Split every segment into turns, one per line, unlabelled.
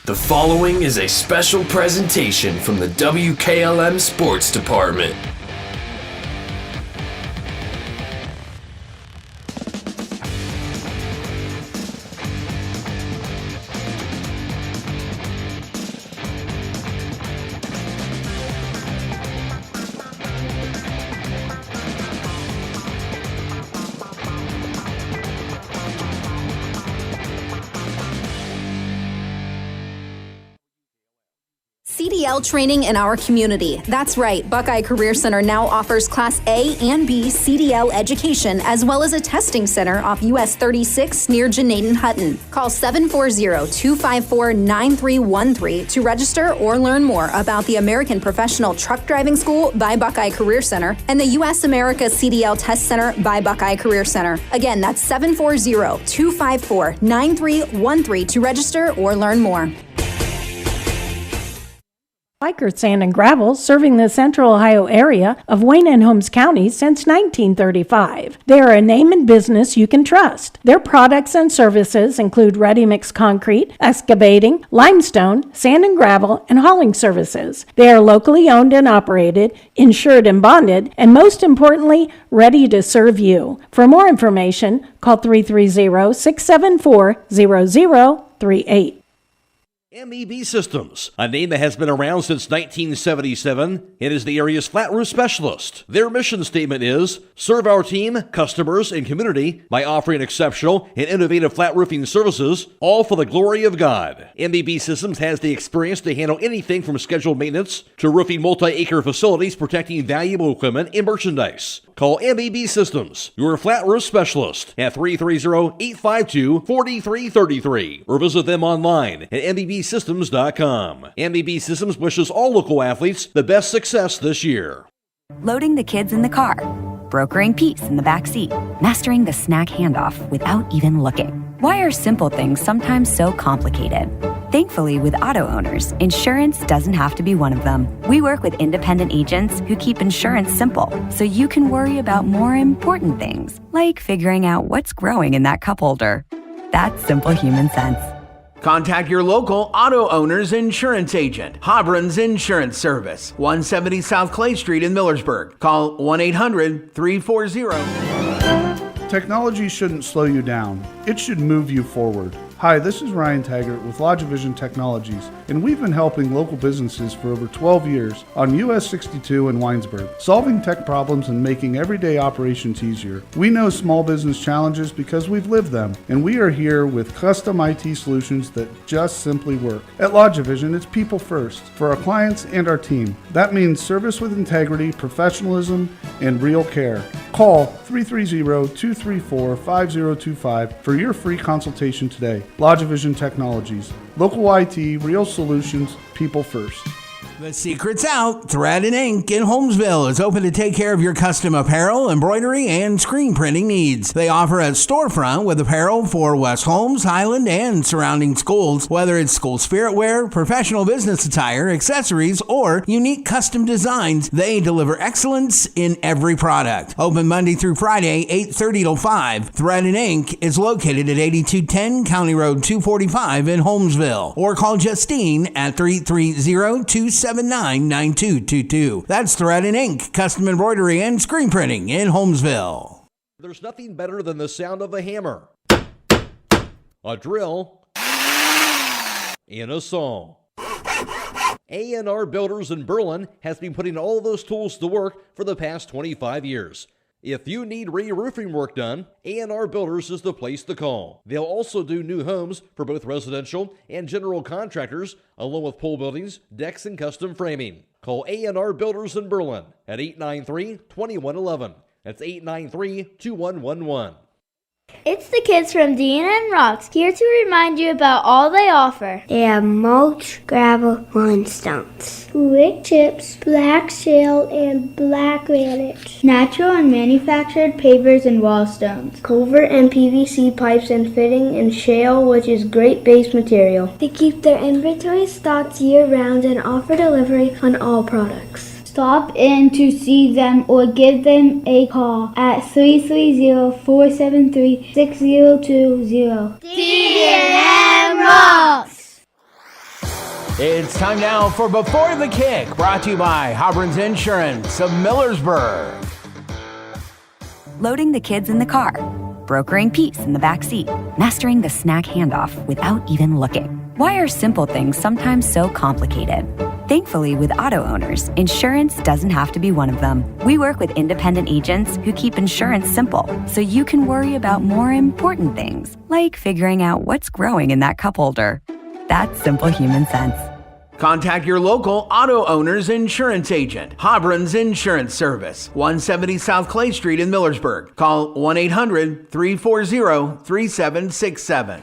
The following is a special presentation from the WKLM Sports Department.
CDL training in our community. That's right, Buckeye Career Center now offers Class A and B CDL education, as well as a testing center off US 36 near Janaden Hutton. Call 740-254-9313 to register or learn more about the American Professional Truck Driving School by Buckeye Career Center and the US America CDL Test Center by Buckeye Career Center. Again, that's 740-254-9313 to register or learn more.
Biker Sand and Gravel, serving the Central Ohio area of Wayne and Holmes County since 1935. They are a name and business you can trust. Their products and services include ready-mix concrete, excavating, limestone, sand and gravel, and hauling services. They are locally owned and operated, insured and bonded, and most importantly, ready to serve you. For more information, call 330-674-0038.
MEB Systems, a name that has been around since 1977. It is the area's flat roof specialist. Their mission statement is, serve our team, customers, and community by offering exceptional and innovative flat roofing services, all for the glory of God. MEB Systems has the experience to handle anything from scheduled maintenance to roofing multi-acre facilities protecting valuable equipment and merchandise. Call MEB Systems, your flat roof specialist, at 330-852-4333 or visit them online at MEBsystems.com. MEB Systems wishes all local athletes the best success this year.
Loading the kids in the car, brokering peace in the back seat, mastering the snack handoff without even looking. Why are simple things sometimes so complicated? Thankfully, with auto owners, insurance doesn't have to be one of them. We work with independent agents who keep insurance simple, so you can worry about more important things, like figuring out what's growing in that cup holder. That's simple human sense.
Contact your local auto owner's insurance agent. Hobron's Insurance Service, 170 South Clay Street in Millersburg. Call 1-800-340.
Technology shouldn't slow you down. It should move you forward. Hi, this is Ryan Taggart with LodgeVision Technologies, and we've been helping local businesses for over 12 years on US 62 in Winesburg, solving tech problems and making everyday operations easier. We know small business challenges because we've lived them, and we are here with custom IT solutions that just simply work. At LodgeVision, it's people first for our clients and our team. That means service with integrity, professionalism, and real care. Call 330-234-5025 for your free consultation today. LodgeVision Technologies. Local IT, real solutions, people first.
The secret's out. Thread and Ink in Holmesville is open to take care of your custom apparel, embroidery, and screen printing needs. They offer a storefront with apparel for West Holmes, Hiland, and surrounding schools. Whether it's school spirit wear, professional business attire, accessories, or unique custom designs, they deliver excellence in every product. Open Monday through Friday, 8:30 till 5. Thread and Ink is located at 8210 County Road 245 in Holmesville. Or call Justine at 330-279-9222. That's Thread and Ink, custom embroidery and screen printing in Holmesville.
There's nothing better than the sound of a hammer, a drill, and a saw. A&R Builders in Berlin has been putting all those tools to work for the past 25 years. If you need re-roofing work done, A&R Builders is the place to call. They'll also do new homes for both residential and general contractors, along with pole buildings, decks, and custom framing. Call A&R Builders in Berlin at 893-2111. That's 893-2111.
It's the kids from D&M Rocks, here to remind you about all they offer. They have mulch, gravel, limestone, wood chips, black shale, and black granite, natural and manufactured pavers and wall stones, culvert and PVC pipes and fitting, and shale, which is great base material. They keep their inventory stocked year-round and offer delivery on all products. Stop in to see them or give them a call at 330-473-6020. D&M Rocks!
It's time now for Before the Kick, brought to you by Hobron's Insurance of Millersburg.
Loading the kids in the car, brokering peace in the back seat, mastering the snack handoff without even looking. Why are simple things sometimes so complicated? Thankfully, with auto owners, insurance doesn't have to be one of them. We work with independent agents who keep insurance simple, so you can worry about more important things, like figuring out what's growing in that cup holder. That's simple human sense.
Contact your local auto owner's insurance agent. Hobron's Insurance Service, 170 South Clay Street in Millersburg. Call 1-800-340-3767.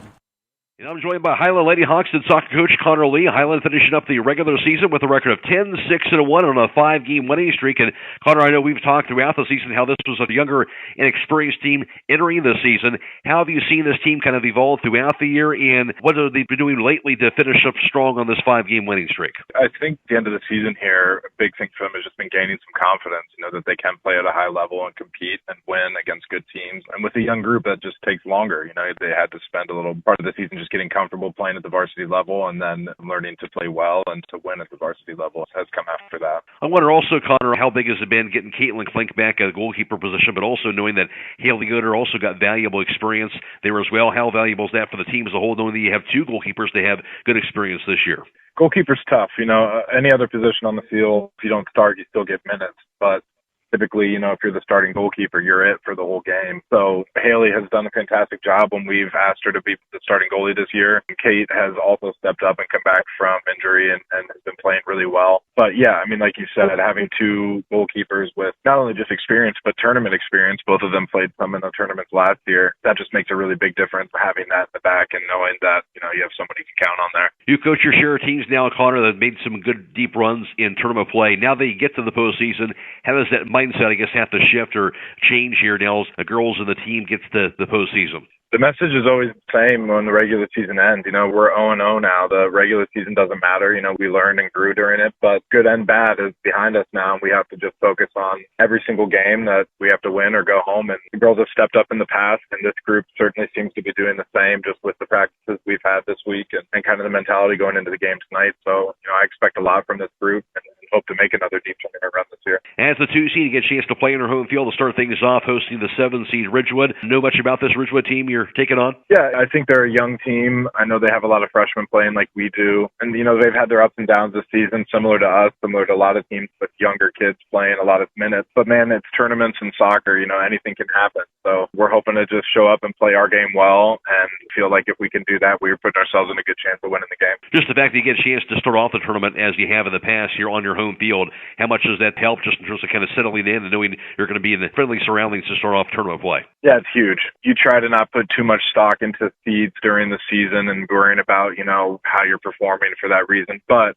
And I'm joined by Hiland Lady Hawks and soccer coach Connor Lee. Hiland finishing up the regular season with a record of 10-6-1 on a 5-game winning streak. And Connor, I know we've talked throughout the season how this was a younger, inexperienced team entering the season. How have you seen this team kind of evolve throughout the year, and what have they been doing lately to finish up strong on this 5-game winning streak?
I think at the end of the season here, a big thing for them has just been gaining some confidence, that they can play at a high level and compete and win against good teams. And with a young group, that just takes longer. They had to spend a little part of the season just getting comfortable playing at the varsity level, and then learning to play well and to win at the varsity level has come after that.
I wonder also, Connor, how big has it been getting Caitlin Klink back at a goalkeeper position, but also knowing that Haley Gooder also got valuable experience there as well. How valuable is that for the team as a whole, knowing that you have two goalkeepers that have good experience this year?
Goalkeeper's tough. Any other position on the field, if you don't start, you still get minutes. But typically, if you're the starting goalkeeper, you're it for the whole game. So Haley has done a fantastic job when we've asked her to be the starting goalie this year. Kate has also stepped up and come back from injury and has been playing really well. But yeah, like you said, having two goalkeepers with not only just experience, but tournament experience, both of them played some in the tournaments last year, that just makes a really big difference, having that in the back and knowing that, you have somebody you can count on there.
You coach your share of teams now, Connor, that made some good deep runs in tournament play. Now that you get to the postseason, how does that mindset, I guess, have to shift or change here now as the girls and the team gets to the postseason?
The message is always the same when the regular season ends. We're 0-0 now. The regular season doesn't matter. We learned and grew during it, but good and bad is behind us now. And we have to just focus on every single game that we have to win or go home. And the girls have stepped up in the past, and this group certainly seems to be doing the same just with the practices we've had this week and kind of the mentality going into the game tonight. So, I expect a lot from this group and hope to make another deep tournament run this year.
As the 2 seed, you get a chance to play in her home field to start things off, hosting the 7 seed Ridgewood. Know much about this Ridgewood team you're taking on?
Yeah, I think they're a young team. I know they have a lot of freshmen playing like we do. And, they've had their ups and downs this season, similar to us, similar to a lot of teams with younger kids playing a lot of minutes. But, man, it's tournaments and soccer. Anything can happen. So we're hoping to just show up and play our game well and feel like if we can do that, we're putting ourselves in a good chance of winning the game.
Just the fact that you get a chance to start off the tournament as you have in the past here on your home field, how much does that help just in terms of kind of settling in and knowing you're going to be in the friendly surroundings to start off tournament play?
Yeah, it's huge. You try to not put too much stock into seeds during the season and worrying about, how you're performing for that reason. But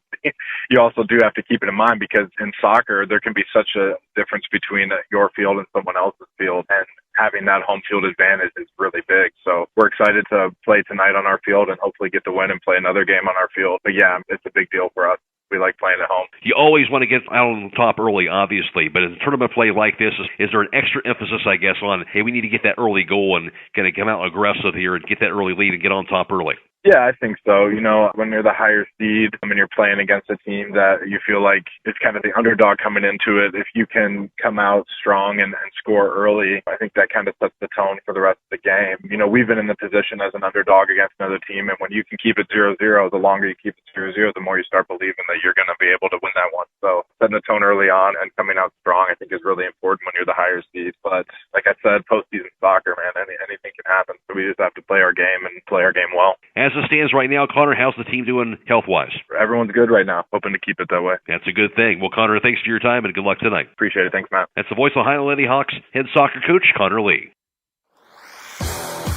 you also do have to keep it in mind because in soccer, there can be such a difference between your field and someone else's field. And having that home field advantage is really big. So we're excited to play tonight on our field and hopefully get to win and play another game on our field. But yeah, it's a big deal for us. We like playing at home.
You always want to get out on top early, obviously, but in tournament play like this, is there an extra emphasis, I guess, on, hey, we need to get that early goal and kind of come out aggressive here and get that early lead and get on top early?
Yeah, I think so. When you're the higher seed and you're playing against a team that you feel like it's kind of the underdog coming into it, if you can come out strong and score early, I think that kind of sets the tone for the rest of the game. We've been in the position as an underdog against another team, and when you can keep it 0-0, the longer you keep it 0-0, the more you start believing that you're going to be able to win that one. So setting the tone early on and coming out strong, I think, is really important when you're the higher seed. But like I said, postseason soccer, man, anything can happen. So we just have to play our game and play our game well.
As it stands right now, Connor, how's the team doing health-wise?
Everyone's good right now. Hoping to keep it that way.
That's a good thing. Well, Connor, thanks for your time and good luck tonight.
Appreciate it. Thanks, Matt.
That's the voice of Hiland Lady Hawks head soccer coach, Connor Lee.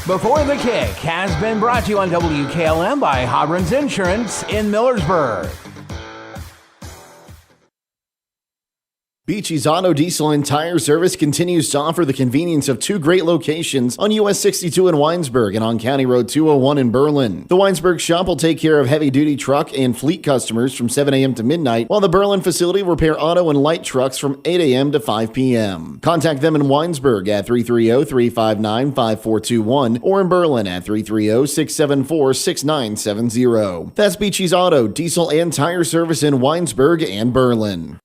Before the Kick has been brought to you on WKLM by Hobron's Insurance in Millersburg.
Beachy's Auto, Diesel, and Tire Service continues to offer the convenience of 2 great locations on US 62 in Weinsberg and on County Road 201 in Berlin. The Weinsberg shop will take care of heavy-duty truck and fleet customers from 7 a.m. to midnight, while the Berlin facility will repair auto and light trucks from 8 a.m. to 5 p.m. Contact them in Weinsberg at 330-359-5421 or in Berlin at 330-674-6970. That's Beachy's Auto, Diesel, and Tire Service in Weinsberg and Berlin.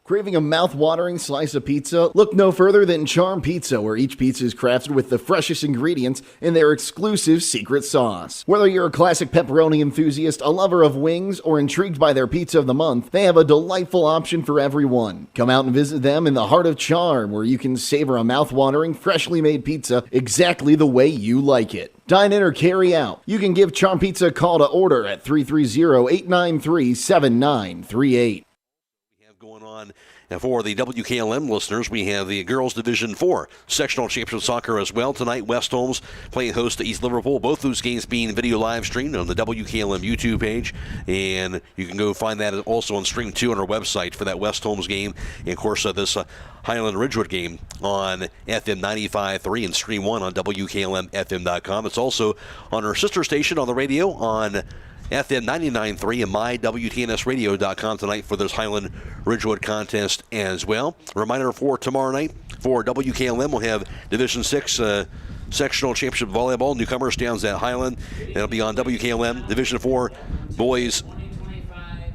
Craving a mouth-watering slice of pizza? Look no further than Charm Pizza, where each pizza is crafted with the freshest ingredients in their exclusive secret sauce. Whether you're a classic pepperoni enthusiast, a lover of wings, or intrigued by their pizza of the month, they have a delightful option for everyone. Come out and visit them in the heart of Charm, where you can savor a mouth-watering, freshly made pizza exactly the way you like it. Dine in or carry out. You can give Charm Pizza a call to order at 330-893-7938.
Going on for the WKLM listeners, we have the Girls Division 4 Sectional Championship Soccer as well. Tonight, West Holmes playing host to East Liverpool. Both those games being video live streamed on the WKLM YouTube page. And you can go find that also on Stream 2 on our website for that West Holmes game. And, of course, this Hiland Ridgewood game on FM 95.3 and Stream 1 on WKLM-FM.com. It's also on our sister station on the radio on FM 99.3 and mywtnsradio.com tonight for this Hiland Ridgewood contest as well. A reminder for tomorrow night for WKLM, we'll have Division 6 Sectional Championship Volleyball. Newcomers down at Hiland. It'll be on WKLM. Division 4 Boys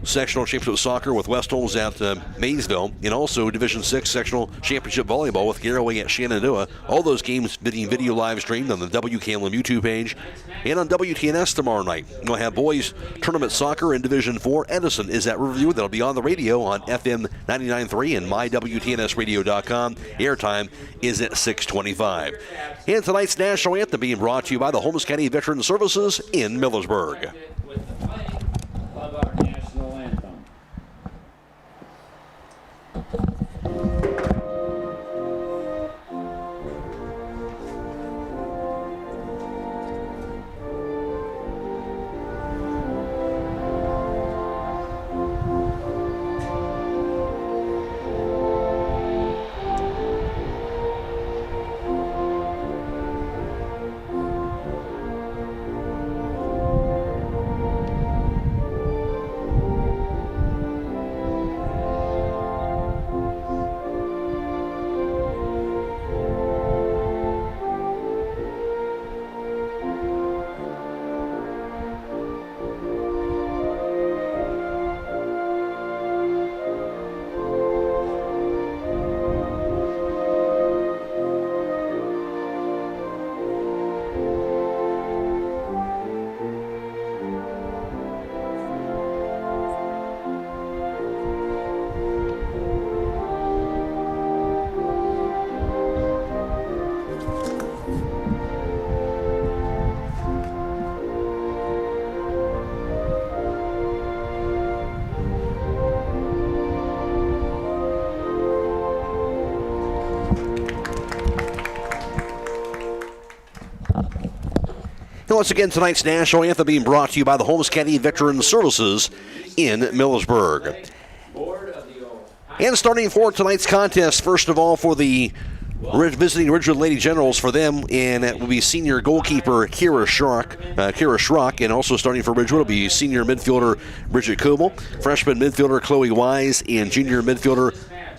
Sectional Championship Soccer with West Holmes at Maysville, and also Division 6 Sectional Championship Volleyball with Garaway at Shenandoah. All those games being video live streamed on the WKLM YouTube page and on WTNS tomorrow night. We'll have Boys Tournament Soccer in Division 4. Edison is at Riverview. That'll be on the radio on FM 99.3 and mywtnsradio.com. Airtime is at 6:25. And tonight's national anthem being brought to you by the Holmes County Veteran Services in Millersburg. Once again, tonight's national anthem being brought to you by the Holmes County Veteran Services in Millersburg. And starting for tonight's contest, first of all, for the visiting Ridgewood Lady Generals, for them, and that will be senior goalkeeper Kira Schrock, and also starting for Ridgewood will be senior midfielder Bridget Coble, freshman midfielder Chloe Wise, and junior midfielder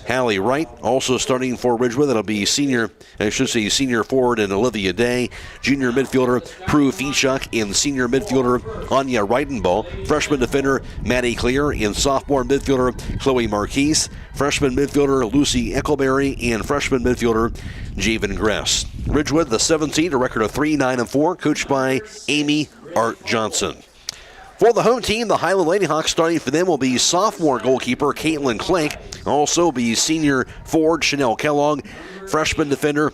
Hallie Wright. Also starting for Ridgewood, that'll be senior forward and Olivia Day, junior midfielder Prue Feechuk, and senior midfielder Anya Reidenball, freshman defender Maddie Clear, and sophomore midfielder Chloe Marquise, freshman midfielder Lucy Eccleberry, and freshman midfielder Javen Gress. Ridgewood, the 17th, a record of 3-9-4, coached by Amy Art Johnson. For the home team, the Hiland Ladyhawks, starting for them will be sophomore goalkeeper Caitlin Clank, also be senior forward Chanel Kellogg, freshman defender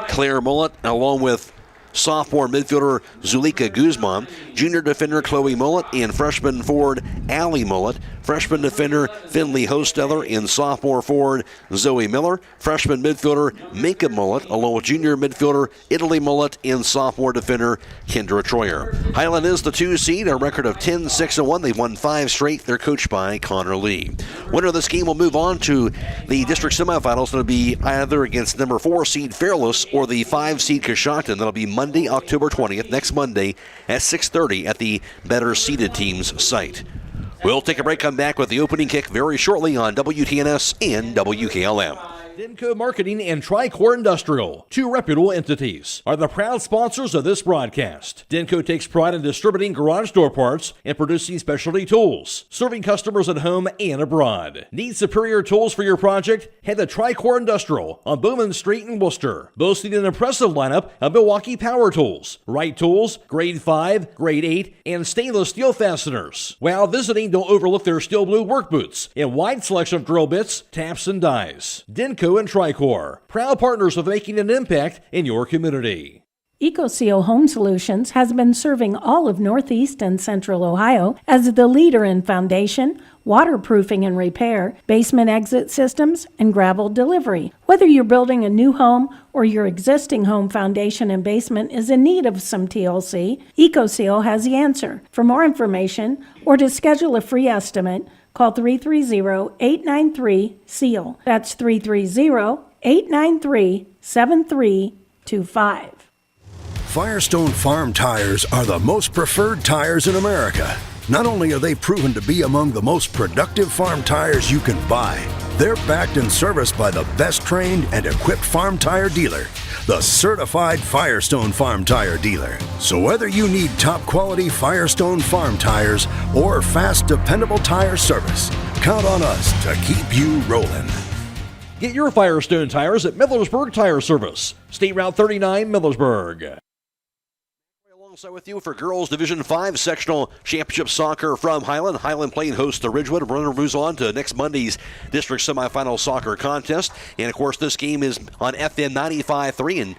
Claire Mullett, along with sophomore midfielder Zulika Guzman, junior defender Chloe Mullet, and freshman forward Allie Mullet, freshman defender Finley Hosteller, and sophomore forward Zoe Miller, freshman midfielder Minka Mullet, along with junior midfielder Italy Mullet, and sophomore defender Kendra Troyer. Hiland is the 2 seed, a record of 10-6-1. They've won 5 straight. They're coached by Connor Lee. Winner of this game will move on to the district semifinals. It'll be either against number 4 seed Fairless or the 5 seed Coshocton. That'll be Monday, October 20th, next Monday at 6:30 at the better seeded teams site. We'll take a break, come back with the opening kick very shortly on WTNS and WKLM.
Denko Marketing and Tricor Industrial, 2 reputable entities, are the proud sponsors of this broadcast. Denko takes pride in distributing garage door parts and producing specialty tools, serving customers at home and abroad. Need superior tools for your project? Head to Tricor Industrial on Bowman Street in Worcester, boasting an impressive lineup of Milwaukee power tools, Wright tools, grade 5, grade 8, and stainless steel fasteners. While visiting, don't overlook their steel blue work boots and wide selection of drill bits, taps, and dies. Denko and Tricor, proud partners of making an impact in your community.
EcoSeal Home Solutions has been serving all of Northeast and Central Ohio as the leader in foundation, waterproofing and repair, basement exit systems, and gravel delivery. Whether you're building a new home or your existing home foundation and basement is in need of some TLC, EcoSeal has the answer. For more information or to schedule a free estimate, call 330-893-SEAL. That's 330-893-7325.
Firestone Farm tires are the most preferred tires in America. Not only are they proven to be among the most productive farm tires you can buy, they're backed and serviced by the best trained and equipped farm tire dealer, the Certified Firestone Farm Tire Dealer. So whether you need top quality Firestone Farm tires or fast, dependable tire service, count on us to keep you rolling.
Get your Firestone tires at Millersburg Tire Service, State Route 39, Millersburg.
Alongside with you for Girls Division 5 Sectional Championship Soccer from Hiland. Hiland playing host to Ridgewood. Runner moves on to next Monday's district semifinal soccer contest. And, of course, this game is on FM 95.3 and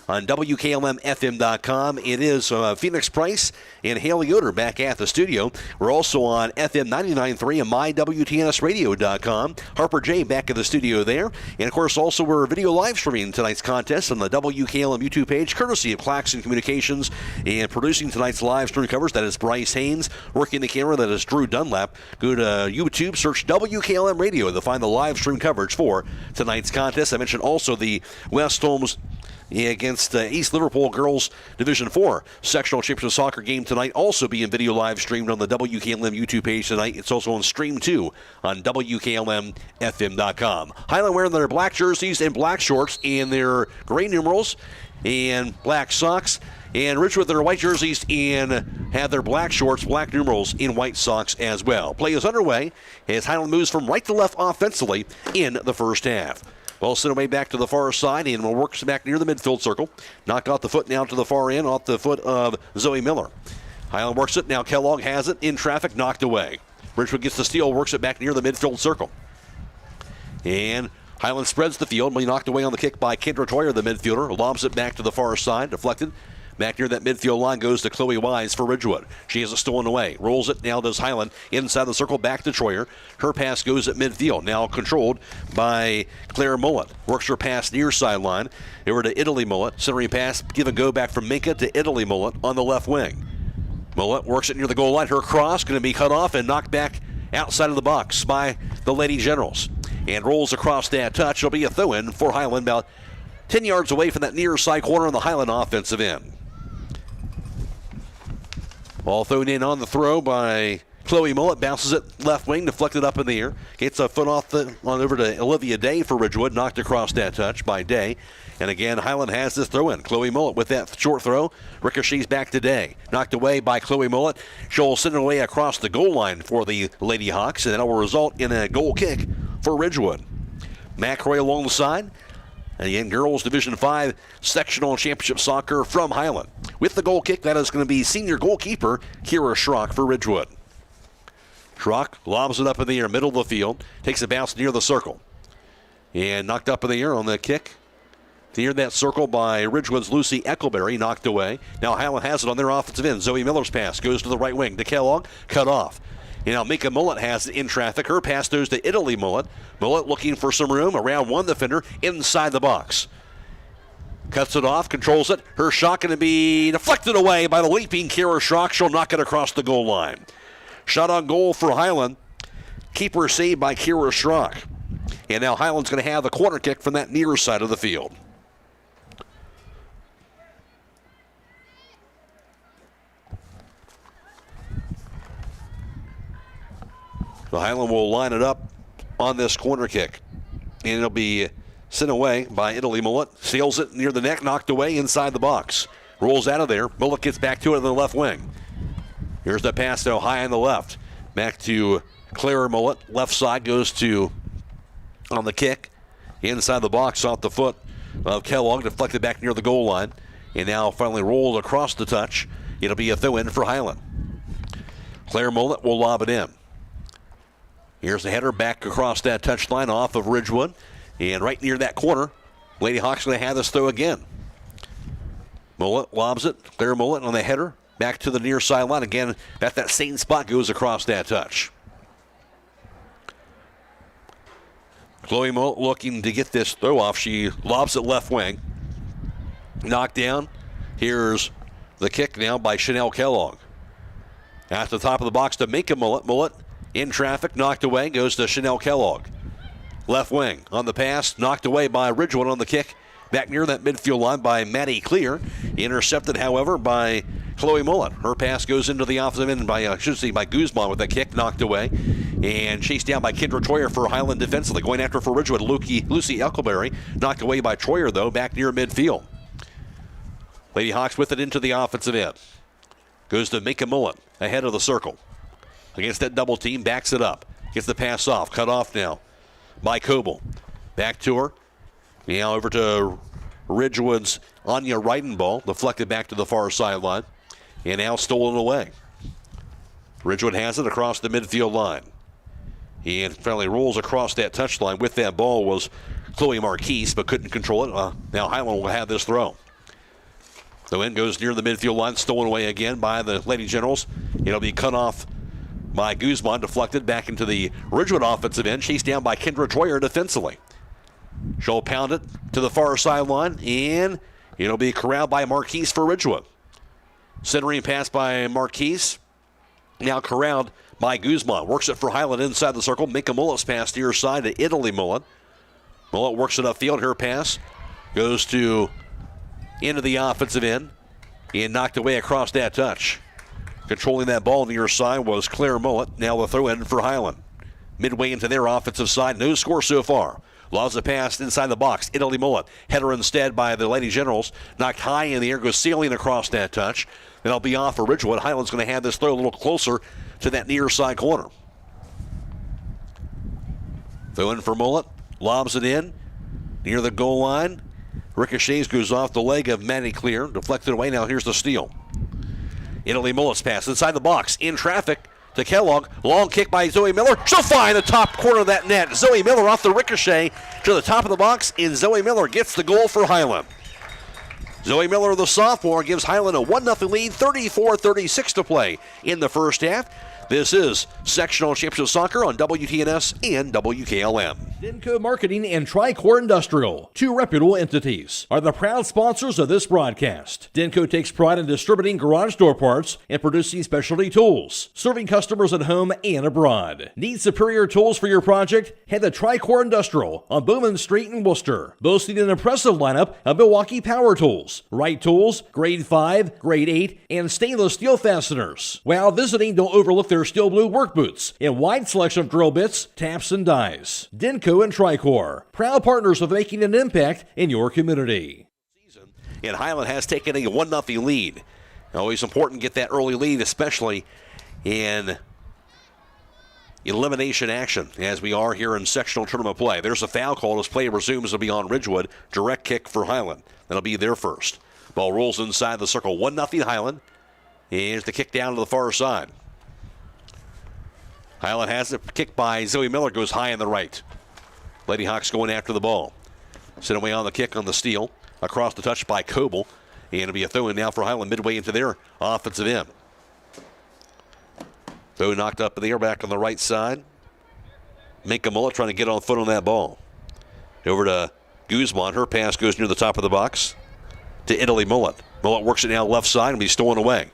on WKLM-FM.com. It is Phoenix Price and Haley Yoder back at the studio. We're also on FM 99.3 and mywtnsradio.com. Harper J back at the studio there. And, of course, also we're video live streaming tonight's contest on the WKLM YouTube page, courtesy of Claxon Communications. And producing tonight's live stream coverage, that is Bryce Hains. Working the camera, that is Drew Dunlap. Go to YouTube, search WKLM Radio to find the live stream coverage for tonight's contest. I mentioned also the West Holmes against East Liverpool Girls Division 4 Sectional Championship Soccer game tonight, also being video live streamed on the WKLM YouTube page tonight. It's also on Stream 2 on WKLM-FM.com. Hiland wearing their black jerseys and black shorts and their gray numerals and black socks. And Ridgewood, their white jerseys and have their black shorts, black numerals, and white socks as well. Play is underway as Hiland moves from right to left offensively in the first half. Ball sent away back to the far side and works back near the midfield circle. Knocked off the foot now to the far end, off the foot of Zoe Miller. Hiland works it. Now Kellogg has it in traffic, knocked away. Ridgewood gets the steal, works it back near the midfield circle. And Hiland spreads the field, but he knocked away on the kick by Kendra Troyer, the midfielder. Lobs it back to the far side, deflected. Back near that midfield line goes to Chloe Wise for Ridgewood. She has it stolen away. Rolls it, now does Hiland. Inside the circle, back to Troyer. Her pass goes at midfield, now controlled by Claire Mullet. Works her pass near sideline. Over to Italy Mullet. Centering pass, give and go back from Minka to Italy Mullet on the left wing. Mullet works it near the goal line. Her cross going to be cut off and knocked back outside of the box by the Lady Generals. And rolls across that touch. It'll be a throw-in for Hiland, about 10 yards away from that near side corner on the Hiland offensive end. Ball thrown in on the throw by Chloe Mullet. Bounces it left wing, deflected up in the air. Gets a foot off on over to Olivia Day for Ridgewood. Knocked across that touch by Day. And again, Hiland has this throw in. Chloe Mullet with that short throw. Ricochets back to Day. Knocked away by Chloe Mullet. She'll send it away across the goal line for the Lady Hawks. And that will result in a goal kick for Ridgewood. Matt Croy along the side. And again, Girls Division 5 Sectional Championship Soccer from Hiland. With the goal kick, that is going to be senior goalkeeper Kira Schrock for Ridgewood. Schrock lobs it up in the air, middle of the field. Takes a bounce near the circle. And knocked up in the air on the kick
Near that circle by Ridgewood's Lucy Eccleberry, knocked away. Now Hiland has it on their offensive end. Zoe Miller's pass goes to the right wing to Kellogg, cut off. And now Mika Mullet has it in traffic. Her pass goes to Italy Mullet. Mullet looking for some room around one defender inside the box. Cuts it off, controls it. Her shot going to be deflected away by the leaping Kira Schrock. She'll knock it across the goal line. Shot on goal for Hiland. Keeper saved by Kira Schrock. And now Hiland's going to have the corner kick from that near side of the field. So Hiland will line it up on this corner kick. And it'll be sent away by Italy Mullet. Sails it near the net, knocked away inside the box. Rolls out of there. Mullet gets back to it on the left wing. Here's the pass now high on the left. Back to Claire Mullet. Left side goes to on the kick. Inside the box off the foot of Kellogg. Deflected back near the goal line. And now finally rolled across the touch. It'll be a throw in for Hiland. Claire Mullet will lob it in. Here's the header back across that touchline off of Ridgewood. And right near that corner, Lady Hawks going to have this throw again. Mullet lobs it. Claire Mullet on the header. Back to the near sideline. Again, at that same spot goes across that touch. Chloe Mullet looking to get this throw off. She lobs it left wing. Knocked down. Here's the kick now by Chanel Kellogg. At the top of the box to Minka Mullet. Mullet in traffic, knocked away, goes to Chanel Kellogg. Left wing on the pass, knocked away by Ridgewood on the kick. Back near that midfield line by Maddie Clear. Intercepted, however, by Chloe Mullet. Her pass goes into the offensive end by Guzman with that kick, knocked away. And chased down by Kendra Troyer for Hiland defensively. Going after for Ridgewood, Lucy Eccleberry. Knocked away by Troyer, though, back near midfield. Lady Hawks with it into the offensive end. Goes to Minka Mullet ahead of the circle. Against that double team, backs it up. Gets the pass off, cut off now by Coble. Back to her. Now over to Ridgewood's Anya Reidenball. Deflected back to the far sideline. And now stolen away. Ridgewood has it across the midfield line. And finally rolls across that touchline. With that ball was Chloe Marquise, but couldn't control it. Now Hiland will have this throw. The end goes near the midfield line. Stolen away again by the Lady Generals. It'll be cut off by Guzman, deflected back into the Ridgewood offensive end, chased down by Kendra Troyer defensively. She'll pound it to the far sideline, and it'll be corralled by Marquise for Ridgewood. Centering pass by Marquise, now corralled by Guzman. Works it for Hiland inside the circle. Minka Mullet's pass to your side to Italy Mullet. Mullet works it upfield. Her pass goes to into the offensive end, and knocked away across that touch. Controlling that ball near side was Claire Mullet. Now the throw in for Hiland. Midway into their offensive side. No score so far. Loves the pass inside the box. Italy Mullet. Header instead by the Lady Generals. Knocked high in the air. Goes sailing across that touch. That'll be off for Ridgewood. Hiland's going to have this throw a little closer to that near side corner. Throw in for Mullet. Lobs it in. Near the goal line. Ricochets goes off the leg of Maddie Clear. Deflected away. Now here's the steal. Italy Mullet's pass inside the box. In traffic to Kellogg. Long kick by Zoe Miller. She'll find the top corner of that net. Zoe Miller off the ricochet to the top of the box. And Zoe Miller gets the goal for Hiland. Zoe Miller, the sophomore, gives Hiland a 1-0 lead. 34-36 to play in the first half. This is Sectional Championship Soccer on WTNS and WKLM.
Denko Marketing and Tricor Industrial, two reputable entities, are the proud sponsors of this broadcast. Denko takes pride in distributing garage door parts and producing specialty tools, serving customers at home and abroad. Need superior tools for your project? Head to Tricor Industrial on Bowman Street in Worcester, boasting an impressive lineup of Milwaukee power tools, Wright tools, grade 5, grade 8, and stainless steel fasteners. While visiting, don't overlook their steel blue work boots and wide selection of drill bits, taps, and dies. Denko and Tricor, proud partners of making an impact in your community.
And Hiland has taken a 1-0 lead. Always important to get that early lead, especially in elimination action, as we are here in sectional tournament play. There's a foul call as play resumes. It'll be on Ridgewood. Direct kick for Hiland. That'll be their first. Ball rolls inside the circle. 1-0 Hiland. Here's the kick down to the far side. Hiland has it. Kick by Zoe Miller goes high on the right. Lady Hawks going after the ball. Sent away on the kick on the steal. across the touch by Coble. And it'll be a throw in now for Hiland midway into their offensive end. Throw knocked up in the air back on the right side. Minka Mullet trying to get on foot on that ball. Over to Guzman. Her pass goes near the top of the box to Italy Mullet. Mullet works it now left side and be stolen away.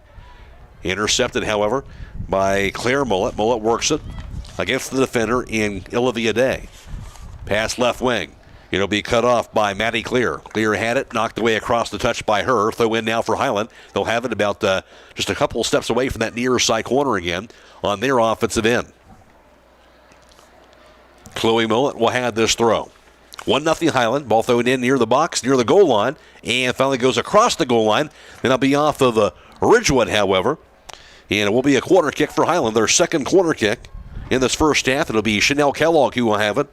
Intercepted, however, by Claire Mullet. Mullet works it against the defender in Olivia Day. Pass left wing. It'll be cut off by Maddie Clear. Clear had it, knocked away across the touch by her. Throw in now for Hiland. They'll have it about just a couple of steps away from that near side corner again on their offensive end. Chloe Mullet will have this throw. 1-0 Hiland. Ball thrown in near the box, near the goal line, and finally goes across the goal line. Then it'll be off of Ridgewood, however. And it will be a corner kick for Hiland, their second corner kick in this first half. It'll be Chanel Kellogg who will have it,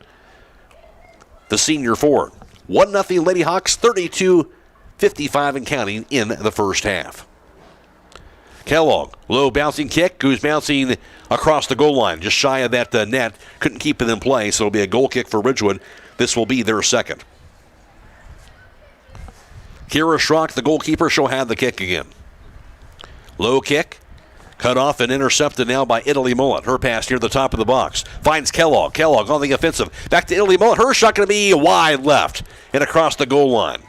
the senior forward. 1-0 Lady Hawks, 32-55 and counting in the first half. Kellogg, low bouncing kick, who's bouncing across the goal line, just shy of that net. Couldn't keep it in play, so it'll be a goal kick for Ridgewood. This will be their second. Kira Schrock, the goalkeeper, she'll have the kick again. Low kick, cut off and intercepted now by Italy Mullet. Her pass near the top of the box. Finds Kellogg. Kellogg on the offensive. Back to Italy Mullet. Her shot going to be wide left and across the goal line.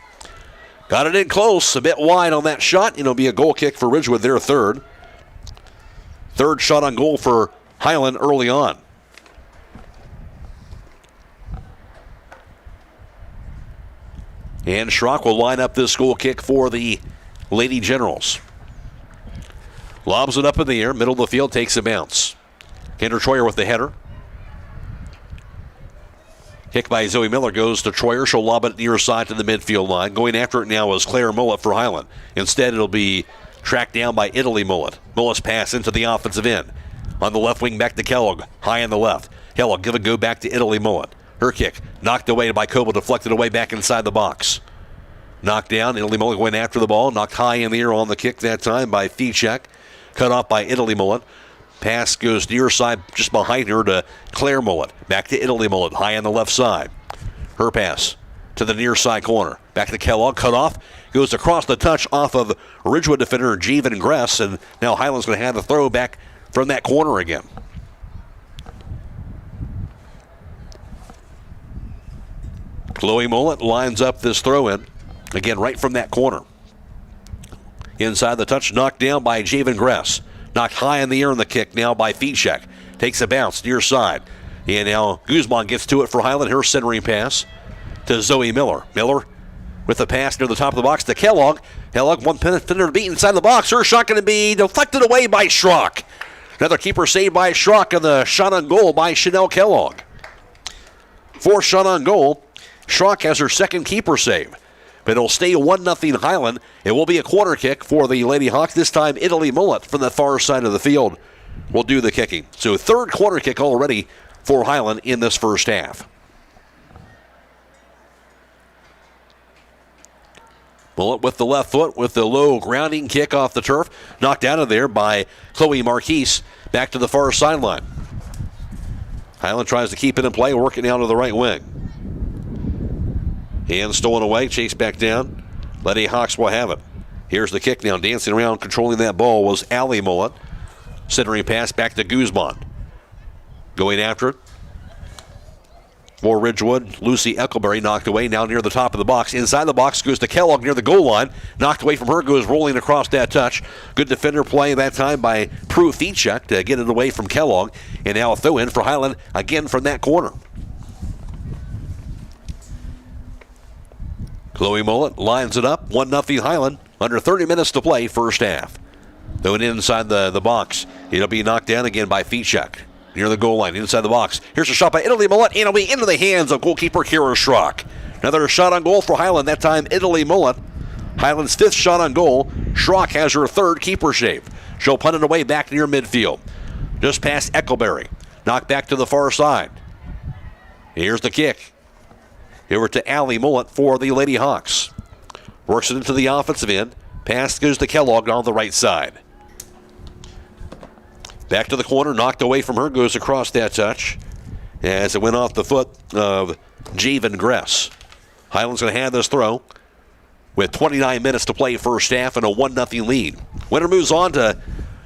Got it in close, a bit wide on that shot. It'll be a goal kick for Ridgewood, their third. Third shot on goal for Hiland early on. And Schrock will line up this goal kick for the Lady Generals. Lobs it up in the air, middle of the field, takes a bounce. Kendra Troyer with the header. Kick by Zoe Miller goes to Troyer. She'll lob it near side to the midfield line. Going after it now is Claire Mullet for Hiland. Instead, it'll be tracked down by Italy Mullet. Mullet's pass into the offensive end. On the left wing, back to Kellogg. High on the left. Kellogg give a go back to Italy Mullet. Her kick knocked away by Coble, deflected away back inside the box. Knocked down. Italy Mullet went after the ball. Knocked high in the air on the kick that time by Fichek. Cut off by Italy Mullet. Pass goes near side just behind her to Claire Mullet. Back to Italy Mullet, high on the left side. Her pass to the near side corner. Back to Kellogg, cut off. Goes across the touch off of Ridgewood defender Jeevan Gress. And now Hiland's going to have the throw back from that corner again. Chloe Mullet lines up this throw in. Again, right from that corner. Inside the touch, knocked down by Jeevan Gress. Knocked high in the air in the kick now by Fichek. Takes a bounce near side. And now Guzman gets to it for Hiland. Her centering pass to Zoe Miller. Miller with the pass near the top of the box to Kellogg. Kellogg, one pin to beat inside the box. Her shot going to be deflected away by Schrock. Another keeper saved by Schrock, and the shot on goal by Chanel Kellogg. Fourth shot on goal. Schrock has her second keeper save. But it'll stay 1-0 Hiland. It will be a corner kick for the Lady Hawks. This time, Italy Mullet from the far side of the field will do the kicking. So third corner kick already for Hiland in this first half. Mullet with the left foot with the low grounding kick off the turf. Knocked out of there by Chloe Marquise. Back to the far sideline. Hiland tries to keep it in play, working out to the right wing. And stolen away, chased back down. Lady Hawks will have it. Here's the kick now. Dancing around, controlling that ball was Allie Mullet. Centering pass back to Guzman. Going after it for Ridgewood. Lucy Eckelberry knocked away, now near the top of the box. Inside the box goes to Kellogg near the goal line. Knocked away from her, goes rolling across that touch. Good defender play that time by Prue Fichek to get it away from Kellogg. And now a throw in for Hiland again from that corner. Chloe Mullet lines it up. 1-0 Hiland. Under 30 minutes to play, first half. Going inside the box. It'll be knocked down again by Fichek. Near the goal line, inside the box. Here's a shot by Italy Mullet, and it'll be into the hands of goalkeeper Kira Schrock. Another shot on goal for Hiland, that time Italy Mullet. Hiland's fifth shot on goal. Schrock has her third keeper save. She'll punt it away back near midfield. Just past Eckelberry. Knocked back to the far side. Here's the kick. Over to Allie Mullet for the Lady Hawks. Works it into the offensive end. Pass goes to Kellogg on the right side. Back to the corner, knocked away from her, goes across that touch as it went off the foot of Jeevan Gress. Hiland's going to have this throw. with 29 minutes to play first half and a 1-0 lead. Winner moves on to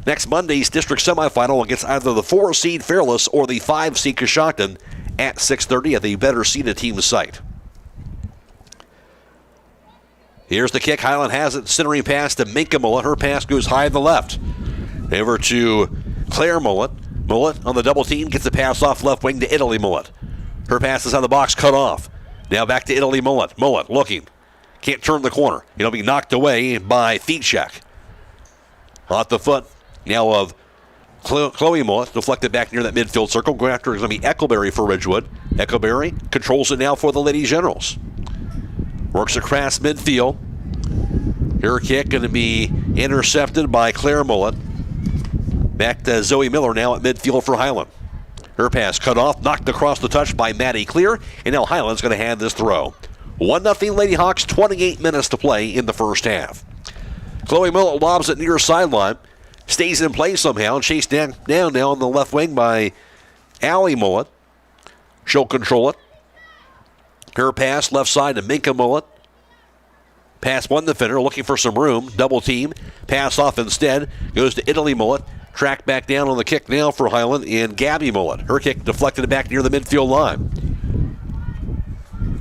next Monday's district semifinal against either the 4-seed Fairless or the 5-seed Coshocton at 6:30 at the better seeded team's site. Here's the kick. Hiland has it. Centering pass to Minka Mullet. Her pass goes high in the left. Over to Claire Mullet. Mullet on the double team gets the pass off left wing to Italy Mullet. Her pass is on the box, cut off. Now back to Italy Mullet. Mullet looking. Can't turn the corner. It'll be knocked away by Feedcheck. Off the foot now of Chloe Mullet. Deflected back near that midfield circle. Going after is going to be Eckleberry for Ridgewood. Eckleberry controls it now for the Lady Generals. Works across midfield. Her kick going to be intercepted by Claire Mullet. Back to Zoe Miller now at midfield for Hiland. Her pass cut off, knocked across the touch by Maddie Clear, and now Hiland's going to hand this throw. 1-0 Lady Hawks, 28 minutes to play in the first half. Chloe Mullet lobs it near sideline, stays in play somehow, and chased down now on the left wing by Allie Mullet. She'll control it. Her pass left side to Minka Mullet. Pass one defender, looking for some room. Double team. Pass off instead. Goes to Italy Mullet. Track back down on the kick now for Hiland and Gabby Mullet. Her kick deflected back near the midfield line.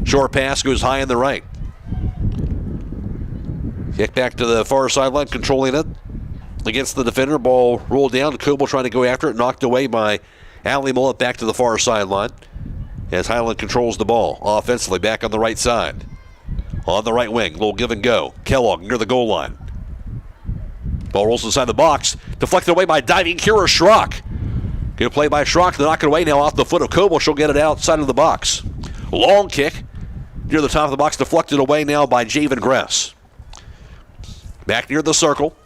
Short pass goes high in the right. Kick back to the far sideline, controlling it against the defender. Ball rolled down. Coble trying to go after it. Knocked away by Allie Mullet back to the far sideline. As Hiland controls the ball offensively back on the right side. On the right wing, little give and go. Kellogg near the goal line. Ball rolls inside the box. Deflected away by diving Kira Schrock. Good play by Schrock to knock it away now off the foot of Coble. She'll get it outside of the box. Long kick near the top of the box. Deflected away now by Javen Gress. Back near the circle.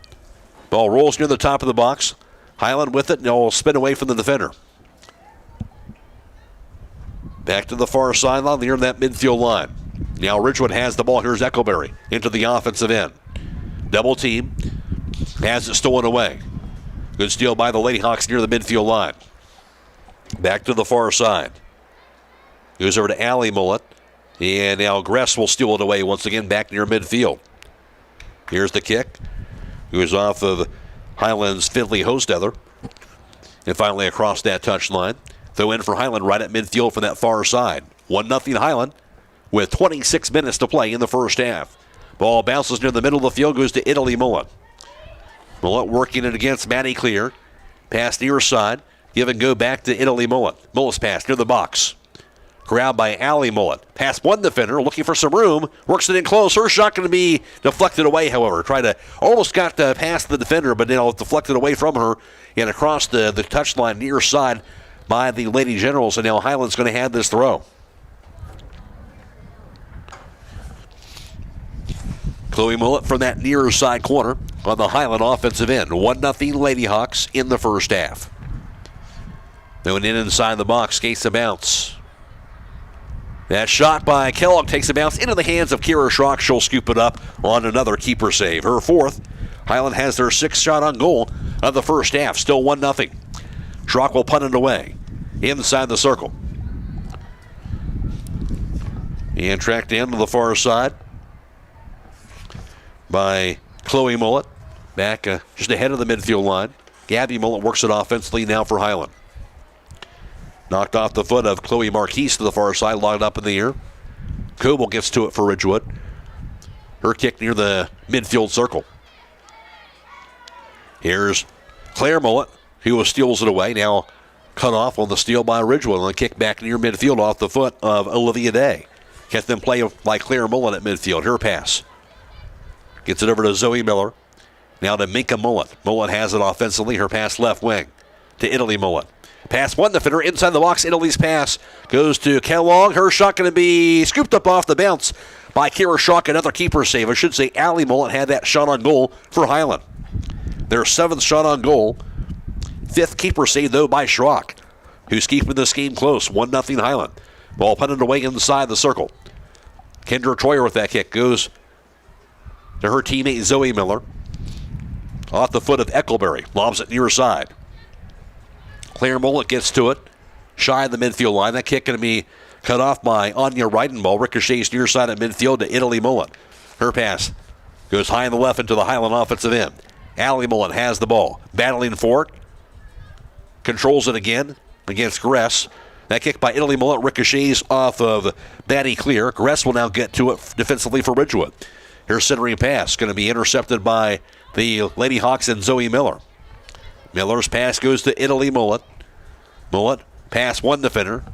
Ball rolls near the top of the box. Hiland with it. Now will spin away from the defender. Back to the far sideline near that midfield line. Now Ridgewood has the ball. Here's Eckleberry into the offensive end. Double team. Has it stolen away. Good steal by the Lady Hawks near the midfield line. Back to the far side. Goes over to Allie Mullet. And now Gress will steal it away once again back near midfield. Here's the kick. Goes off of Hiland's Finley Hostether. And finally across that touchline. Throw in for Hiland right at midfield from that far side. 1-0 Hiland with 26 minutes to play in the first half. Ball bounces near the middle of the field, goes to Italy Mullet. Mullet working it against Maddie Clear. Pass near side. Give and go back to Italy Mullet. Mullet's pass near the box. Grabbed by Allie Mullet. Pass one defender, looking for some room. Works it in close. Her shot going to be deflected away, however. Almost got past the defender, but now deflected away from her and across the touchline near side by the Lady Generals, and now Hiland's going to have this throw. Chloe Mullet from that near side corner on the Hiland offensive end. 1-0 Lady Hawks in the first half. Going in inside the box, skates a bounce. That shot by Kellogg takes a bounce into the hands of Kira Schrock. She'll scoop it up on another keeper save. Her fourth. Hiland has their sixth shot on goal of the first half. Still 1-0. Schrock will punt it away inside the circle. And tracked down to the far side by Chloe Mullet. Back just ahead of the midfield line. Gabby Mullet works it offensively now for Hiland. Knocked off the foot of Chloe Marquise to the far side, logged up in the air. Coble gets to it for Ridgewood. Her kick near the midfield circle. Here's Claire Mullet, who steals it away. Now cut off on the steal by Ridgewood on the kick back near midfield off the foot of Olivia Day. Kept them play by Claire Mullet at midfield. Her pass. Gets it over to Zoe Miller. Now to Minka Mullet. Mullet has it offensively. Her pass left wing to Italy Mullet. Pass one defender inside the box. Italy's pass goes to Kellogg. Her shot going to be scooped up off the bounce by Kira Schrock. Another keeper save. I should say Allie Mullet had that shot on goal for Hiland. Their seventh shot on goal. Fifth keeper save, though, by Schrock, who's keeping this game close. 1-0 Hiland. Ball punted away inside the circle. Kendra Troyer with that kick goes to her teammate Zoe Miller. Off the foot of Eckleberry. Lobs it near side. Claire Mullet gets to it. Shy of the midfield line. That kick going to be cut off by Anya Reidenball. Ricochets near side at midfield to Italy Mullet. Her pass goes high in the left into the Hiland offensive end. Allie Mullen has the ball. Battling for it. Controls it again against Gress. That kick by Italy Mullen ricochets off of Maddie Clear. Gress will now get to it defensively for Ridgewood. Her centering pass going to be intercepted by the Lady Hawks and Zoe Miller. Miller's pass goes to Italy Mullen. Mullen pass one defender.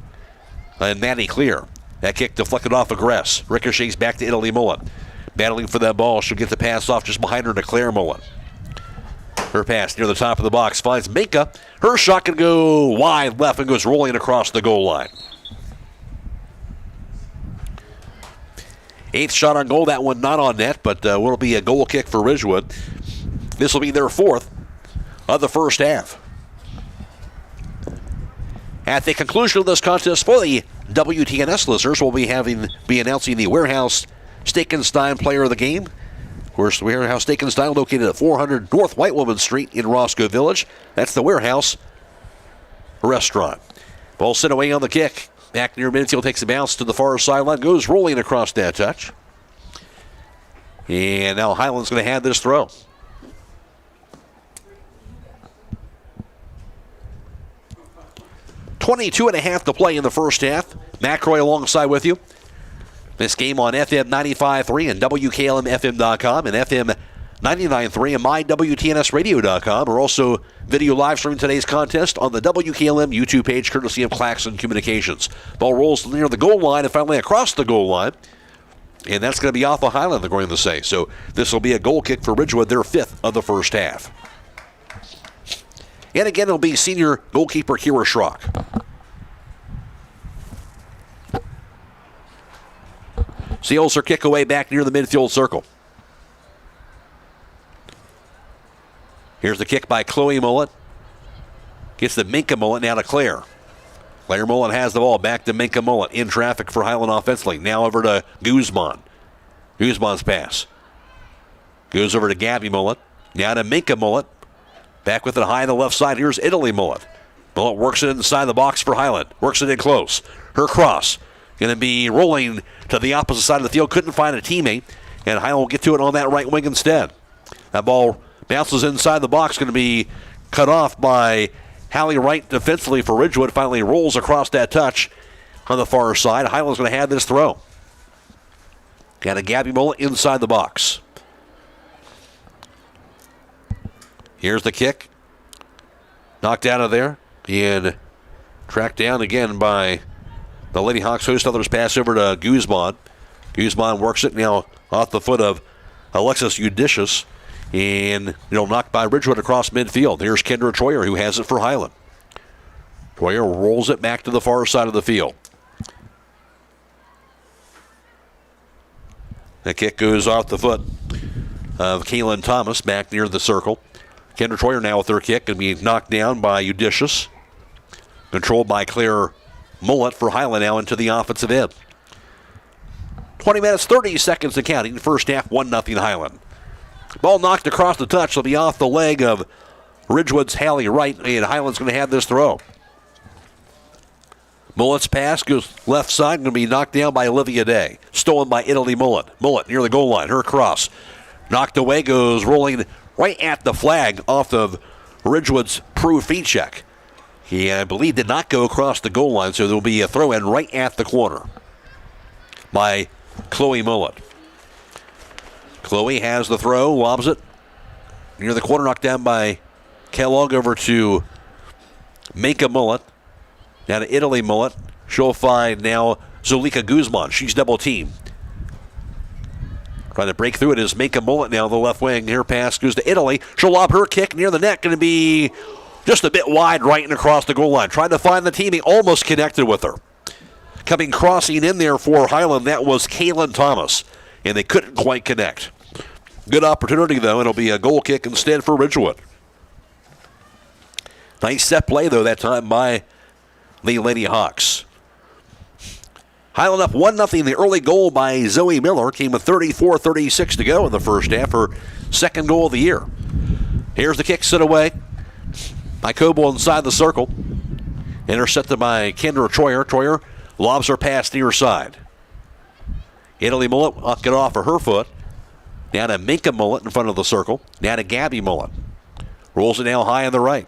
And Maddie Clear. That kick deflected off of Gress. Ricochets back to Italy Mullen. Battling for that ball. She'll get the pass off just behind her to Claire Mullen. Her pass near the top of the box finds Minka. Her shot can go wide left and goes rolling across the goal line. 8th shot on goal. That one not on net, but will be a goal kick for Ridgewood. This will be their 4th of the first half. At the conclusion of this contest for the WTNS listeners, we'll be announcing the Warehouse Steakenstein Player of the Game. Of course, Warehouse Steakenstein located at 400 North White Woman Street in Roscoe Village. That's the Warehouse Restaurant. Ball sent away on the kick. Back near midfield, takes a bounce to the far sideline, goes rolling across that touch. And now Hiland's going to have this throw. .22.5 to play in the first half. Matt Croy alongside with you. This game on FM 95.3 and WKLM-FM.com and FM 99.3 and mywtnsradio.com. We're also video live streaming today's contest on the WKLM YouTube page, courtesy of Claxon Communications. Ball rolls near the goal line and finally across the goal line. And that's going to be off of Hiland, they're going to say. So this will be a goal kick for Ridgewood, their 5th of the first half. And again, it'll be senior goalkeeper Kira Schrock. Seals her kick away back near the midfield circle. Here's the kick by Chloe Mullen. Gets the Minka Mullen now to Claire. Claire Mullen has the ball back to Minka Mullen. In traffic for Hiland offensively. Now over to Guzman. Guzman's pass. Goes over to Gabby Mullen. Now to Minka Mullen. Back with it high on the left side. Here's Italy Mullen. Mullen works it inside the box for Hiland. Works it in close. Her cross. Going to be rolling to the opposite side of the field. Couldn't find a teammate. And Hiland will get to it on that right wing instead. That ball bounces inside the box. Going to be cut off by Hallie Wright defensively for Ridgewood. Finally rolls across that touch on the far side. Hiland's going to have this throw. Got a Gabby Mullen inside the box. Here's the kick. Knocked out of there. And tracked down again by the Lady Hawks. Host others pass over to Guzman. Guzman works it now off the foot of Alexis Eudicious. And it'll knock by Ridgewood across midfield. Here's Kendra Troyer, who has it for Hiland. Troyer rolls it back to the far side of the field. The kick goes off the foot of Kaylin Thomas back near the circle. Kendra Troyer now with her kick and be knocked down by Eudicious. Controlled by Claire Mullet for Hiland now into the offensive end. 20 minutes, 30 seconds to counting. First half, 1-0 Hiland. Ball knocked across the touch. Will be off the leg of Ridgewood's Hallie Wright, and Hiland's going to have this throw. Mullet's pass goes left side, going to be knocked down by Olivia Day. Stolen by Italy Mullet. Mullet near the goal line. Her cross. Knocked away, goes rolling right at the flag off of Ridgewood's Prue Feechek. He, I believe, did not go across the goal line, so there will be a throw-in right at the corner by Chloe Mullet. Chloe has the throw, lobs it near the corner, knocked down by Kellogg over to Minka Mullet. Now to Italy Mullet. She'll find now Zulika Guzman. She's double teamed. Trying to break through it is Minka Mullet now, the left wing. Her pass goes to Italy. She'll lob her kick near the net. Going to be just a bit wide right and across the goal line. Trying to find the teammate, almost connected with her. Coming crossing in there for Hiland, that was Kaylin Thomas. And they couldn't quite connect. Good opportunity, though. It'll be a goal kick instead for Ridgewood. Nice set play, though, that time by the Lady Hawks. Hiland up 1-0. The early goal by Zoe Miller came with 34:36 to go in the first half. Her second goal of the year. Here's the kick set away by Coble inside the circle. Intercepted by Kendra Troyer. Troyer lobs her pass near side. Italy Mullet knocked it off of her foot. Now to Minka Mullet in front of the circle. Now to Gabby Mullet. Rolls it now high on the right.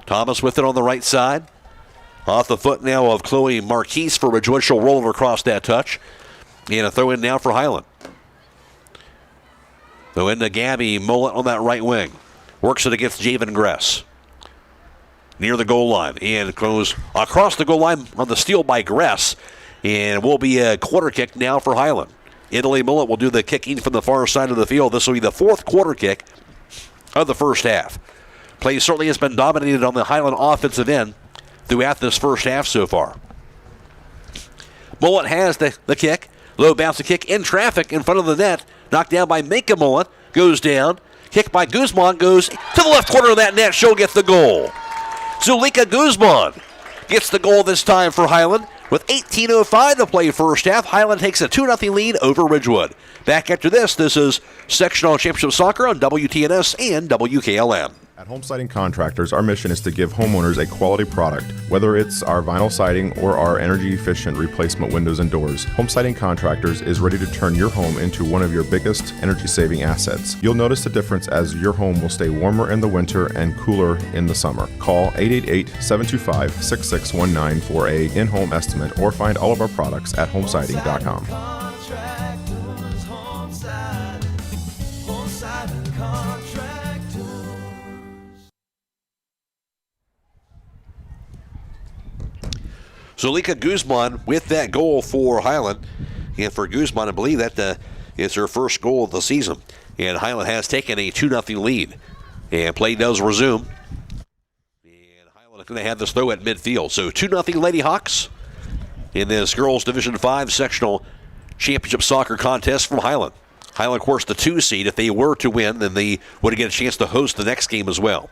Thomas with it on the right side. Off the foot now of Chloe Marquise for Ridgewood. She'll roll it across that touch. And a throw in now for Hiland. Throw in to Gabby Mullet on that right wing. Works it against Javen Gress. Near the goal line. And goes across the goal line on the steal by Gress. And will be a quarter kick now for Hiland. Italy Mullet will do the kicking from the far side of the field. This will be the fourth quarter kick of the first half. Play certainly has been dominated on the Hiland offensive end throughout this first half so far. Mullet has the kick. Low bounce kick in traffic in front of the net. Knocked down by Minka Mullet. Goes down. Kick by Guzman goes to the left corner of that net. She'll get the goal. Zulika Guzman gets the goal this time for Hiland. With 18:05 to play first half, Hiland takes a 2-0 lead over Ridgewood. Back after this is Sectional Championship Soccer on WTNS and WKLM.
At Home Siding Contractors, our mission is to give homeowners a quality product. Whether it's our vinyl siding or our energy-efficient replacement windows and doors, Home Siding Contractors is ready to turn your home into one of your biggest energy-saving assets. You'll notice the difference as your home will stay warmer in the winter and cooler in the summer. Call 888-725-6619 for a in-home estimate or find all of our products at homesiding.com.
Zulika Guzman with that goal for Hiland. And for Guzman, I believe that is her first goal of the season. And Hiland has taken a 2-0 lead. And play does resume. And Hiland is going to have this throw at midfield. So 2-0 Lady Hawks in this girls Division 5 sectional championship soccer contest from Hiland. Hiland, of course, the 2 seed. If they were to win, then they would get a chance to host the next game as well.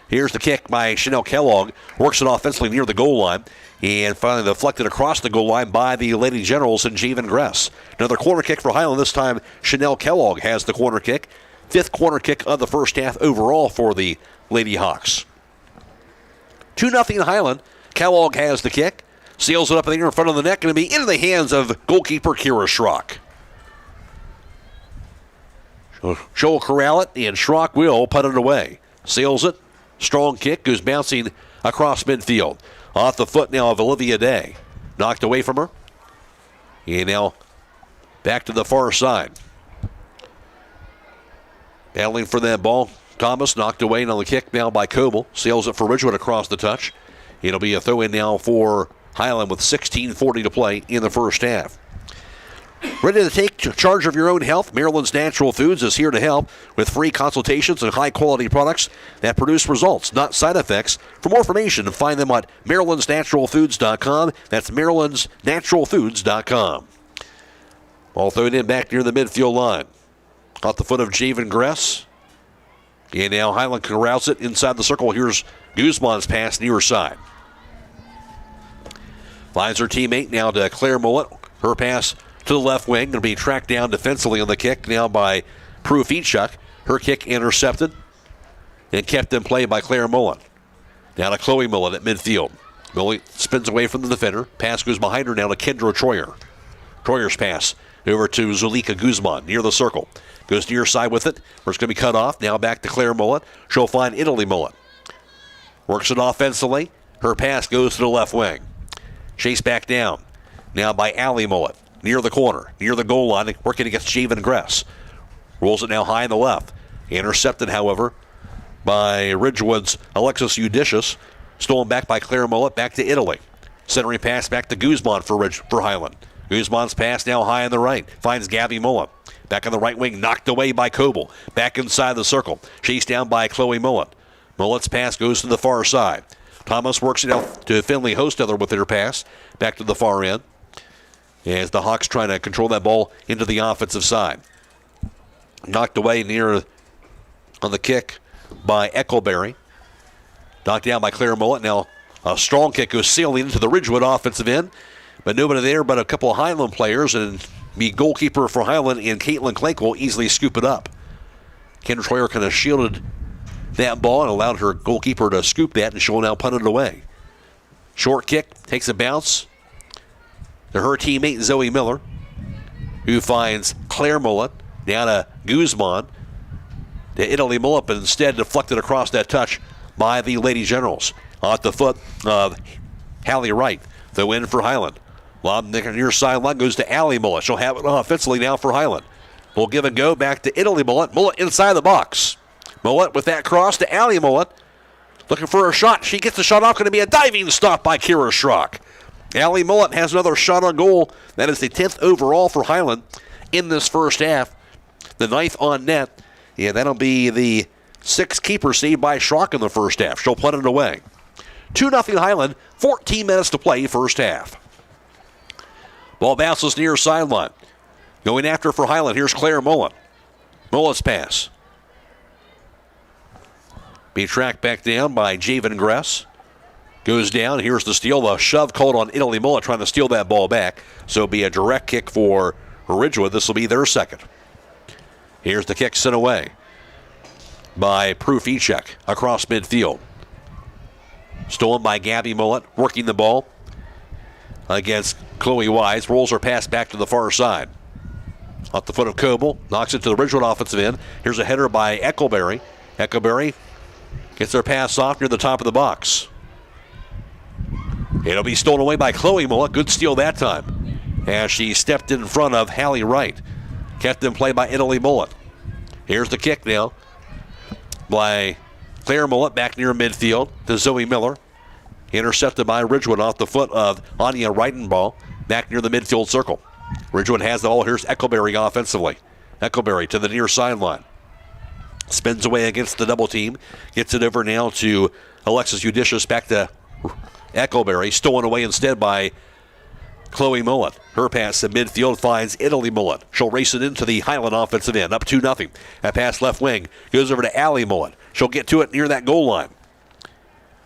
Here's the kick by Chanel Kellogg. Works it offensively near the goal line. And finally deflected across the goal line by the Lady Generals and Javen Gress. Another corner kick for Hiland. This time, Chanel Kellogg has the corner kick. 5th corner kick of the first half overall for the Lady Hawks. 2-0 Hiland. Kellogg has the kick. Seals it up in the air in front of the net. Going to be into the hands of goalkeeper Kira Schrock. She'll corral it, and Schrock will put it away. Sails it. Strong kick. Goes bouncing across midfield. Off the foot now of Olivia Day. Knocked away from her. And now back to the far side. Battling for that ball. Thomas knocked away on the kick now by Coble. Sails it for Ridgewood across the touch. It'll be a throw-in now for Hiland with 16:40 to play in the first half. Ready to take charge of your own health? Maryland's Natural Foods is here to help with free consultations and high-quality products that produce results, not side effects. For more information, find them at marylandsnaturalfoods.com. That's marylandsnaturalfoods.com. Ball thrown in back near the midfield line. Off the foot of Javen Gress. And now Hiland corrals it inside the circle. Here's Guzman's pass near side. Finds her teammate now to Claire Mullet. Her pass to the left wing, going to be tracked down defensively on the kick now by Prue Feetchuk. Her kick intercepted and kept in play by Claire Mullen. Now to Chloe Mullen at midfield. Mullen spins away from the defender. Pass goes behind her now to Kendra Troyer. Troyer's pass over to Zulika Guzman near the circle. Goes near side with it, where it's going to be cut off. Now back to Claire Mullen. She'll find Italy Mullen. Works it offensively. Her pass goes to the left wing. Chase back down. Now by Allie Mullen. Near the corner, near the goal line, working against Javen Gress. Rolls it now high in the left. Intercepted, however, by Ridgewood's Alexis Eudicius. Stolen back by Claire Mullet, back to Italy. Centering pass back to Guzman for Hiland. Guzman's pass now high on the right. Finds Gabby Mullet. Back on the right wing, knocked away by Coble. Back inside the circle. Chased down by Chloe Mullet. Mullet's pass goes to the far side. Thomas works it out to Finley Hostetler with her pass. Back to the far end. As the Hawks trying to control that ball into the offensive side. Knocked away near on the kick by Eccleberry. Knocked down by Claire Mullet. Now a strong kick goes sailing into the Ridgewood offensive end. But nobody there but a couple of Hiland players. And the goalkeeper for Hiland and Caitlin Clank will easily scoop it up. Kendra Troyer kind of shielded that ball and allowed her goalkeeper to scoop that, and she'll now punt it away. Short kick, takes a bounce to her teammate Zoe Miller, who finds Claire Mullet. Down to Guzman. To Italy Mullet, but instead deflected across that touch by the Lady Generals. Off the foot of Hallie Wright. The win for Hiland. Lob near sideline goes to Allie Mullet. She'll have it offensively now for Hiland. We'll give and go back to Italy Mullet. Mullet inside the box. Mullet with that cross to Allie Mullet. Looking for a shot. She gets the shot off. Going to be a diving stop by Kira Schrock. Allie Mullet has another shot on goal. That is the 10th overall for Hiland in this first half. The 9th on net. Yeah, that'll be the 6th keeper saved by Schrock in the first half. She'll punt it away. 2-0 Hiland. 14 minutes to play first half. Ball bounces near sideline. Going after for Hiland. Here's Claire Mullet. Mullet's pass. Be tracked back down by Javen Gress. Goes down. Here's the steal. The shove called on Italy Mullet trying to steal that ball back. So it'll be a direct kick for Ridgewood. This will be their second. Here's the kick sent away by Proof Echek across midfield. Stolen by Gabby Mullet. Working the ball against Chloe Wise. Rolls her pass back to the far side. Off the foot of Coble. Knocks it to the Ridgewood offensive end. Here's a header by Eckelberry. Eckelberry gets her pass off near the top of the box. It'll be stolen away by Chloe Mullet. Good steal that time as she stepped in front of Hallie Wright. Kept in play by Italy Mullet. Here's the kick now by Claire Mullet back near midfield to Zoe Miller. Intercepted by Ridgewood off the foot of Anya Reidenball back near the midfield circle. Ridgewood has the ball. Here's Eckelberry offensively. Eckelberry to the near sideline. Spins away against the double team. Gets it over now to Alexis Udicious. Back to Eckelberry. Stolen away instead by Chloe Mullet. Her pass in midfield finds Italy Mullet. She'll race it into the Hiland offensive end. Up 2-0. That pass left wing goes over to Allie Mullet. She'll get to it near that goal line.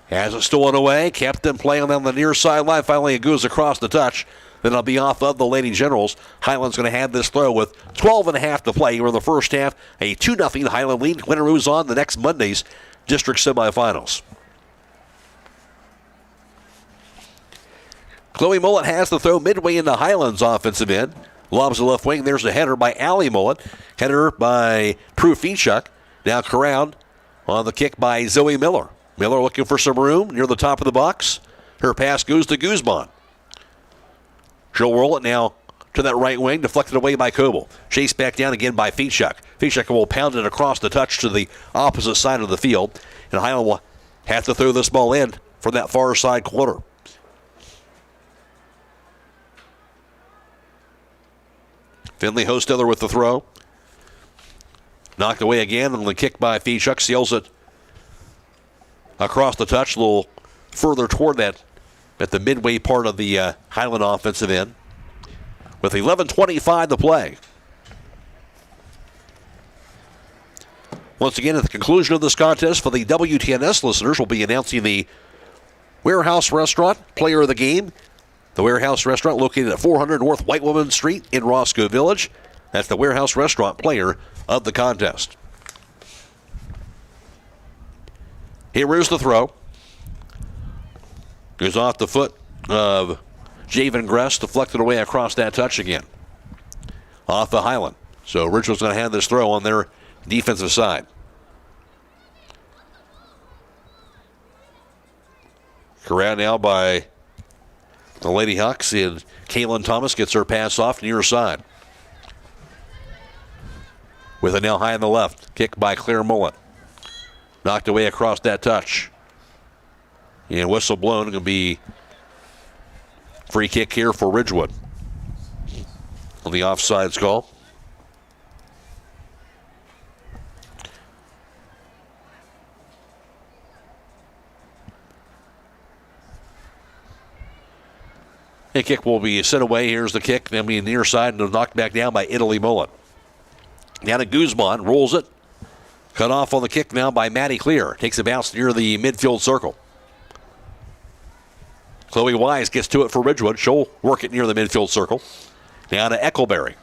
Has it stolen away. Kept in play on the near sideline. Finally it goes across the touch. Then it'll be off of the Lady Generals. Hiland's going to have this throw with 12.5 to play here in the first half. A 2-0 Hiland lead. Winner moves on the next Monday's district semifinals. Chloe Mullet has the throw midway into Hiland's offensive end. Lobs the left wing. There's a header by Allie Mullet. Header by Prue Feechuk. Now corralled on the kick by Zoe Miller. Miller looking for some room near the top of the box. Her pass goes to Guzman. She'll roll it now to that right wing, deflected away by Coble. Chased back down again by Feechuk. Feechuk will pound it across the touch to the opposite side of the field. And Hiland will have to throw this ball in from that far side corner. Finley Hostetler with the throw. Knocked away again on the kick by Feechuk. Seals it across the touch, a little further toward that at the midway part of the Hiland offensive end. With 11:25 to play. Once again, at the conclusion of this contest, for the WTNS listeners, we'll be announcing the Warehouse Restaurant Player of the Game. The Warehouse Restaurant located at 400 North White Woman Street in Roscoe Village. That's the Warehouse Restaurant Player of the contest. Here is the throw. Goes off the foot of Javen Gress, deflected away across that touch again. Off the Hiland. So Ridgewood's going to have this throw on their defensive side. Corralled now by the Lady Hawks, and Kaylin Thomas gets her pass off near side. With it now high on the left. Kick by Claire Mullet. Knocked away across that touch. And whistle blown. Going to be free kick here for Ridgewood on the offsides call. A kick will be sent away. Here's the kick. Then be near side and knocked back down by Italy Mullet. Now to Guzman. Rolls it. Cut off on the kick now by Maddie Clear. Takes a bounce near the midfield circle. Chloe Wise gets to it for Ridgewood. She'll work it near the midfield circle. Now to Eckelberry.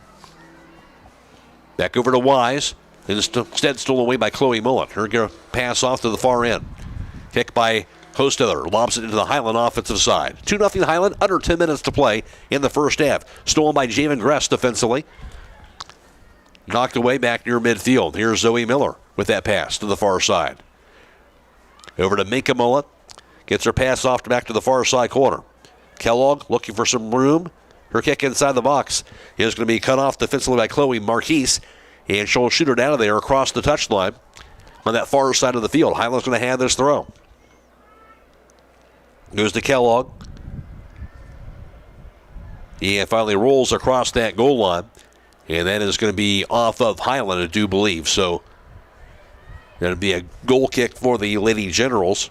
Back over to Wise. Instead stolen away by Chloe Mullet. Her going to pass off to the far end. Kick by Hostetler. Lobs it into the Hiland offensive side. 2-0 Hiland. Under 10 minutes to play in the first half. Stolen by Javen Gress defensively. Knocked away back near midfield. Here's Zoe Miller with that pass to the far side. Over to Minka Mullet. Gets her pass off back to the far side corner. Kellogg looking for some room. Her kick inside the box is going to be cut off defensively by Chloe Marquise. And she'll shoot it out of there across the touchline on that far side of the field. Hiland's going to have this throw. Goes to Kellogg. And finally rolls across that goal line. And that is going to be off of Hiland, I do believe. So that'll be a goal kick for the Lady Generals.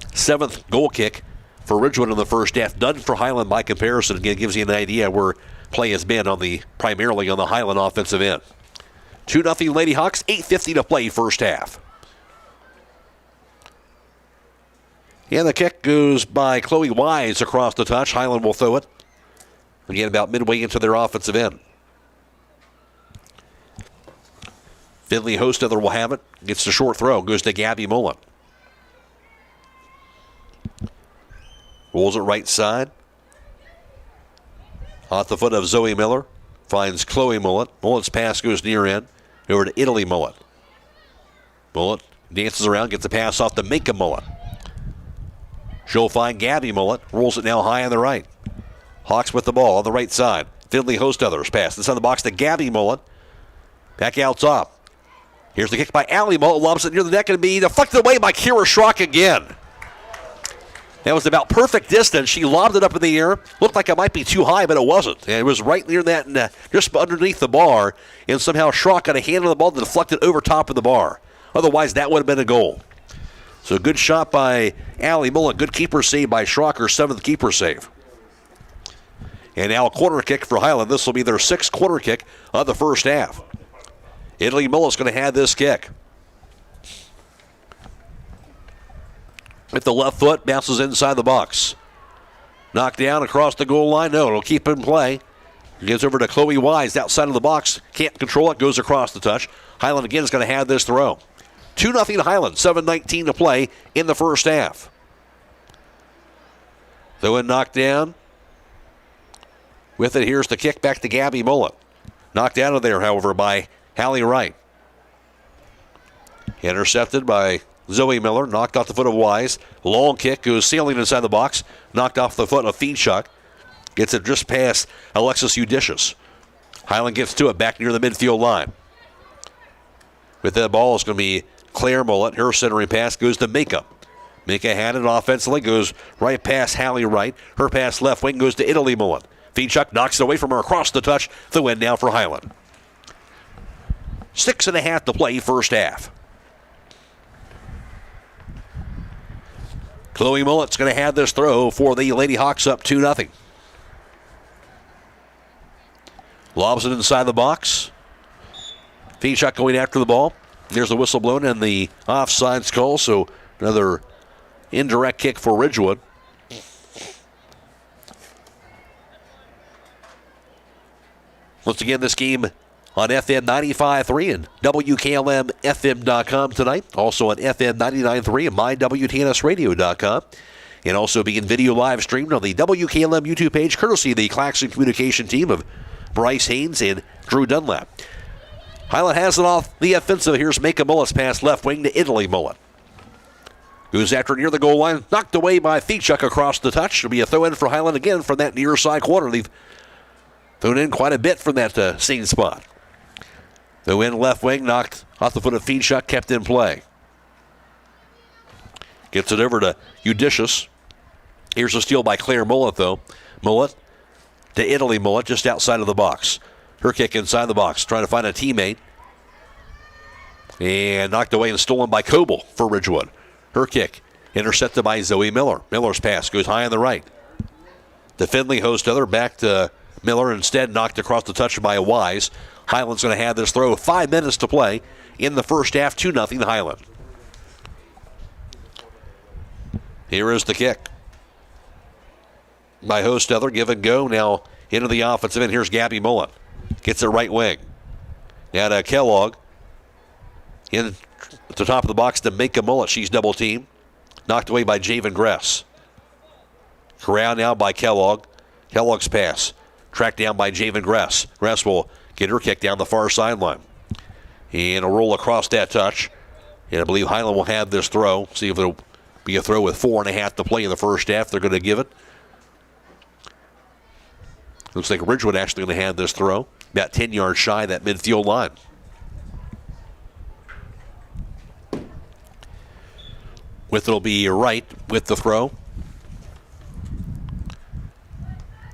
7th goal kick for Ridgewood in the first half. Done for Hiland by comparison. Again, gives you an idea where play has been primarily on the Hiland offensive end. 2-0 Lady Hawks, 8:50 to play first half. And the kick goes by Chloe Wise across the touch. Hiland will throw it. Again, about midway into their offensive end. Finley Hostetler will have it. Gets the short throw. Goes to Gabby Mullen. Rolls it right side. Off the foot of Zoe Miller. Finds Chloe Mullet. Mullet's pass goes near end. Over to Italy Mullet. Mullet dances around. Gets the pass off to Minka Mullet. She'll find Gabby Mullet. Rolls it now high on the right. Hawks with the ball on the right side. Finley Hostetler's pass inside the box to Gabby Mullet. Back out top. Here's the kick by Allie Mullet. Lobs it near the net and be deflected away by Kira Schrock again. That was about perfect distance. She lobbed it up in the air. Looked like it might be too high, but it wasn't. And it was right near that, and just underneath the bar. And somehow Schrock got a hand on the ball that deflected over top of the bar. Otherwise, that would have been a goal. So good shot by Allie Mullet. Good keeper save by Schrock, her 7th keeper save. And now a corner kick for Hiland. This will be their 6th corner kick of the first half. Italy Mullet's going to have this kick. With the left foot, bounces inside the box. Knocked down across the goal line. No, it'll keep in play. Gives over to Chloe Wise outside of the box. Can't control it. Goes across the touch. Hiland again is going to have this throw. 2-0 Hiland. 7:19 to play in the first half. Throw in knocked down. With it, here's the kick back to Gabby Mullet. Knocked out of there, however, by Hallie Wright. Intercepted by Zoe Miller. Knocked off the foot of Wise. Long kick goes sailing inside the box. Knocked off the foot of Feedchuck. Gets it just past Alexis Eudicious. Hiland gets to it back near the midfield line. With that ball, it's going to be Claire Mullet. Her centering pass goes to Minka. Minka had it offensively. Goes right past Hallie Wright. Her pass left wing goes to Italy Mullet. Feedchuck knocks it away from her across the touch. The win now for Hiland. 6.5 to play first half. Chloe Mullet's going to have this throw for the Lady Hawks up 2-0. Lobs it inside the box. Feedchuck going after the ball. There's the whistle blown and the offsides call, so another indirect kick for Ridgewood. Once again, this game on FM 95.3 and WKLM-FM.com tonight. Also on FM 99.3 and MyWTNSradio.com. And also being video live streamed on the WKLM YouTube page, courtesy of the Claxon communication team of Bryce, Hains, and Drew Dunlap. Hiland has it off the offensive. Here's Minka Mullet's pass left wing to Italy Mullet. Goes after near the goal line. Knocked away by Feedchuck across the touch. It'll be a throw in for Hiland again from that near side corner. They've thrown in quite a bit from that scene spot. Throw in left wing, knocked off the foot of Feedchuck, kept in play. Gets it over to Eudicious. Here's a steal by Claire Mullet, though. Mullet to Italy Mullet, just outside of the box. Her kick inside the box, trying to find a teammate. And knocked away and stolen by Coble for Ridgewood. Her kick intercepted by Zoe Miller. Miller's pass goes high on the right. To Finley Hostetler, back to Miller, instead knocked across the touch by Wise. Hiland's going to have this throw. 5 minutes to play in the first half. 2-0 Hiland. Here is the kick by Hostetler. Give and go now into the offensive end. Here's Gabby Mullet. Gets it right wing. Now to Kellogg. In at the top of the box to Minka Mullet. She's double teamed. Knocked away by Javen Gress. Corral now by Kellogg. Kellogg's pass. Tracked down by Javen Gress. Gress will get her kick down the far sideline. And a roll across that touch. And I believe Hiland will have this throw. See if it'll be a throw with 4.5 to play in the first half. They're going to give it. Looks like Ridgewood actually going to have this throw. About 10 yards shy of that midfield line. With it'll be right with the throw.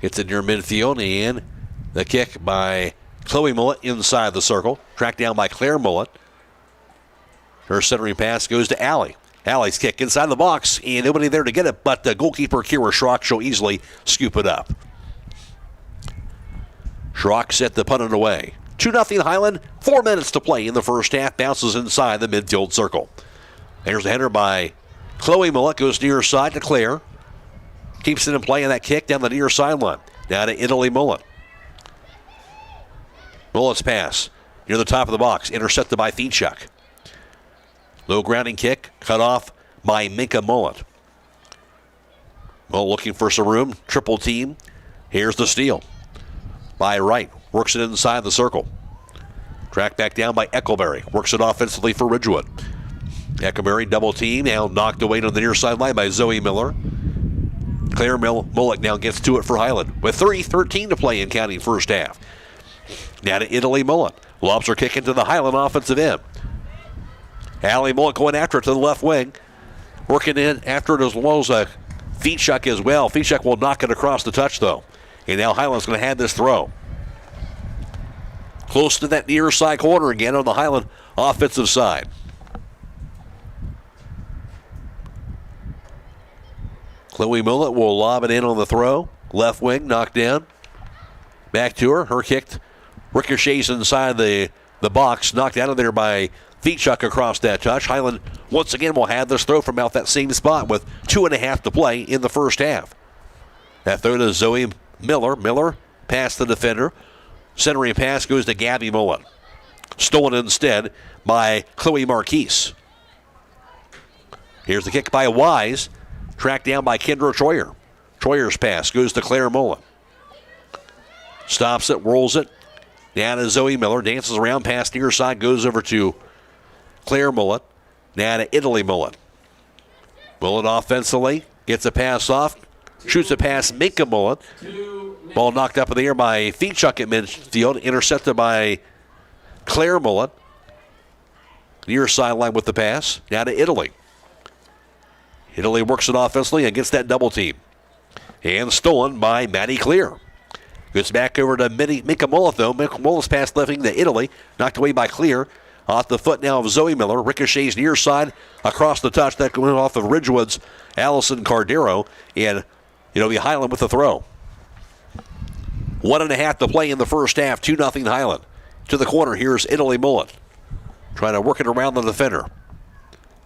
Gets it near midfield, and the kick by Chloe Mullet inside the circle. Tracked down by Claire Mullet. Her centering pass goes to Allie. Allie's kick inside the box, and nobody there to get it, but the goalkeeper, Kira Schrock, she'll easily scoop it up. Schrock set the punt away. 2-0 Hiland, 4 minutes to play in the first half. Bounces inside the midfield circle. There's a header by Chloe Mullet, goes near side to Claire. Keeps it in play on that kick down the near sideline. Down to Italy Mullet. Mullet's pass near the top of the box, intercepted by Fiechuk. Low grounding kick, cut off by Minka Mullet. Mullet looking for some room, triple team. Here's the steal by Wright, works it inside the circle. Tracked back down by Eckelberry, works it offensively for Ridgewood. Eckelberry double team, now knocked away to the near sideline by Zoe Miller. Claire Mullet now gets to it for Hiland with 3:13 to play in counting first half. Now to Italy Mullet. Lobs her kick into the Hiland offensive end. Allie Mullet going after it to the left wing. Working in after it as well as Fiechuk as well. Fiechuk will knock it across the touch though. And now Hiland's going to have this throw. Close to that near side corner again on the Hiland offensive side. Chloe Mullet will lob it in on the throw. Left wing, knocked down. Back to her. Her kicked. Ricochets inside the box. Knocked out of there by Fiechuk across that touch. Hiland once again will have this throw from out that same spot with 2.5 to play in the first half. That throw to Zoe Miller. Miller past the defender. Centering pass goes to Gabby Mullet. Stolen instead by Chloe Marquise. Here's the kick by Wise. Tracked down by Kendra Troyer. Troyer's pass goes to Claire Mullet. Stops it, rolls it. Down to Zoe Miller. Dances around past near side. Goes over to Claire Mullet. Now to Italy Mullet. Mullet offensively. Gets a pass off. Shoots a pass. Minka Mullet. Ball knocked up in the air by Fiechuk at midfield. Intercepted by Claire Mullet. Near sideline with the pass. Now to Italy. Italy works it offensively and gets that double team. And stolen by Maddie Clear. Gets back over to Minka Mullet, though. Minka Mullet's pass lifting to Italy. Knocked away by Clear. Off the foot now of Zoe Miller. Ricochets near side across the touch. That going off of Ridgewood's Allison Cardero. And it'll be Hiland with the throw. 1.5 to play in the first half. 2-0 Hiland. To the corner, here's Italy Mullet. Trying to work it around the defender.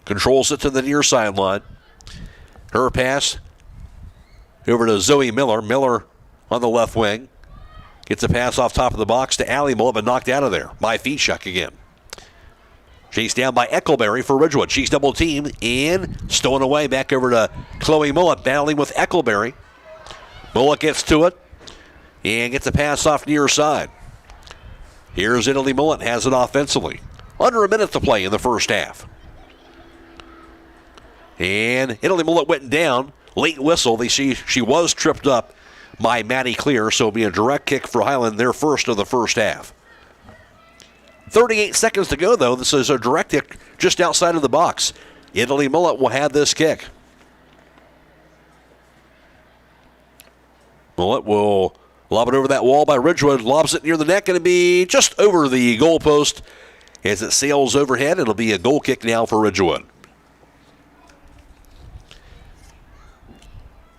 Controls it to the near sideline. Her pass over to Zoe Miller. Miller on the left wing. Gets a pass off top of the box to Allie Mullet, but knocked out of there by Fiechuk again. Chased down by Eckelberry for Ridgewood. She's double teamed and stolen away back over to Chloe Mullet, battling with Eckelberry. Mullet gets to it and gets a pass off near side. Here's Italy Mullet, has it offensively. Under a minute to play in the first half. And Italy Mullet went down. Late whistle. They see she was tripped up by Maddie Clear, so it'll be a direct kick for Hiland, their first of the first half. 38 seconds to go, though. This is a direct kick just outside of the box. Italy Mullet will have this kick. Mullet will lob it over that wall by Ridgewood. Lobs it near the net. Going to be just over the goalpost as it sails overhead. It'll be a goal kick now for Ridgewood.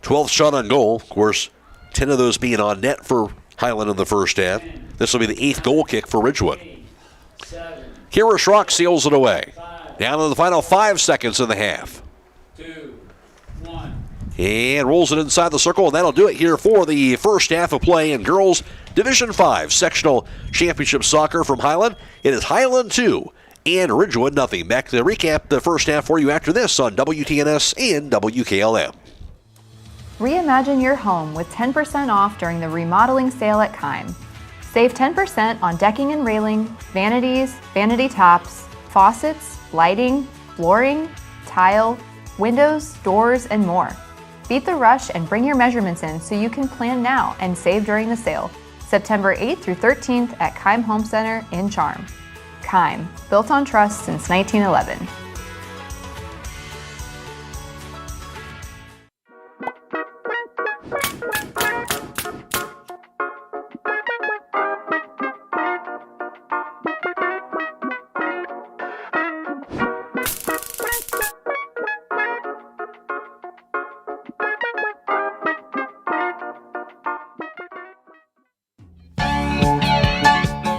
12th shot on goal. Of course, 10 of those being on net for Hiland in the first half. This will be the 8th goal kick for Ridgewood. Kira Schrock seals it away. Down to the final 5 seconds in the half.
2, 1.
And rolls it inside the circle, and that'll do it here for the first half of play in Girls Division 5 Sectional Championship Soccer from Hiland. It is Hiland 2 and Ridgewood nothing. Back to recap the first half for you after this on WTNS and WKLM.
Reimagine your home with 10% off during the remodeling sale at Kime. Save 10% on decking and railing, vanities, vanity tops, faucets, lighting, flooring, tile, windows, doors, and more. Beat the rush and bring your measurements in so you can plan now and save during the sale. September 8th through 13th at Keim Home Center in Charm. Keim, built on trust since 1911.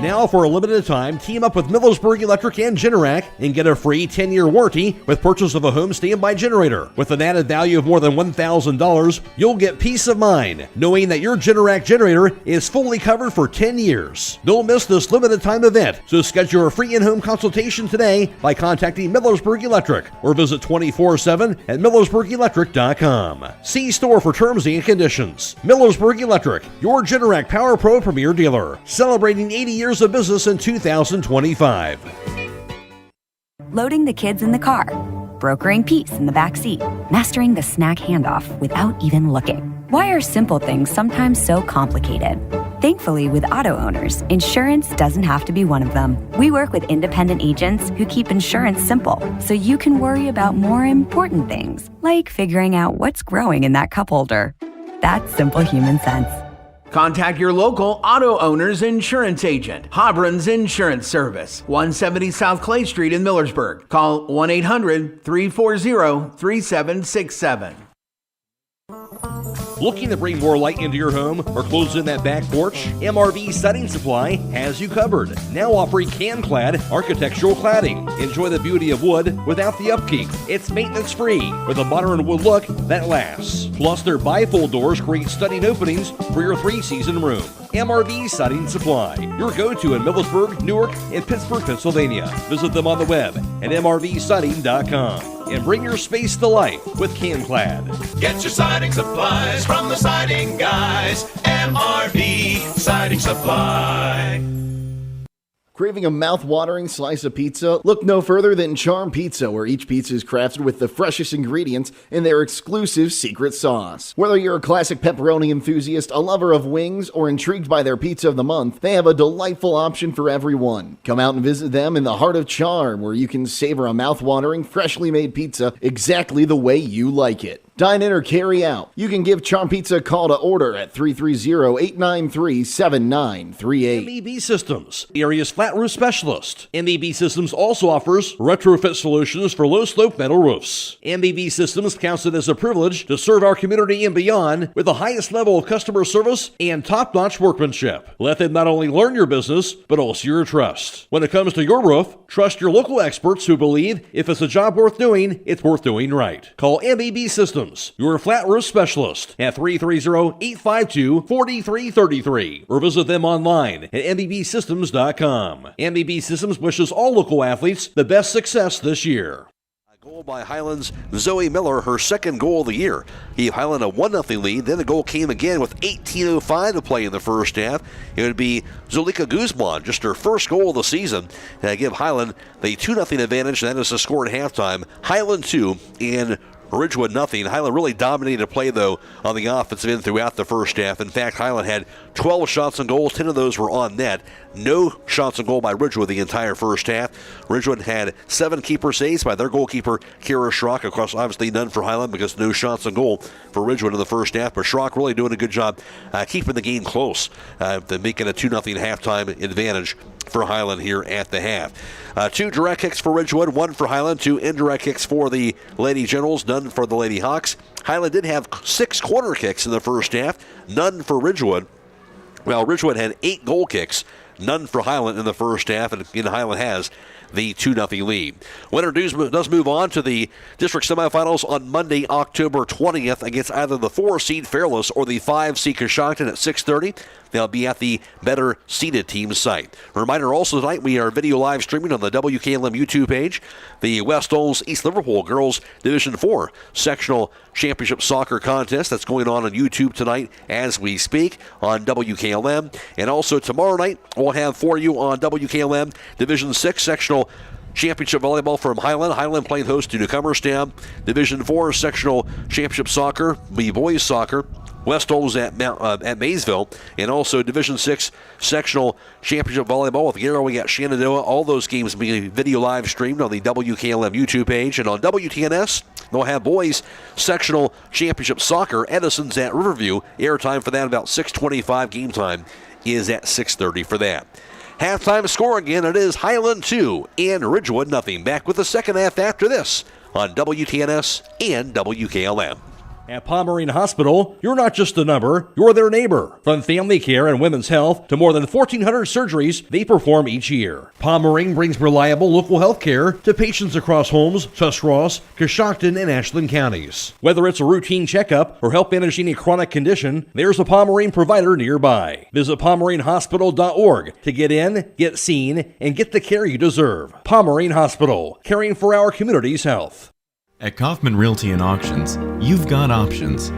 Now, for a limited time, team up with Millersburg Electric and Generac and get a free 10-year warranty with purchase of a home standby generator. With an added value of more than $1,000, you'll get peace of mind knowing that your Generac generator is fully covered for 10 years. Don't miss this limited time event, so schedule a free in-home consultation today by contacting Millersburg Electric or visit 24/7 at millersburgelectric.com. See store for terms and conditions. Millersburg Electric, your Generac Power Pro Premier dealer, celebrating 80 years of business in 2025.
Loading the kids in the car, brokering peace in the back seat, mastering the snack handoff without even looking. Why are simple things sometimes so complicated? Thankfully, with auto owners, insurance doesn't have to be one of them. We work with independent agents who keep insurance simple, so you can worry about more important things, like figuring out what's growing in that cup holder. That's simple human sense.
Contact your local auto owner's insurance agent. Hobron's Insurance Service, 170 South Clay Street in Millersburg. Call 1-800-340-3767.
Looking to bring more light into your home or close in that back porch? MRV Siding Supply has you covered. Now offering can-clad architectural cladding. Enjoy the beauty of wood without the upkeep. It's maintenance-free with a modern wood look that lasts. Plus, their bifold doors create stunning openings for your three-season room. MRV Siding Supply, your go-to in Millersburg, Newark, and Pittsburgh, Pennsylvania. Visit them on the web at mrvsiding.com. And bring your space to life with can-clad.
Get your siding supplies from the siding guys. MRV Siding Supply.
Craving a mouth-watering slice of pizza? Look no further than Charm Pizza, where each pizza is crafted with the freshest ingredients in their exclusive secret sauce. Whether you're a classic pepperoni enthusiast, a lover of wings, or intrigued by their pizza of the month, they have a delightful option for everyone. Come out and visit them in the heart of Charm, where you can savor a mouth-watering, freshly made pizza exactly the way you like it. Dine in or carry out. You can give Charm Pizza a call to order at 330-893-7938.
MEB Systems, the area's flat roof specialist. MEB Systems also offers retrofit solutions for low-slope metal roofs. MEB Systems counts it as a privilege to serve our community and beyond with the highest level of customer service and top-notch workmanship. Let them not only learn your business, but also your trust. When it comes to your roof, trust your local experts who believe if it's a job worth doing, it's worth doing right. Call MEB Systems, your flat roof specialist, at 330-852-4333 or visit them online at mbsystems.com. MBB Systems wishes all local athletes the best success this year.
A goal by Hiland's Zoe Miller, her second goal of the year. Gave Hiland a 1-0 lead. Then the goal came again with 18:05 to play in the first half. It would be Zulika Guzman, just her first goal of the season, and give Hiland the 2-0 advantage. That is the score at halftime. Hiland 2 and Ridgewood nothing. Hiland really dominated play, though, on the offensive end throughout the first half. In fact, Hiland had 12 shots on goal. 10 of those were on net. No shots on goal by Ridgewood the entire first half. Ridgewood had 7 keeper saves by their goalkeeper, Kira Schrock. Of course, obviously none for Hiland because no shots on goal for Ridgewood in the first half. But Schrock really doing a good job keeping the game close, making a 2-0 halftime advantage for Hiland here at the half. 2 direct kicks for Ridgewood, 1 for Hiland, 2 indirect kicks for the Lady Generals, none for the Lady Hawks. Hiland did have 6 corner kicks in the first half, none for Ridgewood. Well, Ridgewood had 8 goal kicks, none for Hiland in the first half, and Hiland has the 2-0 lead. Winner does move on to the district semifinals on Monday, October 20th against either the 4-seed Fairless or the 5-seed Coshocton at 6:30. They'll be at the better seated team site. A reminder also tonight we are video live streaming on the WKLM YouTube page. The West Olds East Liverpool Girls Division 4 Sectional Championship Soccer Contest that's going on YouTube tonight as we speak on WKLM. And also tomorrow night we'll have for you on WKLM Division 6 Sectional Championship Volleyball from Hiland. Hiland playing host to Newcomerstown. Division 4 Sectional Championship Soccer, the boys soccer. West Olds at Maysville, and also Division 6 Sectional Championship Volleyball with Garrowing at Shenandoah. All those games will be video live streamed on the WKLM YouTube page, and on WTNS, they'll have boys Sectional Championship Soccer. Edison's at Riverview. Airtime for that about 6:25. Game time is at 6:30 for that. Halftime score again, it is Hiland 2 and Ridgewood nothing. Back with the second half after this on WTNS and WKLM.
At Pomerene Hospital, you're not just a number, you're their neighbor. From family care and women's health to more than 1,400 surgeries they perform each year. Pomerene brings reliable local health care to patients across Holmes, Tuscarawas, Coshocton, and Ashland counties. Whether it's a routine checkup or help managing a chronic condition, there's a Pomerene provider nearby. Visit PomereneHospital.org to get in, get seen, and get the care you deserve. Pomerene Hospital, caring for our community's health.
At Kaufman Realty and Auctions, you've got options.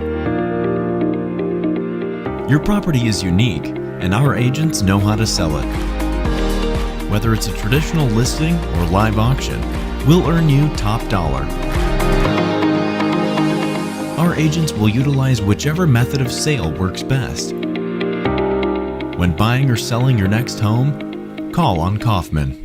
Your property is unique, and our agents know how to sell it. Whether it's a traditional listing or live auction, we'll earn you top dollar. Our agents will utilize whichever method of sale works best. When buying or selling your next home, call on Kaufman.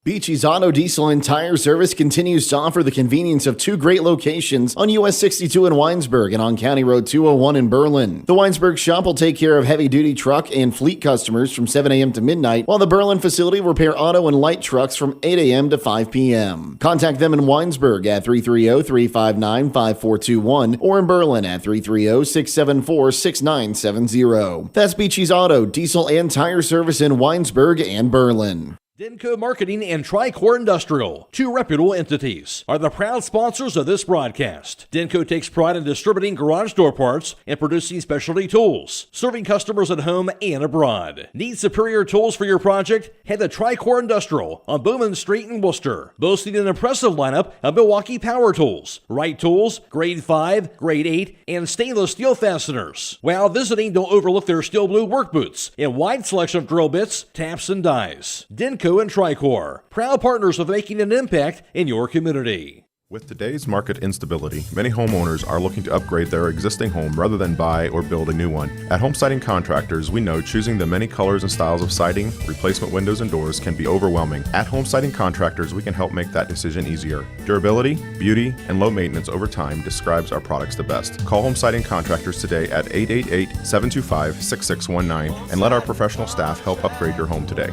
Beachy's Auto, Diesel, and Tire Service continues to offer the convenience of two great locations on US 62 in Winesburg and on County Road 201 in Berlin. The Winesburg shop will take care of heavy-duty truck and fleet customers from 7 a.m. to midnight, while the Berlin facility will repair auto and light trucks from 8 a.m. to 5 p.m. Contact them in Winesburg at 330-359-5421 or in Berlin at 330-674-6970. That's Beachy's Auto, Diesel, and Tire Service in Winesburg and Berlin.
Denko Marketing and Tricor Industrial, two reputable entities, are the proud sponsors of this broadcast. Denko takes pride in distributing garage door parts and producing specialty tools, serving customers at home and abroad. Need superior tools for your project? Head to Tricor Industrial on Bowman Street in Worcester, boasting an impressive lineup of Milwaukee power tools, Wright tools, grade 5, grade 8, and stainless steel fasteners. While visiting, don't overlook their steel blue work boots and wide selection of drill bits, taps, and dies. Denko and Tricor, proud partners of making an impact in your community.
With today's market instability, many homeowners are looking to upgrade their existing home rather than buy or build a new one. At Home Siding Contractors, we know choosing the many colors and styles of siding, replacement windows, and doors can be overwhelming. At Home Siding Contractors, we can help make that decision easier. Durability, beauty, and low maintenance over time describes our products the best. Call Home Siding Contractors today at 888-725-6619 and let our professional staff help upgrade your home today.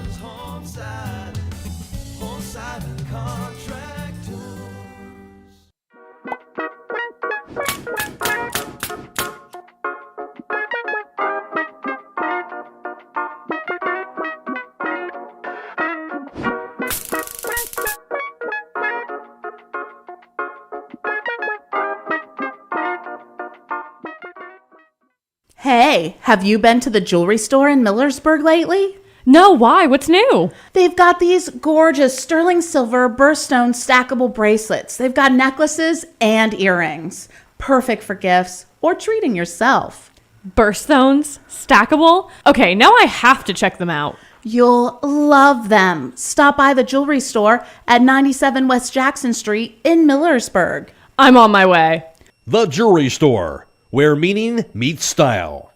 Hey, have you been to the jewelry store in Millersburg lately?
No, why? What's new?
They've got these gorgeous sterling silver birthstone stackable bracelets. They've got necklaces and earrings. Perfect for gifts or treating yourself.
Birthstones? Stackable? Okay, now I have to check them out.
You'll love them. Stop by the jewelry store at 97 West Jackson Street in Millersburg.
I'm on my way.
The Jewelry Store, where meaning meets style.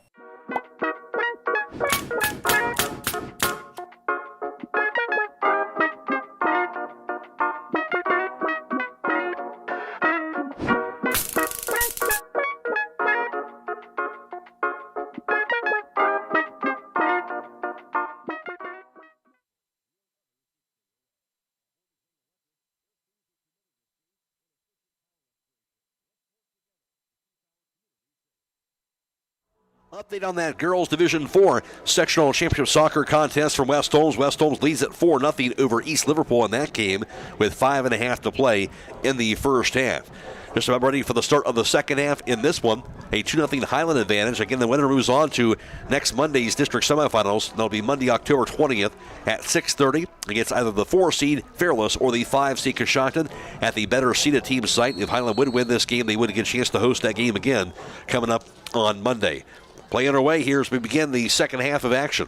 Update on that girls Division 4 sectional championship soccer contest from West Holmes. West Holmes leads at 4-0 over East Liverpool in that game with 5.5 to play in the first half. Just about ready for the start of the second half in this one. A 2-0 Hiland advantage. Again, the winner moves on to next Monday's district semifinals. That'll be Monday, October 20th at 6:30 against either the 4-seed Fairless or the 5-seed Coshocton at the better seeded team site. If Hiland would win this game, they would get a chance to host that game again coming up on Monday. Play underway here as we begin the second half of action.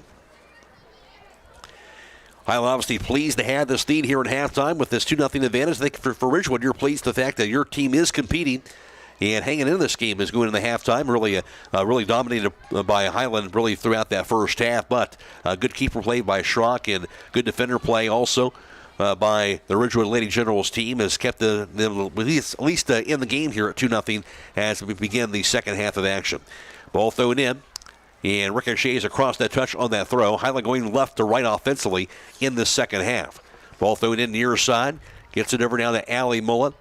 Hiland obviously pleased to have this lead here at halftime with this 2-0 advantage. I think for Ridgewood, you're pleased the fact that your team is competing and hanging in this game is going into halftime. Really dominated by Hiland really throughout that first half, but good keeper play by Schrock and good defender play also by the Ridgewood Lady Generals team has kept them at least in the game here at 2-0 as we begin the second half of action. Ball thrown in, and ricochets across that touch on that throw. Hiland going left to right offensively in the second half. Ball thrown in near side, gets it over now to Allie Mullet.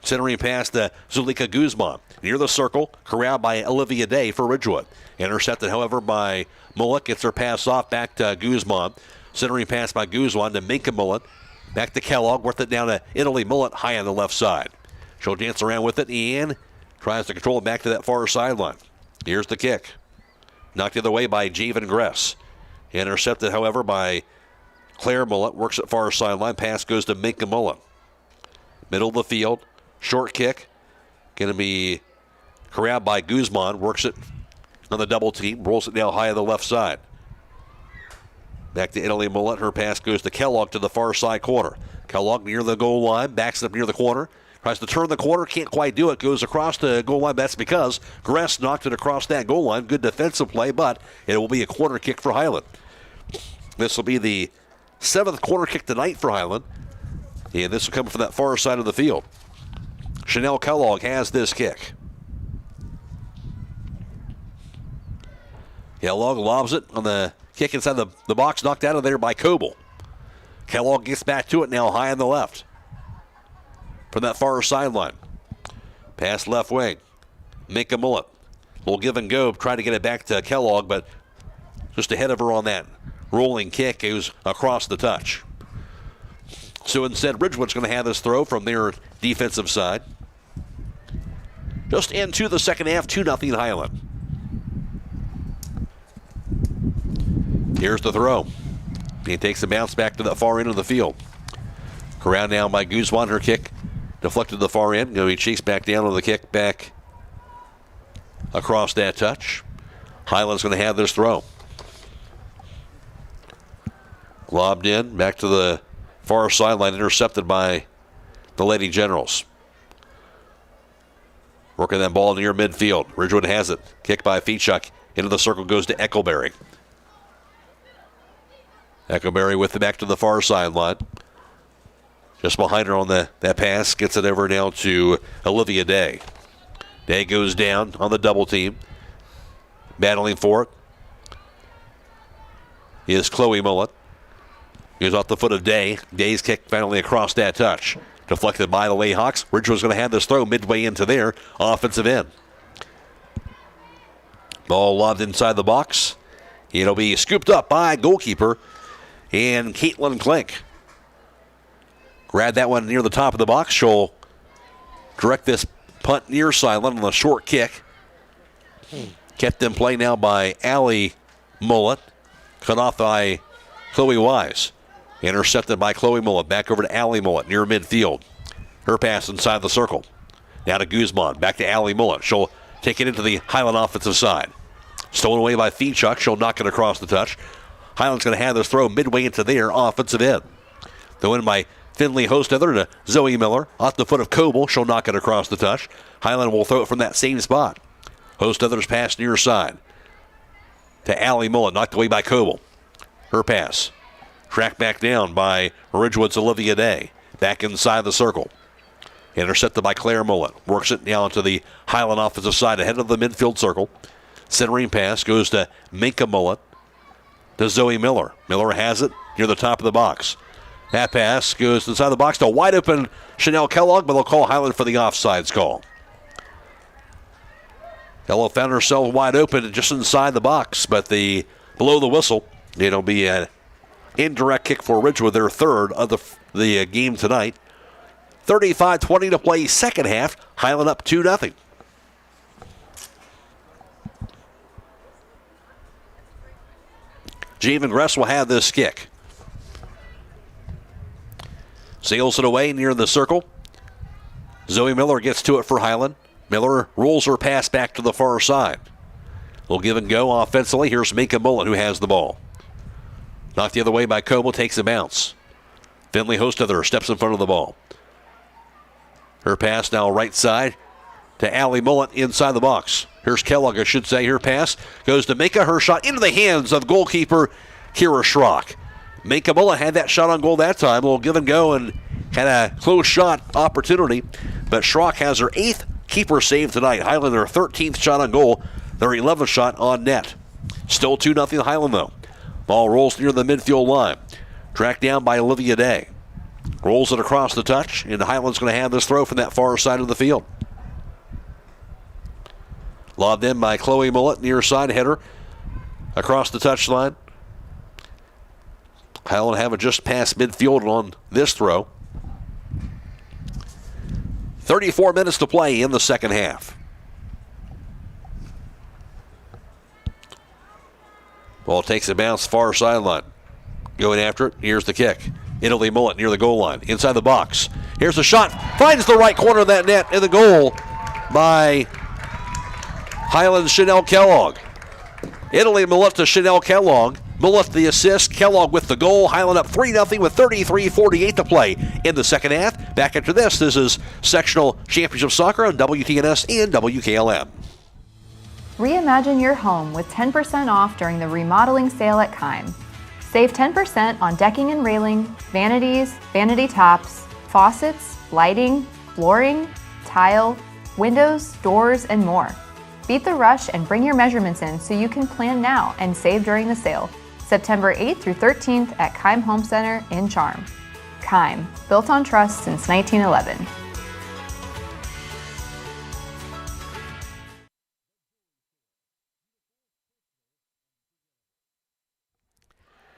Centering pass to Zulika Guzman. Near the circle, corralled by Olivia Day for Ridgewood. Intercepted, however, by Mullet. Gets her pass off back to Guzman. Centering pass by Guzman to Minka Mullet. Back to Kellogg, worth it down to Italy Mullet high on the left side. She'll dance around with it and tries to control it back to that far sideline. Here's the kick. Knocked the other way by Javen Gress. Intercepted, however, by Claire Mullet. Works at far sideline. Pass goes to Minka Mullet. Middle of the field. Short kick. Going to be corralled by Guzman. Works it on the double team. Rolls it down high on the left side. Back to Italy Mullet. Her pass goes to Kellogg to the far side corner. Kellogg near the goal line. Backs it up near the corner. Tries to turn the corner, can't quite do it. Goes across the goal line. That's because Gress knocked it across that goal line. Good defensive play, but it will be a corner kick for Hiland. This will be the 7th corner kick tonight for Hiland. And this will come from that far side of the field. Chanel Kellogg has this kick. Kellogg lobs it on the kick inside the box. Knocked out of there by Coble. Kellogg gets back to it now high on the left. From that far sideline. Pass left wing. Minka Mullet. Will give and go. Try to get it back to Kellogg, but just ahead of her on that rolling kick. Goes across the touch. So instead, Ridgewood's going to have this throw from their defensive side. Just into the second half, 2-0 Hiland. Here's the throw. He takes the bounce back to the far end of the field. Corralled down by Guzman. Her kick deflected to the far end. Going to be chased back down on the kick back across that touch. Hiland's going to have this throw. Lobbed in, back to the far sideline, intercepted by the Lady Generals. Working that ball near midfield. Ridgewood has it. Kick by Feechuk. Into the circle goes to Eckleberry. Eckleberry with it back to the far sideline. Just behind her on that pass. Gets it over now to Olivia Day. Day goes down on the double team. Battling for it is Chloe Mullet. Goes off the foot of Day. Day's kick finally across that touch. Deflected by the Layhawks. Ridgewood's going to have this throw midway into their offensive end. Ball lobbed inside the box. It'll be scooped up by goalkeeper and Caitlin Klink. Grab that one near the top of the box. She'll direct this punt near sideline on the short kick. Kept in play now by Allie Mullet. Cut off by Chloe Wise. Intercepted by Chloe Mullet. Back over to Allie Mullet near midfield. Her pass inside the circle. Now to Guzman. Back to Allie Mullet. She'll take it into the Hiland offensive side. Stolen away by Feechuk. She'll knock it across the touch. Hiland's going to have this throw midway into their offensive end. Throw in by Finley Hostether to Zoe Miller. Off the foot of Coble. She'll knock it across the touch. Hiland will throw it from that same spot. Hostether's pass near side to Allie Mullet. Knocked away by Coble. Her pass. Tracked back down by Ridgewood's Olivia Day. Back inside the circle. Intercepted by Claire Mullet. Works it down to the Hiland offensive side ahead of the midfield circle. Centering pass goes to Minka Mullet to Zoe Miller. Miller has it near the top of the box. That pass goes inside the box to wide open Chanel Kellogg, but they'll call Hiland for the offsides call. Ella found herself wide open and just inside the box, but below the whistle, it'll be an indirect kick for Ridgewood, their third of the game tonight. 35-20 to play second half. Hiland up 2-0. Javen Gress will have this kick. Sails it away near the circle. Zoe Miller gets to it for Hiland. Miller rolls her pass back to the far side. We'll give and go offensively. Here's Minka Mullen who has the ball. Knocked the other way by Coble, takes a bounce. Finley Hostether steps in front of the ball. Her pass now right side to Allie Mullen inside the box. Here's Kellogg, I should say. Her pass goes to Minka. Her shot into the hands of goalkeeper Kira Schrock. Minka Mullen had that shot on goal that time. A little give and go and had a close shot opportunity. But Schrock has her 8th keeper save tonight. Hiland their 13th shot on goal. Their 11th shot on net. Still 2-0 Hiland though. Ball rolls near the midfield line. Tracked down by Olivia Day. Rolls it across the touch, and Hiland's going to have this throw from that far side of the field. Lobbed in by Chloe Mullet, near side header across the touchline. Hiland have it just past midfield on this throw. 34 minutes to play in the second half. Ball takes a bounce far sideline. Going after it. Here's the kick. Italy Mullet near the goal line. Inside the box. Here's the shot. Finds the right corner of that net in the goal by Hiland Chanel Kellogg. Italy Mullet to Chanel Kellogg. Mullet the assist. Kellogg with the goal. Hiland up 3-0 with 33-48 to play in the second half. Back after this. This is Sectional Championship Soccer on WTNS and WKLM.
Reimagine your home with 10% off during the remodeling sale at Kime. Save 10% on decking and railing, vanities, vanity tops, faucets, lighting, flooring, tile, windows, doors, and more. Beat the rush and bring your measurements in so you can plan now and save during the sale. September 8th through 13th at Kime Home Center in Charm. Kime, built on trust since 1911.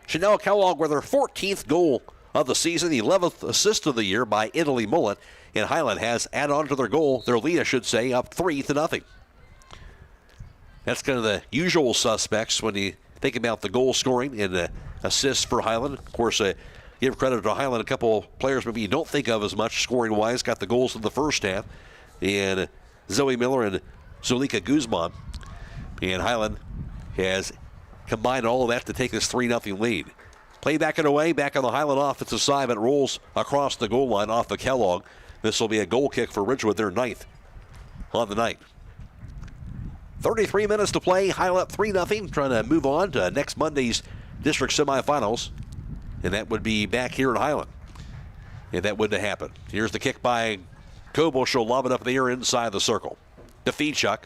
Chanel Kellogg with her 14th goal of the season, the 11th assist of the year by Italy Mullet. And Hiland has added on to their goal, their lead, I should say, up 3-0. That's kind of the usual suspects when you think about the goal scoring and assists for Hiland. Of course, give credit to Hiland, a couple players maybe you don't think of as much scoring-wise. Got the goals in the first half. And Zoe Miller and Zulika Guzman. And Hiland has combined all of that to take this 3-0 lead. Play back and away, back on the Hiland offensive side, but rolls across the goal line off of Kellogg. This will be a goal kick for Ridgewood, their 9th on the night. 33 minutes to play, Hiland up 3-0, trying to move on to next Monday's district semifinals, and that would be back here in Hiland. And that wouldn't happen. Here's the kick by Coble. She'll lob it up in the air inside the circle. To Feechuk.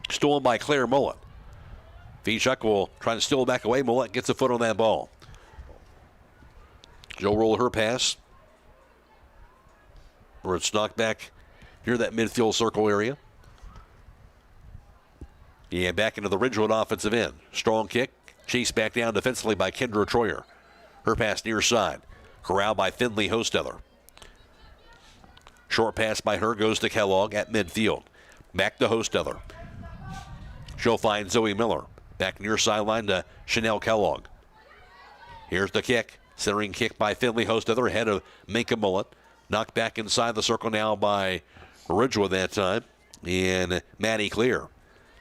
Stolen by Claire Mullet. Feechuk will try to steal it back away. Mullet gets a foot on that ball. She'll roll her pass. Where it's knocked back near that midfield circle area. And back into the Ridgewood offensive end. Strong kick. Chased back down defensively by Kendra Troyer. Her pass near side. Corralled by Finley Hostether. Short pass by her goes to Kellogg at midfield. Back to Hostether. She'll find Zoe Miller. Back near sideline to Chanel Kellogg. Here's the kick. Centering kick by Finley Hostether ahead of Minka Mullet. Knocked back inside the circle now by Ridgewood that time. And Maddie Clear.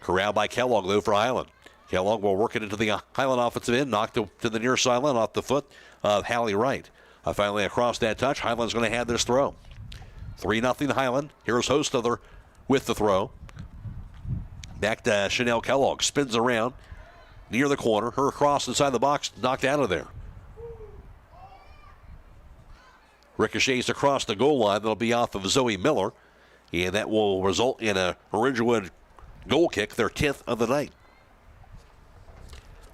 Corralled by Kellogg though for Hiland. Kellogg will work it into the Hiland offensive end. Knocked to the near sideline off the foot of Hallie Wright. Finally across that touch. Hiland's going to have this throw. 3-0 Hiland. Here's Hostether with the throw. Back to Chanel Kellogg. Spins around near the corner. Her cross inside the box. Knocked out of there. Ricochets across the goal line. That'll be off of Zoe Miller. And that will result in a Ridgewood goal kick. Their 10th of the night.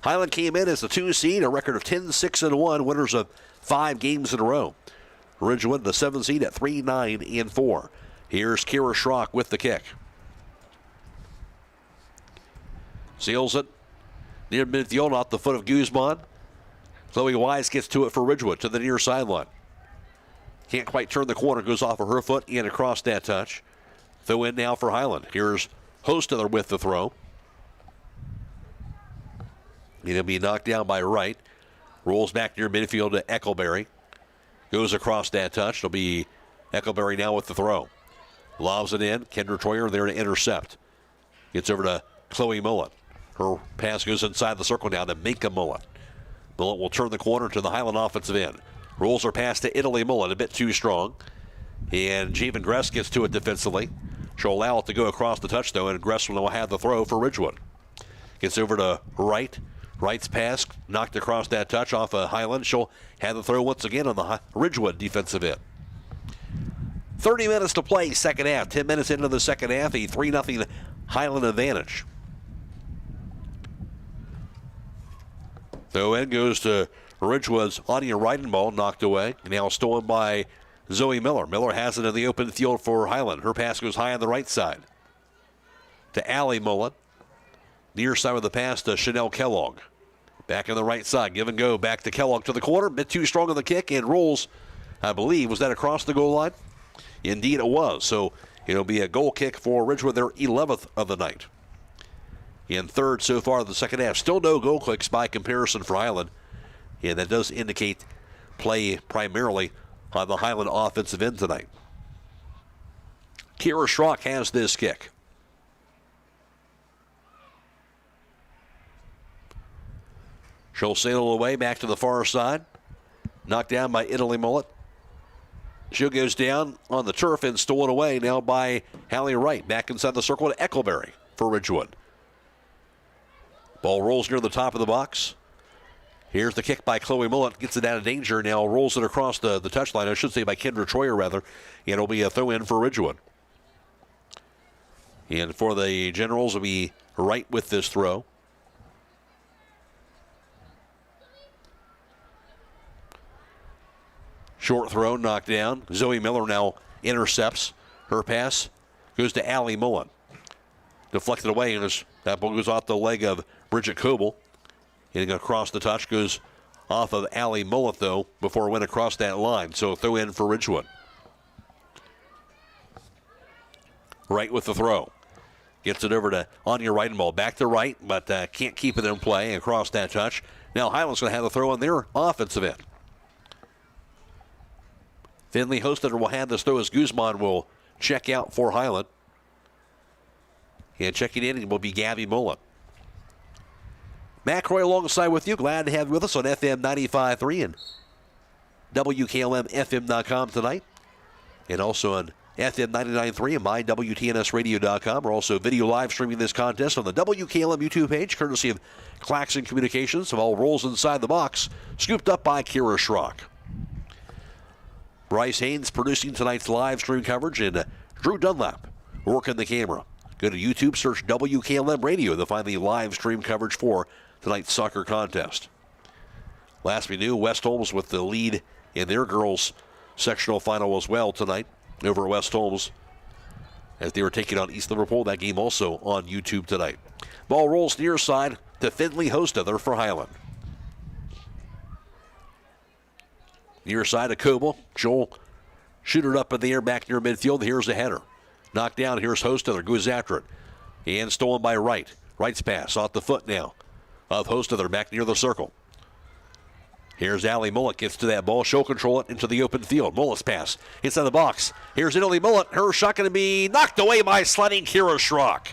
Hiland came in as a 2 seed. A record of 10-6-1. Winners of 5 games in a row. Ridgewood the 7 seed at 3-9-4. Here's Kira Schrock with the kick. Seals it near midfield off the foot of Guzman. Chloe Wise gets to it for Ridgewood to the near sideline. Can't quite turn the corner, goes off of her foot and across that touch. Throw in now for Hiland. Here's Hostetler with the throw. It'll be knocked down by Wright. Rolls back near midfield to Eckelberry. Goes across that touch. It'll be Eckelberry now with the throw. Lobs it in. Kendra Troyer there to intercept. Gets over to Chloe Mullet. Her pass goes inside the circle now to Minka Mullet. Mullet will turn the corner to the Hiland offensive end. Rolls her pass to Italy Mullet, a bit too strong. And Javen Gress gets to it defensively. She'll allow it to go across the touch, though, and Gress will have the throw for Ridgewood. Gets over to Wright. Wright's pass knocked across that touch off of Hiland. She'll have the throw once again on the Ridgewood defensive end. 30 minutes to play, second half. 10 minutes into the second half, a 3-0 Hiland advantage. Throw in goes to Ridgewood's Anya Reidenball, knocked away. Now stolen by Zoe Miller. Miller has it in the open field for Hiland. Her pass goes high on the right side to Allie Mullen. Near side of the pass to Chanel Kellogg. Back on the right side, give and go. Back to Kellogg to the corner. Bit too strong on the kick and rolls, I believe. Was that across the goal line? Indeed it was. So it'll be a goal kick for Ridgewood, their 11th of the night. In third so far in the second half. Still no goal kicks by comparison for Hiland. And that does indicate play primarily on the Hiland offensive end tonight. Kira Schrock has this kick. She'll sail away back to the far side. Knocked down by Italy Mullet. She goes down on the turf and stolen away now by Hallie Wright. Back inside the circle to Eckelberry for Ridgewood. Ball rolls near the top of the box. Here's the kick by Chloe Mullet. Gets it out of danger. Now rolls it across the touchline. I should say by Kendra Troyer, rather. And it'll be a throw-in for Ridgewood. And for the Generals, will be Wright with this throw. Short throw, knocked down. Zoe Miller now intercepts. Her pass goes to Allie Mullen. Deflected away, and that ball goes off the leg of Bridget Coble. Hitting across the touch, goes off of Allie Mullet, though, before it went across that line. So throw in for Ridgewood. Wright with the throw. Gets it over to Anya Reidenball. Back to Wright, but can't keep it in play across that touch. Now Hiland's going to have the throw on their offensive end. Finley Hostetler will have this throw as Guzman will check out for Hiland. And checking in will be Gabby Mullen. Matt Croy alongside with you. Glad to have you with us on FM 95.3 and WKLM-FM.com tonight. And also on FM 99.3 and mywtnsradio.com. We're also video live streaming this contest on the WKLM YouTube page, courtesy of Claxon Communications. Of all rolls inside the box, scooped up by Kira Schrock. Bryce Hains producing tonight's live stream coverage, and Drew Dunlap working the camera. Go to YouTube, search WKLM Radio to find the live stream coverage for tonight's soccer contest. Last we knew, West Holmes with the lead in their girls' sectional final as well tonight over West Holmes as they were taking on East Liverpool. That game also on YouTube tonight. Ball rolls near side to Finley Hostetler for Hiland. Near side of Coble. She'll shoot it up in the air back near midfield. Here's the header. Knocked down. Here's Hostetler. Goes after it. And stolen by Wright. Wright's pass off the foot now of Hostetler back near the circle. Here's Allie Mullet. Gets to that ball. She'll control it into the open field. Mullet's pass inside the box. Here's Italy Mullet. Her shot going to be knocked away by sliding Kira Schrock.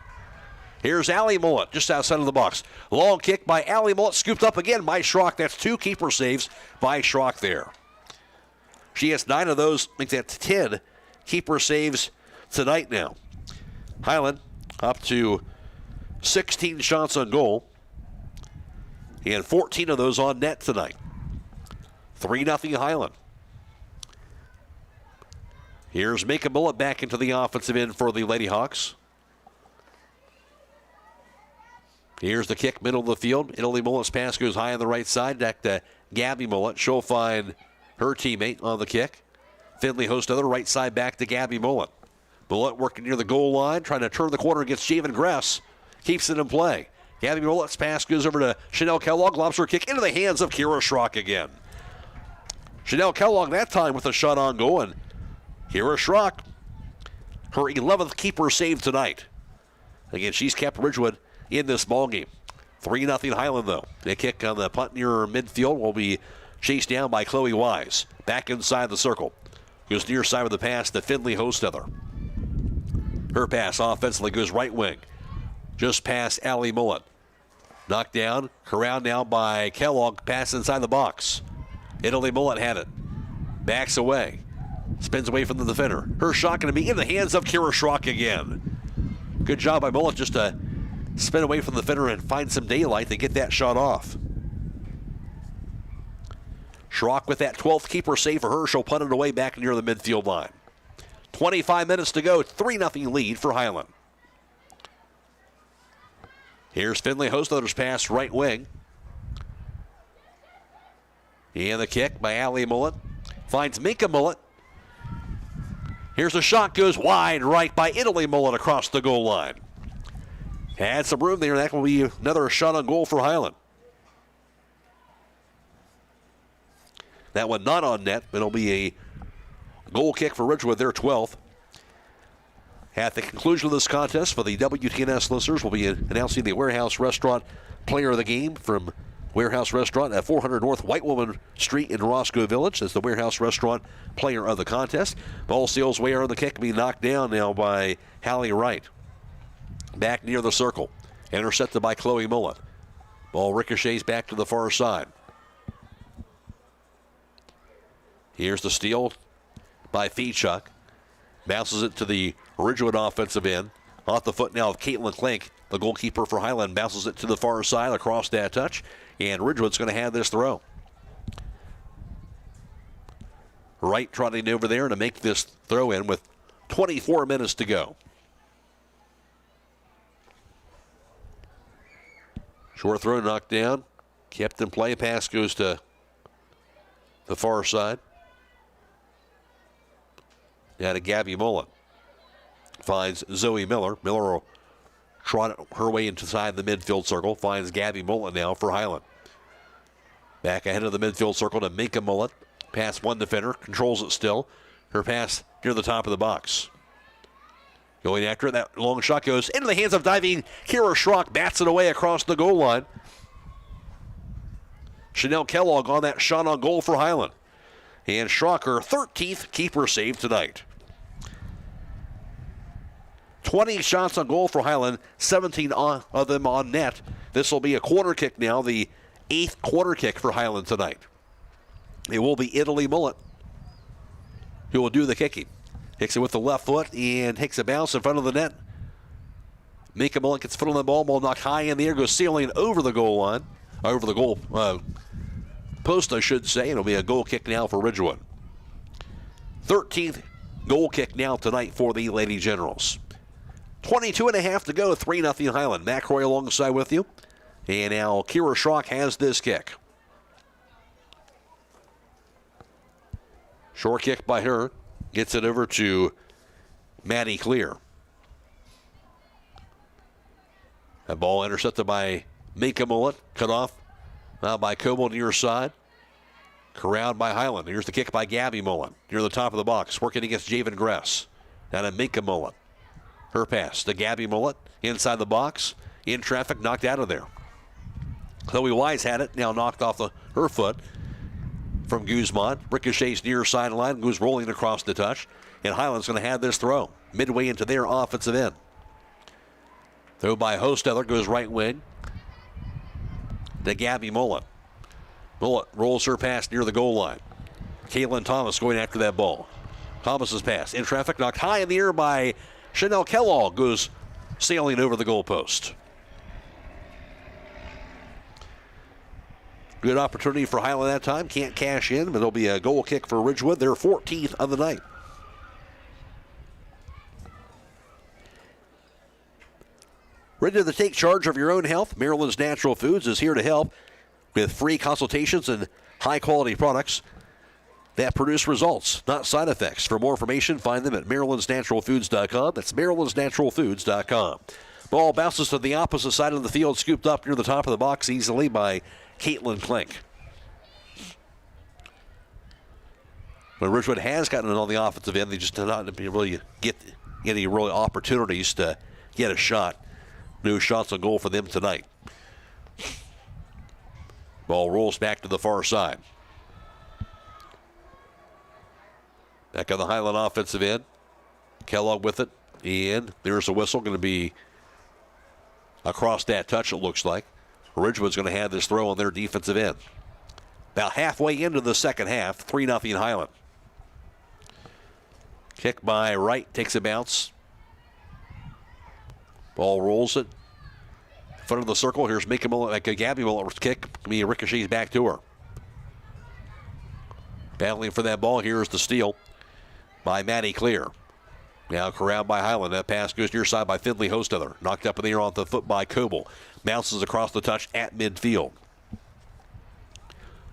Here's Allie Mullet just outside of the box. Long kick by Allie Mullet. Scooped up again by Schrock. That's two keeper saves by Schrock there. She has 9 of those. I think that's 10 keeper saves tonight now. Hiland up to 16 shots on goal. And 14 of those on net tonight. 3-0 Hiland. Here's Mika Mullet back into the offensive end for the Lady Hawks. Here's the kick, middle of the field. Italy Mullet's pass goes high on the right side. Back to Gabby Mullet. She'll find her teammate on the kick. Finley Hostetler, right side back to Gabby Mullet. Mullet working near the goal line, trying to turn the corner against Javen Gress. Keeps it in play. Gabby Mullet's pass goes over to Chanel Kellogg. Lobs her kick into the hands of Kira Schrock again. Chanel Kellogg that time with a shot on goal, and Kira Schrock, her 11th keeper save tonight. Again, she's kept Ridgewood in this ballgame. 3-0 Hiland, though. The kick on the punt near midfield will be chased down by Chloe Wise. Back inside the circle. Goes near side with the pass to Finley Hostether. Her pass offensively goes right wing. Just past Allie Mullet. Knocked down, corralled now by Kellogg. Pass inside the box. Italy Mullet had it. Backs away. Spins away from the defender. Her shot going to be in the hands of Kira Schrock again. Good job by Mullet just to spin away from the defender and find some daylight to get that shot off. Schrock with that 12th keeper save for her. She'll punt it away back near the midfield line. 25 minutes to go. 3-0 lead for Hiland. Here's Finley Hostether's pass right wing. And the kick by Allie Mullet. Finds Minka Mullet. Here's a shot, goes wide right by Italy Mullet across the goal line. Had some room there. That will be another shot on goal for Hiland. That one not on net. It'll be a goal kick for Ridgewood, their 12th. At the conclusion of this contest, for the WTNS listeners, we'll be announcing the Warehouse Restaurant Player of the Game from Warehouse Restaurant at 400 North White Woman Street in Roscoe Village. That's the Warehouse Restaurant Player of the contest. Ball steals way on the kick, being knocked down now by Hallie Wright. Back near the circle. Intercepted by Chloe Mullet. Ball ricochets back to the far side. Here's the steal by Feechuk. Bounces it to the Ridgewood offensive end. Off the foot now of Caitlin Klink. The goalkeeper for Hiland bounces it to the far side across that touch. And Ridgewood's going to have this throw. Wright trotting over there to make this throw in with 24 minutes to go. Short throw knocked down. Kept in play. Pass goes to the far side. Now to Gabby Mullet. Finds Zoe Miller. Miller will trot her way inside the midfield circle. Finds Gabby Mullet now for Hiland. Back ahead of the midfield circle to Minka Mullet. Pass one defender. Controls it still. Her pass near the top of the box. Going after it. That long shot goes into the hands of diving Kira Schrock. Bats it away across the goal line. Chanel Kellogg on that shot on goal for Hiland. And Schrock, her 13th keeper save tonight. 20 shots on goal for Hiland, 17 of them on net. This will be a corner kick now, the 8th corner kick for Hiland tonight. It will be Italy Mullet who will do the kicking. Kicks it with the left foot and takes a bounce in front of the net. Minka Mullet gets foot on the ball knocked high in the air, goes sailing over the goal line, over the goal post, I should say. It'll be a goal kick now for Ridgewood. 13th goal kick now tonight for the Lady Generals. 22.5 to go, 3-0 Hiland. Matt Croy alongside with you. And now Kira Schrock has this kick. Short kick by her. Gets it over to Maddie Clear. That ball intercepted by Minka Mullet. Cut off now by Coble near side. Corralled by Hiland. Here's the kick by Gabby Mullet. Near the top of the box. Working against Javen Gress. Now to Minka Mullet. Her pass to Gabby Mullet. Inside the box. In traffic. Knocked out of there. Chloe Wise had it. Now knocked off her foot from Guzman. Ricochets near sideline. Goes rolling across the touch. And Hiland's going to have this throw. Midway into their offensive end. Throw by Hostether. Goes right wing. To Gabby Mullet. Mullet rolls her pass near the goal line. Caitlin Thomas going after that ball. Thomas's pass in traffic, knocked high in the air by Chanel Kellogg. Goes sailing over the goalpost. Good opportunity for Hiland that time. Can't cash in, but it'll be a goal kick for Ridgewood. Their 14th of the night. Ready to take charge of your own health? Maryland's Natural Foods is here to help with free consultations and high-quality products that produce results, not side effects. For more information, find them at Maryland'sNaturalFoods.com. That's Maryland'sNaturalFoods.com. Ball bounces to the opposite side of the field, scooped up near the top of the box easily by Caitlin Klink. But Ridgewood has gotten it on the offensive end. They just did not really get any really opportunities to get a shot. No shots on goal for them tonight. Ball rolls back to the far side. Back on the Hiland offensive end. Kellogg with it. And there's a whistle going to be across that touch, it looks like. Ridgewood's going to have this throw on their defensive end. About halfway into the second half, 3-0 Hiland. Kick by Wright, takes a bounce. Ball rolls it. Front of the circle, here's Gabby Mullet's kick. Ricochets back to her. Battling for that ball, here's the steal by Maddie Clear. Now corralled by Hiland. That pass goes near side by Finley Hostetler. Knocked up in the air off the foot by Coble. Bounces across the touch at midfield.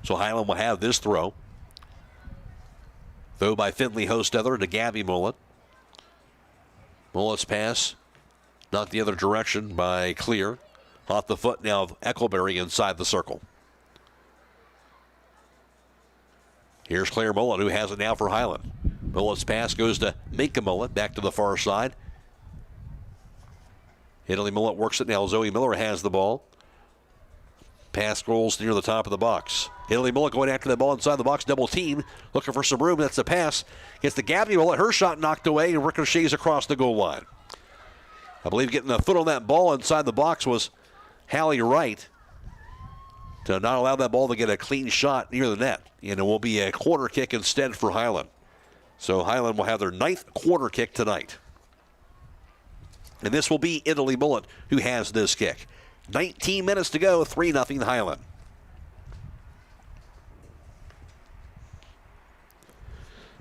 So Hiland will have this throw. Throw by Finley Hostetler to Gabby Mullet. Mullet's pass knocked the other direction by Clear. Off the foot now of Eckleberry inside the circle. Here's Claire Mullet, who has it now for Hiland. Mullet's pass goes to Minka Mullet, back to the far side. Italy Mullet works it now. Zoe Miller has the ball. Pass rolls near the top of the box. Italy Mullet going after the ball inside the box, double team, looking for some room. That's the pass. Gets the Gabby Mullet, her shot knocked away, and ricochets across the goal line. I believe getting a foot on that ball inside the box was Hallie Wright to not allow that ball to get a clean shot near the net. And it will be a corner kick instead for Hiland. So Hiland will have their 9th corner kick tonight. And this will be Italy Mullet who has this kick. 19 minutes to go, 3-0 Hiland.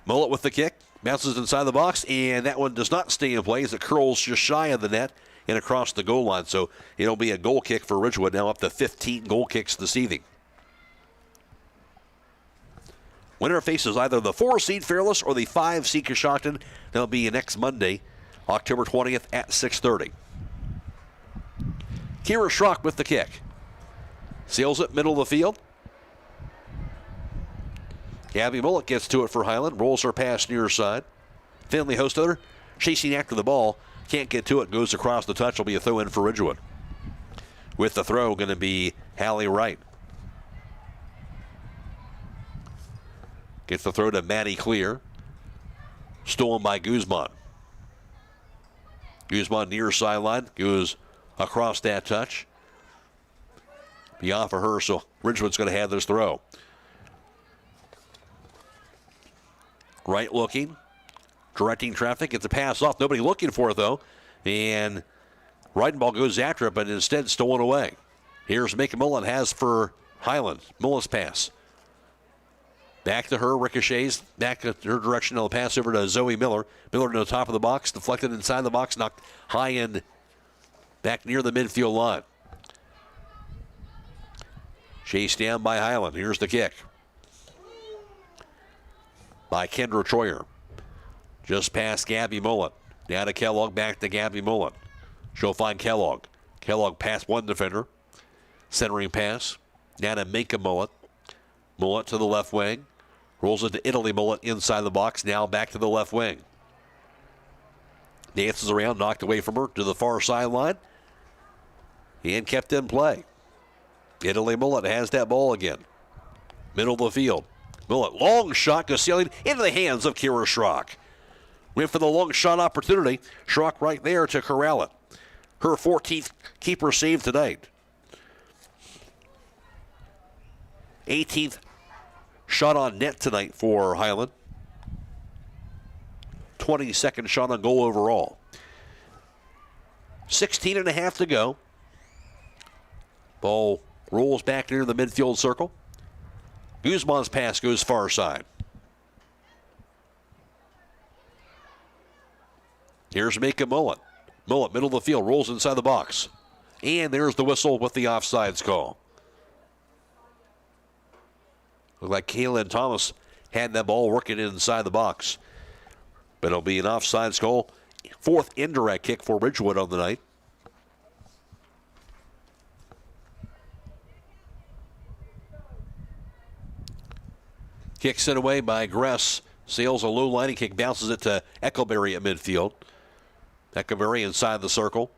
Mullet with the kick, bounces inside the box, and that one does not stay in play as it curls just shy of the net and across the goal line. So it'll be a goal kick for Ridgewood, now up to 15 goal kicks this evening. Winner faces either the 4-seed Fearless or the 5-seed Coshocton. That'll be next Monday, October 20th at 6:30. Kira Schrock with the kick. Seals it, middle of the field. Gabby Mullet gets to it for Hiland. Rolls her pass near side. Finley Hostetler chasing after the ball. Can't get to it. Goes across the touch. Will be a throw in for Ridgewood. With the throw going to be Hallie Wright. Gets the throw to Maddie Clear. Stolen by Guzman. Guzman near sideline. Goes across that touch. Be off of her, so Ridgewood's going to have this throw. Right looking. Directing traffic. Gets a pass off. Nobody looking for it, though. And Riding ball goes after it, but instead stolen away. Here's Mika Mullen has for Hiland. Mullen's pass. Back to her, ricochets, back to her direction. They'll pass over to Zoe Miller. Miller to the top of the box, deflected inside the box, knocked high end back near the midfield line. Chased down by Hiland. Here's the kick by Kendra Troyer. Just past Gabby Mullen. Down to Kellogg, back to Gabby Mullen. She'll find Kellogg. Kellogg past one defender. Centering pass. Down to Minka Mullet. Mullet to the left wing. Rolls into Italy Mullet inside the box. Now back to the left wing. Dances around, knocked away from her to the far sideline. And kept in play. Italy Mullet has that ball again. Middle of the field. Mullet, long shot, goes sailing into the hands of Kira Schrock. Went for the long shot opportunity. Schrock right there to corral it. Her 14th keeper save tonight. 18th shot on net tonight for Hiland. 22nd shot on goal overall. 16 and a half to go. Ball rolls back near the midfield circle. Guzman's pass goes far side. Here's Mika Mullet. Mullet, middle of the field, rolls inside the box. And there's the whistle with the offsides call. Looked like Kaylin Thomas had that ball working inside the box. But it'll be an offsides call. Fourth indirect kick for Ridgewood on the night. Kick sent away by Gress. Sails a low line kick, bounces it to Eckelberry at midfield. Eckelberry inside the circle.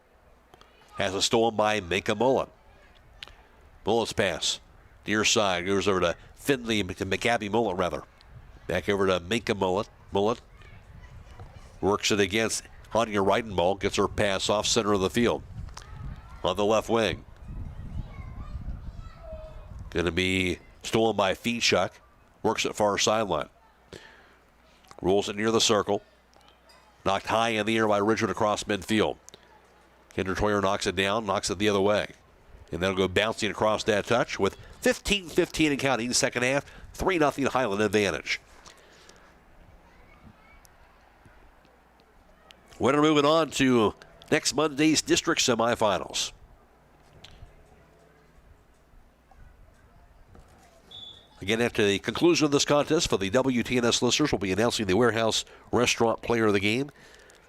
Has it stolen by Minka Mullet. Mullet's pass. Near side. Goes over to Finley, to McAbby Mullet, rather. Back over to Minka Mullet. Mullet works it against Anya Reidenball. Gets her pass off center of the field. On the left wing. Going to be stolen by Feechuk. Works it far sideline. Rolls it near the circle. Knocked high in the air by Ridgewood across midfield. Kinder Toyer knocks it down, knocks it the other way. And that'll go bouncing across that touch with 15-15 and counting. Second half, 3-0 Hiland advantage. We're moving on to next Monday's district semifinals. Again, after the conclusion of this contest for the WTNS listeners, we'll be announcing the Warehouse Restaurant Player of the Game.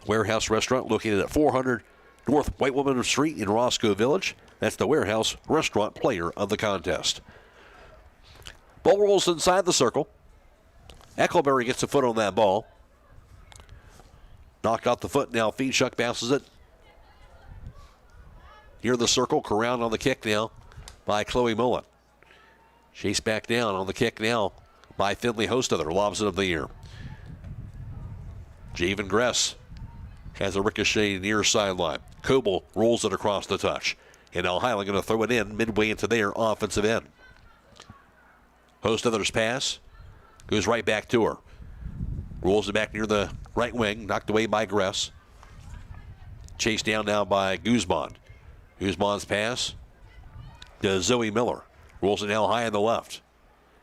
Warehouse Restaurant located at 400 North White Woman Street in Roscoe Village. That's the Warehouse Restaurant Player of the contest. Ball rolls inside the circle. Eckelberry gets a foot on that ball. Knocked off the foot now. Feechuk bounces it. Near the circle. Corralled on the kick now by Chloe Mullet. Chased back down on the kick now by Finley Hostether. Lobs it up the air. Javen Gress has a ricochet near sideline. Coble rolls it across the touch. And now Hiland going to throw it in midway into their offensive end. Hostether's pass goes right back to her. Rolls it back near the right wing. Knocked away by Gress. Chased down now by Guzman. Guzman's pass to Zoe Miller. Rolls it now high on the left.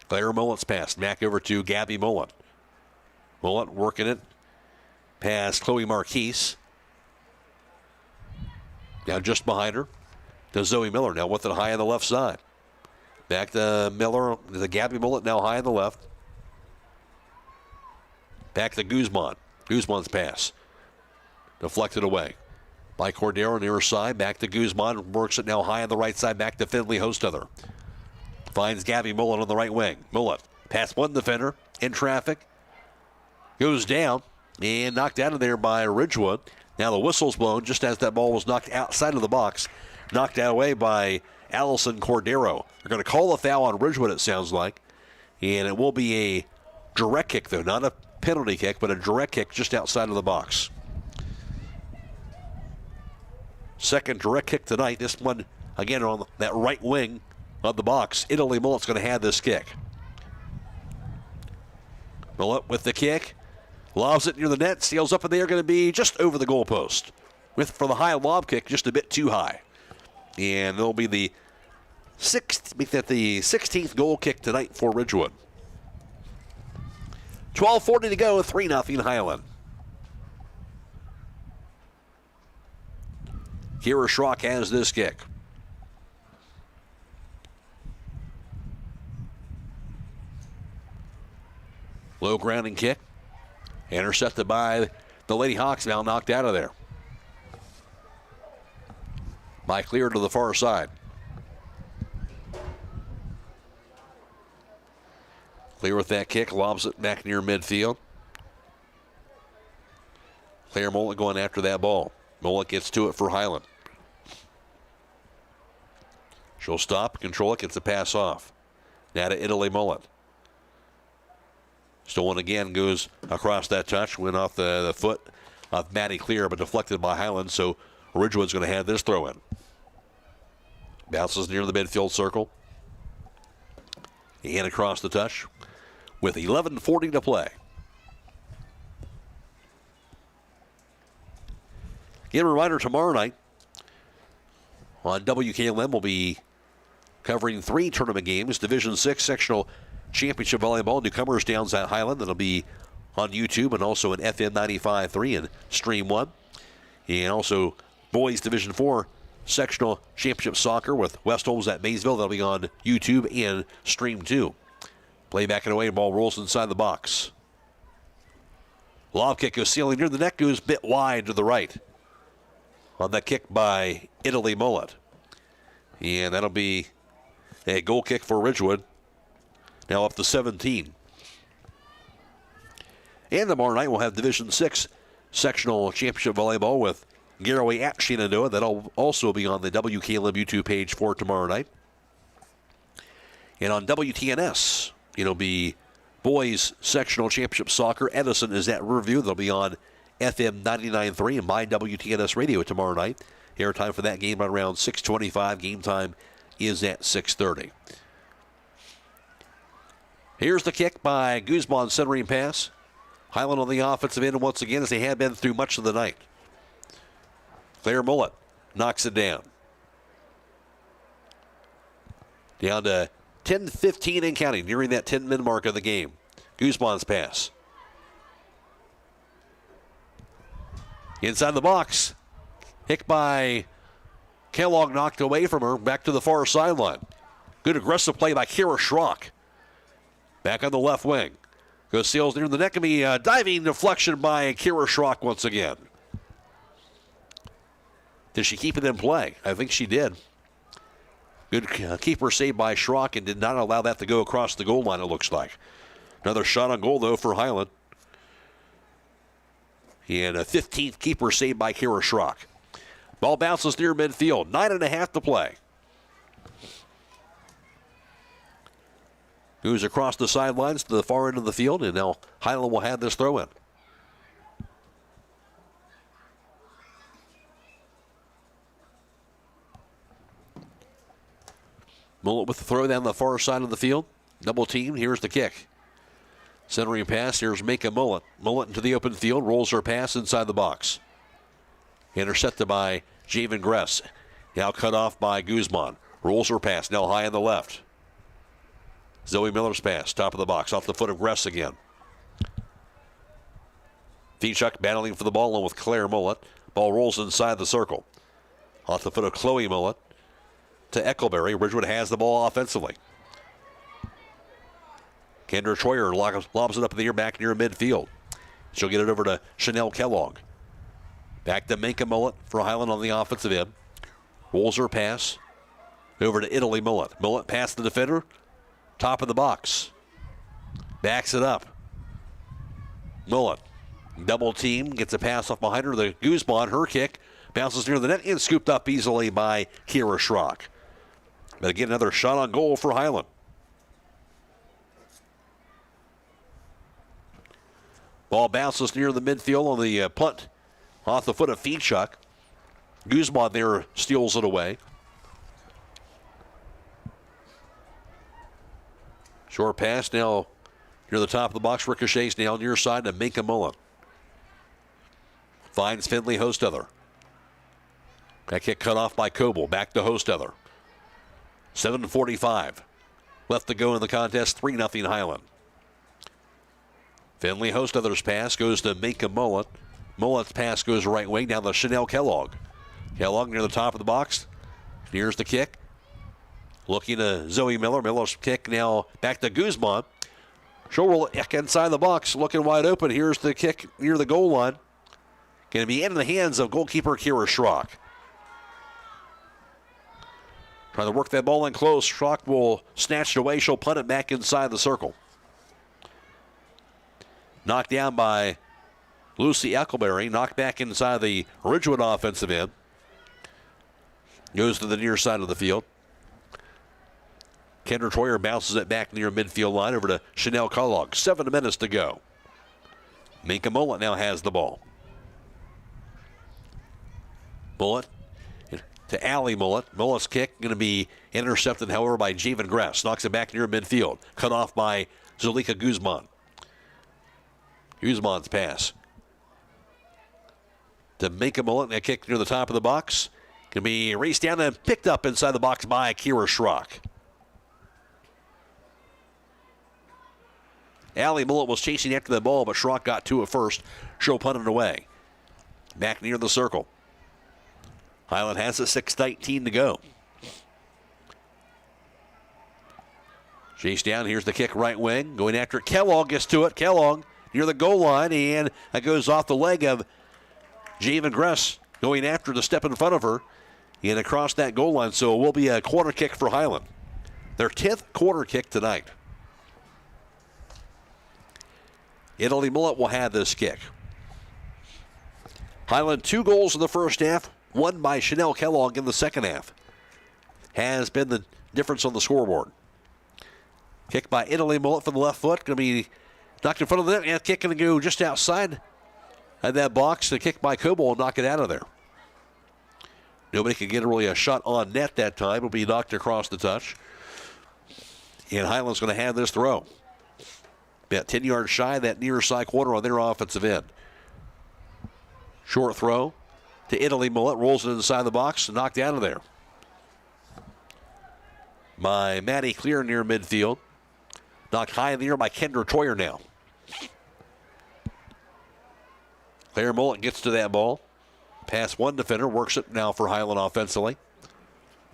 Claire Mullet's pass. Back over to Gabby Mullet. Mullet working it. Past Chloe Marquise. Now just behind her to Zoe Miller. Now with it high on the left side. Back to Miller. To Gabby Mullet now high on the left. Back to Guzman. Guzman's pass. Deflected away by Cordero near her side. Back to Guzman. Works it now high on the right side. Back to Finley Hostether. Finds Gabby Mullet on the right wing. Mullet past one defender in traffic. Goes down and knocked out of there by Ridgewood. Now the whistle's blown just as that ball was knocked outside of the box. Knocked out away by Allison Cordero. They're going to call a foul on Ridgewood, it sounds like. And it will be a direct kick, though. Not a penalty kick, but a direct kick just outside of the box. Second direct kick tonight. This one, again, on that right wing of the box. Italy Mullet's going to have this kick. Mullet with the kick. Lobs it near the net. Steals up in the air. Going to be just over the goalpost. For the high lob kick, just a bit too high. And it'll be the 16th goal kick tonight for Ridgewood. 12:40 to go. 3-0 Hiland. Kira Schrock has this kick. Low grounding kick. Intercepted by the Lady Hawks, now knocked out of there. By clear to the far side. Clear with that kick, lobs it back near midfield. Claire Mullet going after that ball. Mullet gets to it for Hiland. She'll stop, control it, gets the pass off. Now to Italy Mullet. Stolen again, goes across that touch, went off the foot of Maddie Clear, but deflected by Hiland, so Ridgewood's going to have this throw in. Bounces near the midfield circle. And across the touch with 11:40 to play. Again, a reminder, tomorrow night on WKLM we'll be covering 3 tournament games. Division 6 sectional championship volleyball. Newcomers Downs at Hiland. That'll be on YouTube and also in FM 95.3 and Stream 1. And also boys Division 4 sectional championship soccer with West Holmes at Maysville. That'll be on YouTube and Stream 2. Play back and away. Ball rolls inside the box. Lob kick goes sailing near the net. Goes a bit wide to the right. On that kick by Italy Mullet. And that'll be a goal kick for Ridgewood. Now up to 17. And tomorrow night we'll have Division 6 sectional championship volleyball with Garaway at Shenandoah. That'll also be on the WKLM YouTube page for tomorrow night. And on WTNS, it'll be boys sectional championship soccer. Edison is at Riverview. They'll be on FM 99.3 and my WTNS radio tomorrow night. Airtime for that game around 6:25. Game time is at 6:30. Here's the kick by Guzman, centering pass. Hiland on the offensive end once again, as they have been through much of the night. Claire Mullet knocks it down. Down to 10-15 and counting, nearing that 10-min mark of the game. Guzman's pass. Inside the box. Hit by Kellogg, knocked away from her, back to the far sideline. Good aggressive play by Kira Schrock. Back on the left wing. Goes sails near the neck of me. Diving deflection by Kira Schrock once again. Did she keep it in play? I think she did. Good keeper save by Schrock and did not allow that to go across the goal line, it looks like. Another shot on goal, though, for Hiland. And a 15th keeper save by Kira Schrock. Ball bounces near midfield. 9.5 to play. Moves across the sidelines to the far end of the field, and now Hiland will have this throw in. Mullet with the throw down the far side of the field. Double team. Here's the kick. Centering pass. Here's Mika Mullet. Mullet into the open field. Rolls her pass inside the box. Intercepted by Javen Gress. Now cut off by Guzman. Rolls her pass. Now high on the left. Zoe Miller's pass. Top of the box. Off the foot of Gress again. Fichuk battling for the ball along with Claire Mullet. Ball rolls inside the circle. Off the foot of Chloe Mullet to Eckelberry. Ridgewood has the ball offensively. Kendra Troyer lobs it up in the air back near midfield. She'll get it over to Chanel Kellogg. Back to Minka Mullet for Hiland on the offensive end. Rolls her pass over to Italy Mullet. Mullet past the defender. Top of the box. Backs it up. Mullet. Double team. Gets a pass off behind her. The Guzman, her kick. Bounces near the net and scooped up easily by Kira Schrock. But again, another shot on goal for Hiland. Ball bounces near the midfield on the punt. Off the foot of Fichuk. Guzman there steals it away. Short pass now near the top of the box. Ricochets now near side to Minka Mullen. Finds Finley Hostether. That kick cut off by Coble. Back to Hostether. 7:45 left to go in the contest. 3-0 Hiland. Finley Hostether's pass goes to Minka Mullet. Mullet's pass goes right wing down to Chanel Kellogg. Kellogg near the top of the box. Here's the kick. Looking to Zoe Miller. Miller's kick now back to Guzman. She'll roll it inside the box. Looking wide open. Here's the kick near the goal line. Going to be in the hands of goalkeeper Kira Schrock. Trying to work that ball in close. Schrock will snatch it away. She'll punt it back inside the circle. Knocked down by Lucy Eckelberry. Knocked back inside the Ridgewood offensive end. Goes to the near side of the field. Kendra Troyer bounces it back near midfield line over to Chanel Kellogg. 7 minutes to go. Minka Mullet now has the ball. Mullet to Allie Mullet. Mullet's kick going to be intercepted, however, by Javen Gress. Knocks it back near midfield. Cut off by Zulika Guzman. Guzman's pass to Minka Mullet. A kick near the top of the box. Can be raced down and picked up inside the box by Kira Schrock. Allie Mullet was chasing after the ball, but Schrock got to it first. She'll punt it away. Back near the circle. Hiland has a 6:19 to go. Chase down. Here's the kick right wing. Going after it. Kellogg gets to it. Kellogg near the goal line, and that goes off the leg of Javen Gress. Going after the step in front of her and across that goal line. So it will be a corner kick for Hiland. Their 10th corner kick tonight. Italy Mullet will have this kick. Hiland 2 goals in the first half, 1 by Chanel Kellogg in the second half. Has been the difference on the scoreboard. Kick by Italy Mullet from the left foot. Going to be knocked in front of the net. And kick going to go just outside of that box. The kick by Coble will knock it out of there. Nobody could get really a shot on net that time. It'll be knocked across the touch. And Hiland's going to have this throw. About 10 yards shy of that near side corner on their offensive end. Short throw to Italy Mullet. Rolls it inside the box and knocked out of there by Maddie Clear near midfield. Knocked high in the air by Kendra Troyer now. Claire Mullet gets to that ball. Pass one defender, works it now for Hiland offensively.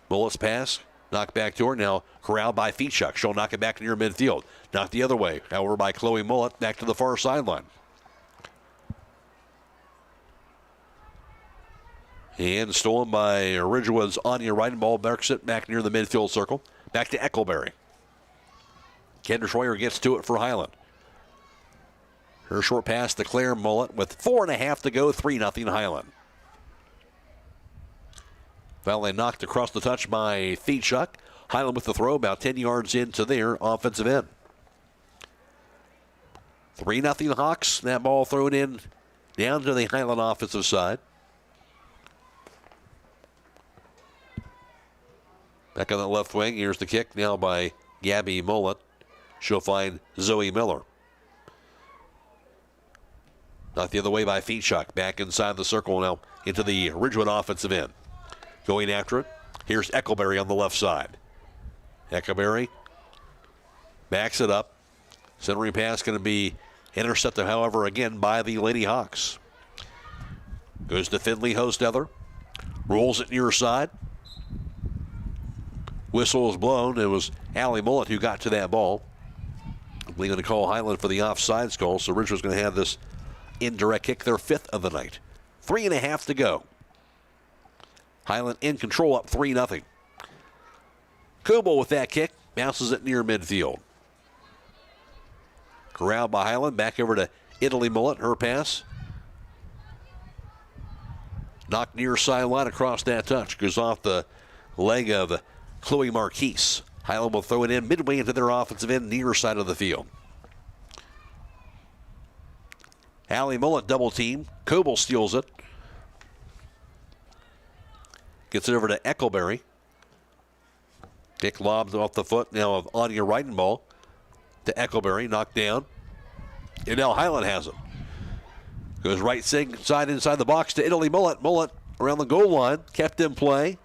Mullet's pass, knocked back to her. Now corralled by Feechuk. She'll knock it back near midfield. Knocked the other way, however, by Chloe Mullet, back to the far sideline. And stolen by Ridgewood's Anya Wright. Ball marks it back near the midfield circle. Back to Eckleberry. Kendra Schroyer gets to it for Hiland. Her short pass to Claire Mullet with 4.5 to go, 3-0 Hiland. Finally knocked across the touch by Feechuk. Hiland with the throw about 10 yards into their offensive end. 3-0 Hawks. That ball thrown in down to the Hiland offensive side. Back on the left wing, here's the kick now by Gabby Mullet. She'll find Zoe Miller. Knocked the other way by Feechuk. Back inside the circle now into the Ridgewood offensive end. Going after it. Here's Eckleberry on the left side. Eckleberry backs it up. Centering pass going to be intercepted, however, again by the Lady Hawks. Goes to Finley Hostether. Rolls it near side. Whistle is blown. It was Allie Mullet who got to that ball. We're going to call Hiland for the offsides call, so Ridgewood's going to have this indirect kick, their 5th of the night. 3.5 to go. Hiland in control, up 3-0. Coble with that kick, bounces it near midfield. Corralled by Hiland, back over to Italy Mullet, her pass. Knocked near sideline across that touch, goes off the leg of Chloe Marquise. Hiland will throw it in midway into their offensive end, near side of the field. Allie Mullet double team. Coble steals it. Gets it over to Eckleberry. Kick lobs off the foot now of Anya Reidenball to Eckleberry, knocked down. And now Hiland has it. Goes right side inside the box to Italy Mullet. Mullet around the goal line, kept in play.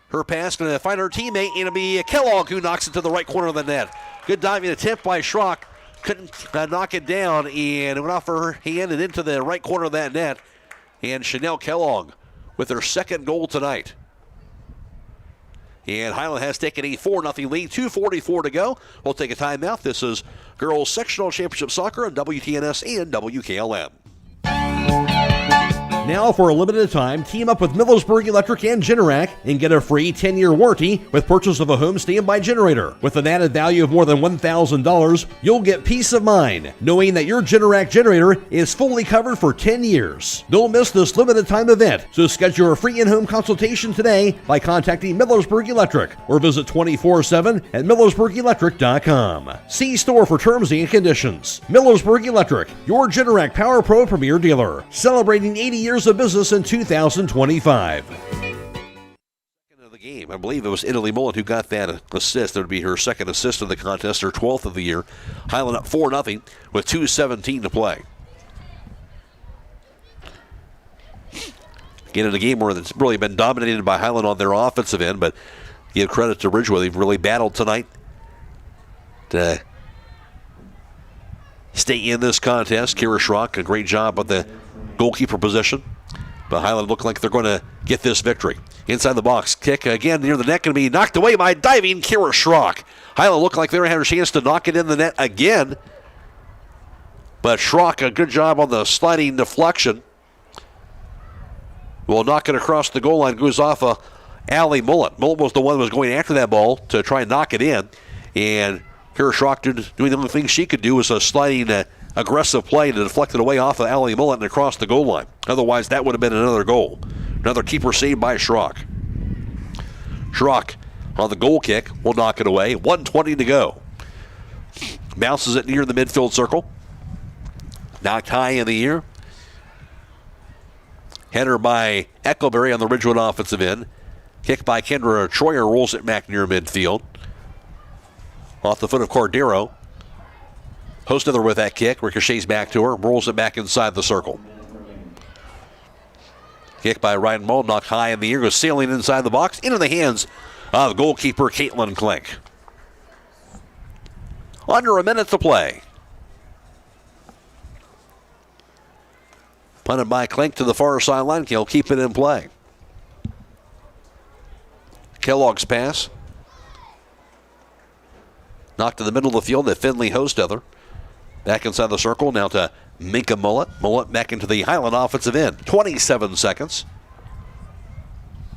Her pass going to find her teammate, and it'll be Kellogg who knocks it to the right corner of the net. Good diving attempt by Schrock. Couldn't knock it down, and it went off her hand and into the right corner of that net. And Chanel Kellogg with her second goal tonight. And Hiland has taken a 4-0 lead, 2:44 to go. We'll take a timeout. This is Girls Sectional Championship Soccer on WTNS and WKLM.
Now, for a limited time, team up with Millersburg Electric and Generac and get a free 10-year warranty with purchase of a home standby generator. With an added value of more than $1,000, you'll get peace of mind knowing that your Generac generator is fully covered for 10 years. Don't miss this limited time event, so schedule a free in-home consultation today by contacting Millersburg Electric or visit 24/7 at millersburgelectric.com. See store for terms and conditions. Millersburg Electric, your Generac Power Pro premier dealer, celebrating 80 years of business in 2025.
Of the game, I believe it was Italy Mullet who got that assist. That would be her second assist of the contest, her 12th of the year. Hiland up 4-0 with 2:17 to play. Again, in a game where it's really been dominated by Hiland on their offensive end, but give credit to Ridgewood. They've really battled tonight to stay in this contest. Kira Schrock, a great job with the goalkeeper position. But Hiland look like they're going to get this victory. Inside the box, kick again near the net, going to be knocked away by diving Kira Schrock. Hiland look like they're going to have a chance to knock it in the net again. But Schrock, a good job on the sliding deflection. Will knock it across the goal line, goes off of Allie Mullet. Mullet was the one who was going after that ball to try and knock it in. And Kira Schrock doing the only thing she could do was a sliding aggressive play to deflect it away off of Allie Mullet and across the goal line. Otherwise, that would have been another goal. Another keeper saved by Schrock. Schrock on the goal kick will knock it away. 1:20 to go. Bounces it near the midfield circle. Knocked high in the air. Header by Eckleberry on the Ridgewood offensive end. Kick by Kendra Troyer rolls it back near midfield. Off the foot of Cordero. Hostether with that kick. Ricochets back to her. Rolls it back inside the circle. Kick by Ryan Mull. Knocked high in the air. Goes sailing inside the box. Into the hands of goalkeeper Caitlin Klink. Under a minute to play. Punted by Klink to the far sideline. He'll keep it in play. Kellogg's pass. Knocked to the middle of the field to Finley Hostether. Back inside the circle. Now to Minka Mullet. Mullet back into the Hiland offensive end. 27 seconds.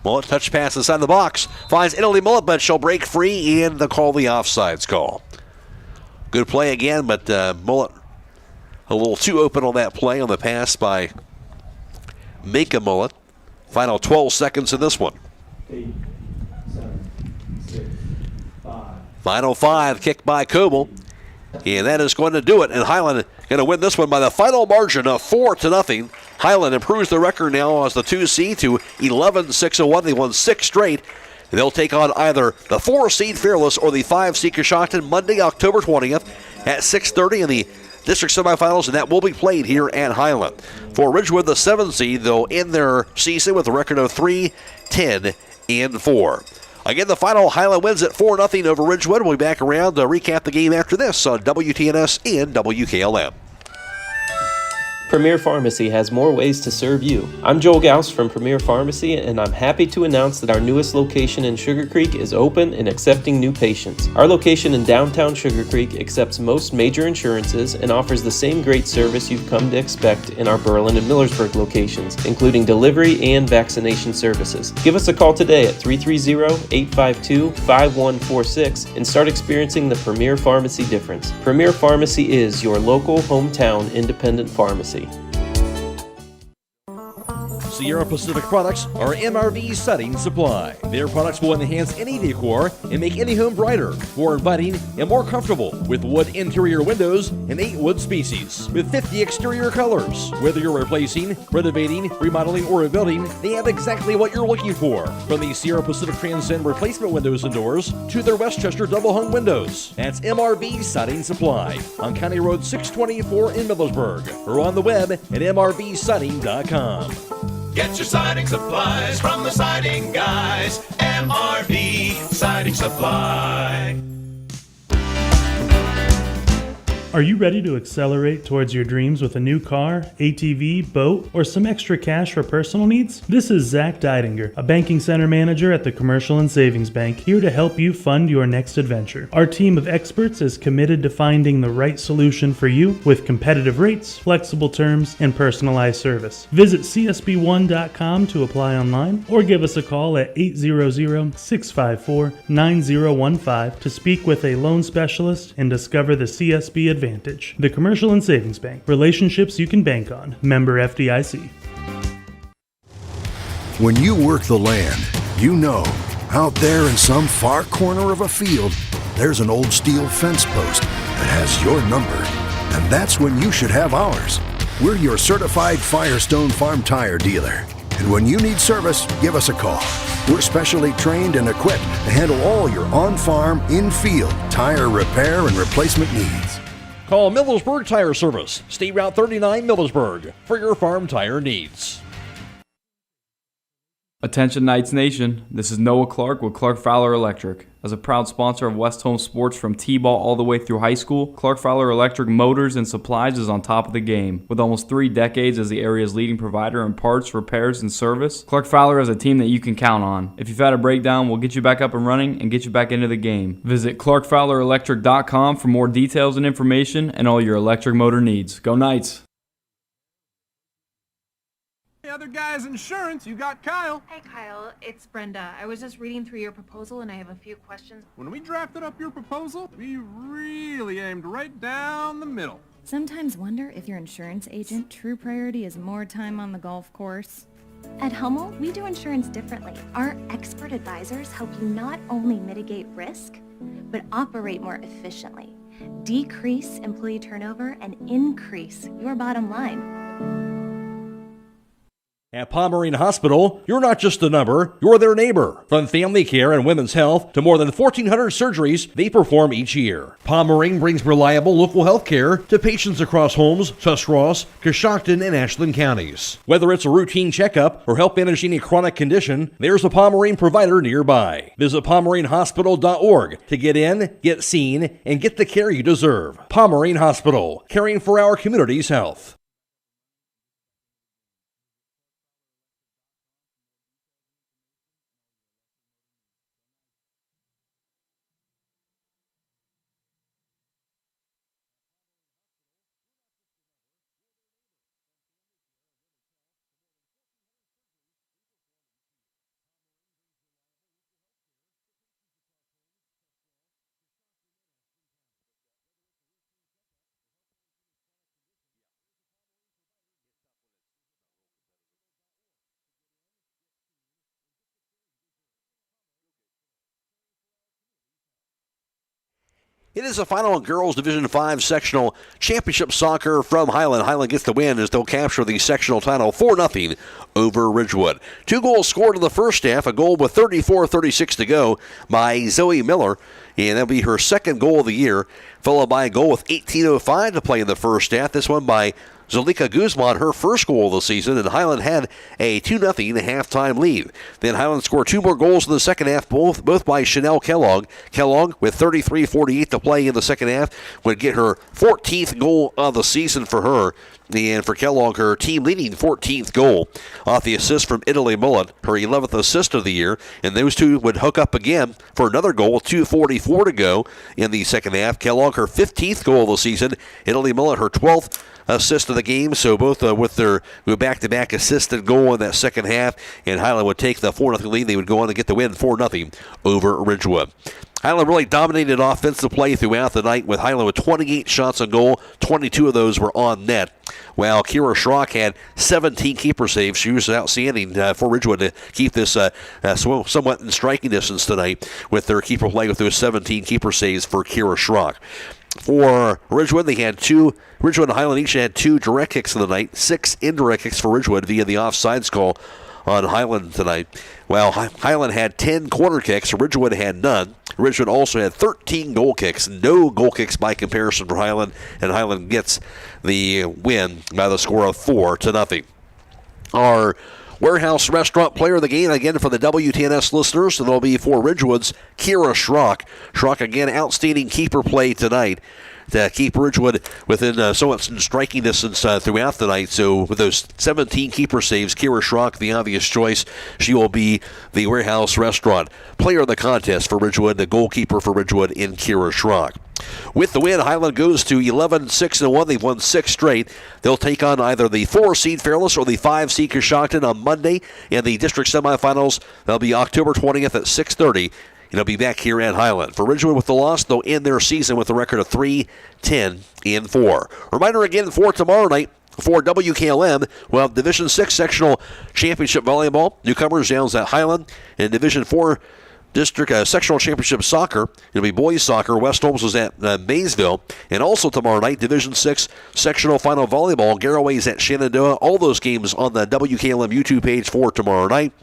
Mullet touch pass inside the box. Finds Italy Mullet, but she'll break free and they'll call the offsides call. Good play again, but Mullet a little too open on that play on the pass by Minka Mullet. Final 12 seconds in this one.
8, 7, 6, 5.
Final 5, kick by Coble. And that is going to do it. And Hiland going to win this one by the final margin of 4-0. Hiland improves the record now as the 2 seed to 11-6-1. They won 6 straight. They'll take on either the 4 seed Fearless or the 5 seed Coshocton Monday, October 20th at 6:30 in the district semifinals, and that will be played here at Hiland. For Ridgewood, the 7 seed, they'll end their season with a record of 3-10-4. Again, the final, Hiland wins at 4-0 over Ridgewood. We'll be back around to recap the game after this on WTNS and WKLM.
Premier Pharmacy has more ways to serve you. I'm Joel Gauss from Premier Pharmacy, and I'm happy to announce that our newest location in Sugar Creek is open and accepting new patients. Our location in downtown Sugar Creek accepts most major insurances and offers the same great service you've come to expect in our Berlin and Millersburg locations, including delivery and vaccination services. Give us a call today at 330-852-5146 and start experiencing the Premier Pharmacy difference. Premier Pharmacy is your local hometown independent pharmacy.
Sierra Pacific products are MRV Setting Supply. Their products will enhance any decor and make any home brighter, more inviting, and more comfortable with wood interior windows and 8 wood species with 50 exterior colors. Whether you're replacing, renovating, remodeling, or rebuilding, they have exactly what you're looking for. From the Sierra Pacific Transcend replacement windows and doors to their Westchester double hung windows. That's MRV Siding Supply on County Road 624 in Millersburg or on the web at mrvsiding.com.
Get your siding supplies from the siding guys. MRV Siding Supply.
Are you ready to accelerate towards your dreams with a new car, ATV, boat, or some extra cash for personal needs? This is Zach Deidinger, a banking center manager at the Commercial and Savings Bank, here to help you fund your next adventure. Our team of experts is committed to finding the right solution for you with competitive rates, flexible terms, and personalized service. Visit csb1.com to apply online or give us a call at 800-654-9015 to speak with a loan specialist and discover the CSB advantage. The Commercial and Savings Bank. Relationships you can bank on. Member FDIC.
When you work the land, you know, out there in some far corner of a field, there's an old steel fence post that has your number. And that's when you should have ours. We're your certified Firestone Farm Tire dealer. And when you need service, give us a call. We're specially trained and equipped to handle all your on-farm, in-field tire repair and replacement needs.
Call Millersburg Tire Service, State Route 39 Millersburg, for your farm tire needs.
Attention Knights Nation, this is Noah Clark with Clark Fowler Electric. As a proud sponsor of West Home Sports from T-ball all the way through high school, Clark Fowler Electric Motors and Supplies is on top of the game. With almost 3 decades as the area's leading provider in parts, repairs, and service, Clark Fowler is a team that you can count on. If you've had a breakdown, we'll get you back up and running and get you back into the game. Visit ClarkFowlerElectric.com for more details and information and all your electric motor needs. Go Knights!
Other guy's insurance, you got Kyle.
Hey Kyle, it's Brenda. I was just reading through your proposal and I have a few questions.
When we drafted up your proposal, we really aimed right down the middle.
Sometimes wonder if your insurance agent true priority is more time on the golf course.
At Hummel, we do insurance differently. Our expert advisors help you not only mitigate risk, but operate more efficiently, decrease employee turnover, and increase your bottom line.
At Pomerene Hospital, you're not just a number, you're their neighbor. From family care and women's health to more than 1,400 surgeries they perform each year. Pomerene brings reliable local health care to patients across Holmes, Tuscarawas, Coshocton, and Ashland counties. Whether it's a routine checkup or help manage any chronic condition, there's a Pomerene provider nearby. Visit PomereneHospital.org to get in, get seen, and get the care you deserve. Pomerene Hospital, caring for our community's health. It is the final girls Division 5 sectional championship soccer from Hiland. Hiland gets the win as they'll capture the sectional title 4-0 over Ridgewood. 2 goals scored in the first half, a goal with 34:36 to go by Zoe Miller, and that'll be her second goal of the year, followed by a goal with 18:05 to play in the first half. This one by Zalika Guzman, her first goal of the season, and Hiland had a 2-0 halftime lead. Then Hiland scored 2 more goals in the second half, both by Chanel Kellogg. Kellogg, with 33:48 to play in the second half, would get her 14th goal of the season for her. And for Kellogg, her team-leading 14th goal off the assist from Italy Mullet, her 11th assist of the year. And those two would hook up again for another goal with 2:44 to go in the second half. Kellogg, her 15th goal of the season. Italy Mullet, her 12th assist of the game. So both with their back-to-back assist and goal in that second half. And Hiland would take the 4-0 lead. They would go on to get the win 4-0 over Ridgewood. Hiland really dominated offensive play throughout the night, with Hiland with 28 shots on goal. 22 of those were on net, while Kira Schrock had 17 keeper saves. She was outstanding for Ridgewood to keep this somewhat in striking distance tonight with their keeper play, with those 17 keeper saves for Kira Schrock. For Ridgewood, Ridgewood and Hiland each had 2 direct kicks of the night, 6 indirect kicks for Ridgewood via the offsides call on Hiland tonight. While Hiland had 10 corner kicks, Ridgewood had none. Ridgewood also had 13 goal kicks, no goal kicks by comparison for Hiland, and Hiland gets the win by the score of 4-0. Our warehouse restaurant player of the game, again for the WTNS listeners, and it'll be for Ridgewood's Kira Schrock. Schrock, again, outstanding keeper play tonight to keep Ridgewood within somewhat striking distance throughout the night. So with those 17 keeper saves, Kira Schrock, the obvious choice. She will be the warehouse restaurant player of the contest for Ridgewood, the goalkeeper for Ridgewood in Kira Schrock. With the win, Hiland goes to 11-6-1. They've won 6 straight. They'll take on either the 4-seed Fairless or the 5-seed Coshocton on Monday in the district semifinals. That'll be October 20th at 6:30. It'll be back here at Hiland. For Ridgewood with the loss, they'll end their season with a record of 3-10-4. Reminder again for tomorrow night, for WKLM, we'll have Division 6 Sectional Championship Volleyball. Newcomers down at Hiland. And Division 4 District Sectional Championship Soccer. It'll be boys soccer. West Holmes was at Maysville. And also tomorrow night, Division 6 Sectional Final Volleyball. Garroway's at Shenandoah. All those games on the WKLM YouTube page for tomorrow night.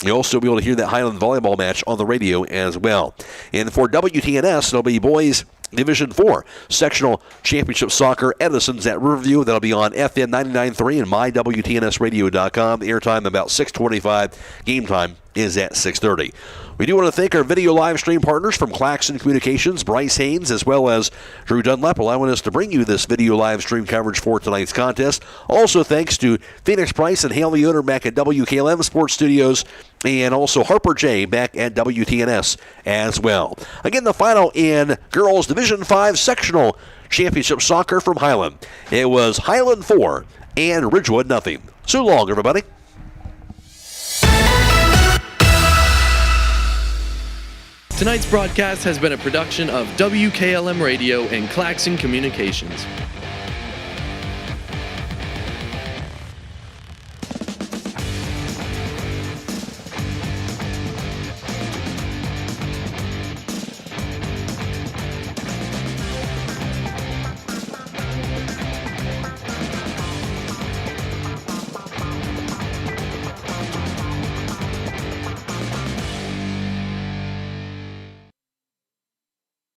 You'll also be able to hear that Hiland volleyball match on the radio as well. And for WTNS, it'll be boys Division 4 Sectional Championship Soccer. Edison's at Riverview. That'll be on FM 99.3 and mywtnsradio.com. Airtime about 6:25. Game time is at 6:30. We do want to thank our video live stream partners from Claxon Communications, Bryce Hains, as well as Drew Dunlap, allowing us to bring you this video live stream coverage for tonight's contest. Also thanks to Phoenix Price and Haley Yoder back at WKLM Sports Studios, and also Harper J back at WTNS as well. Again, the final in Girls Division 5 Sectional Championship Soccer from Hiland. It was Hiland 4 and Ridgewood 0. So long, everybody.
Tonight's broadcast has been a production of WKLM Radio and Claxon Communications.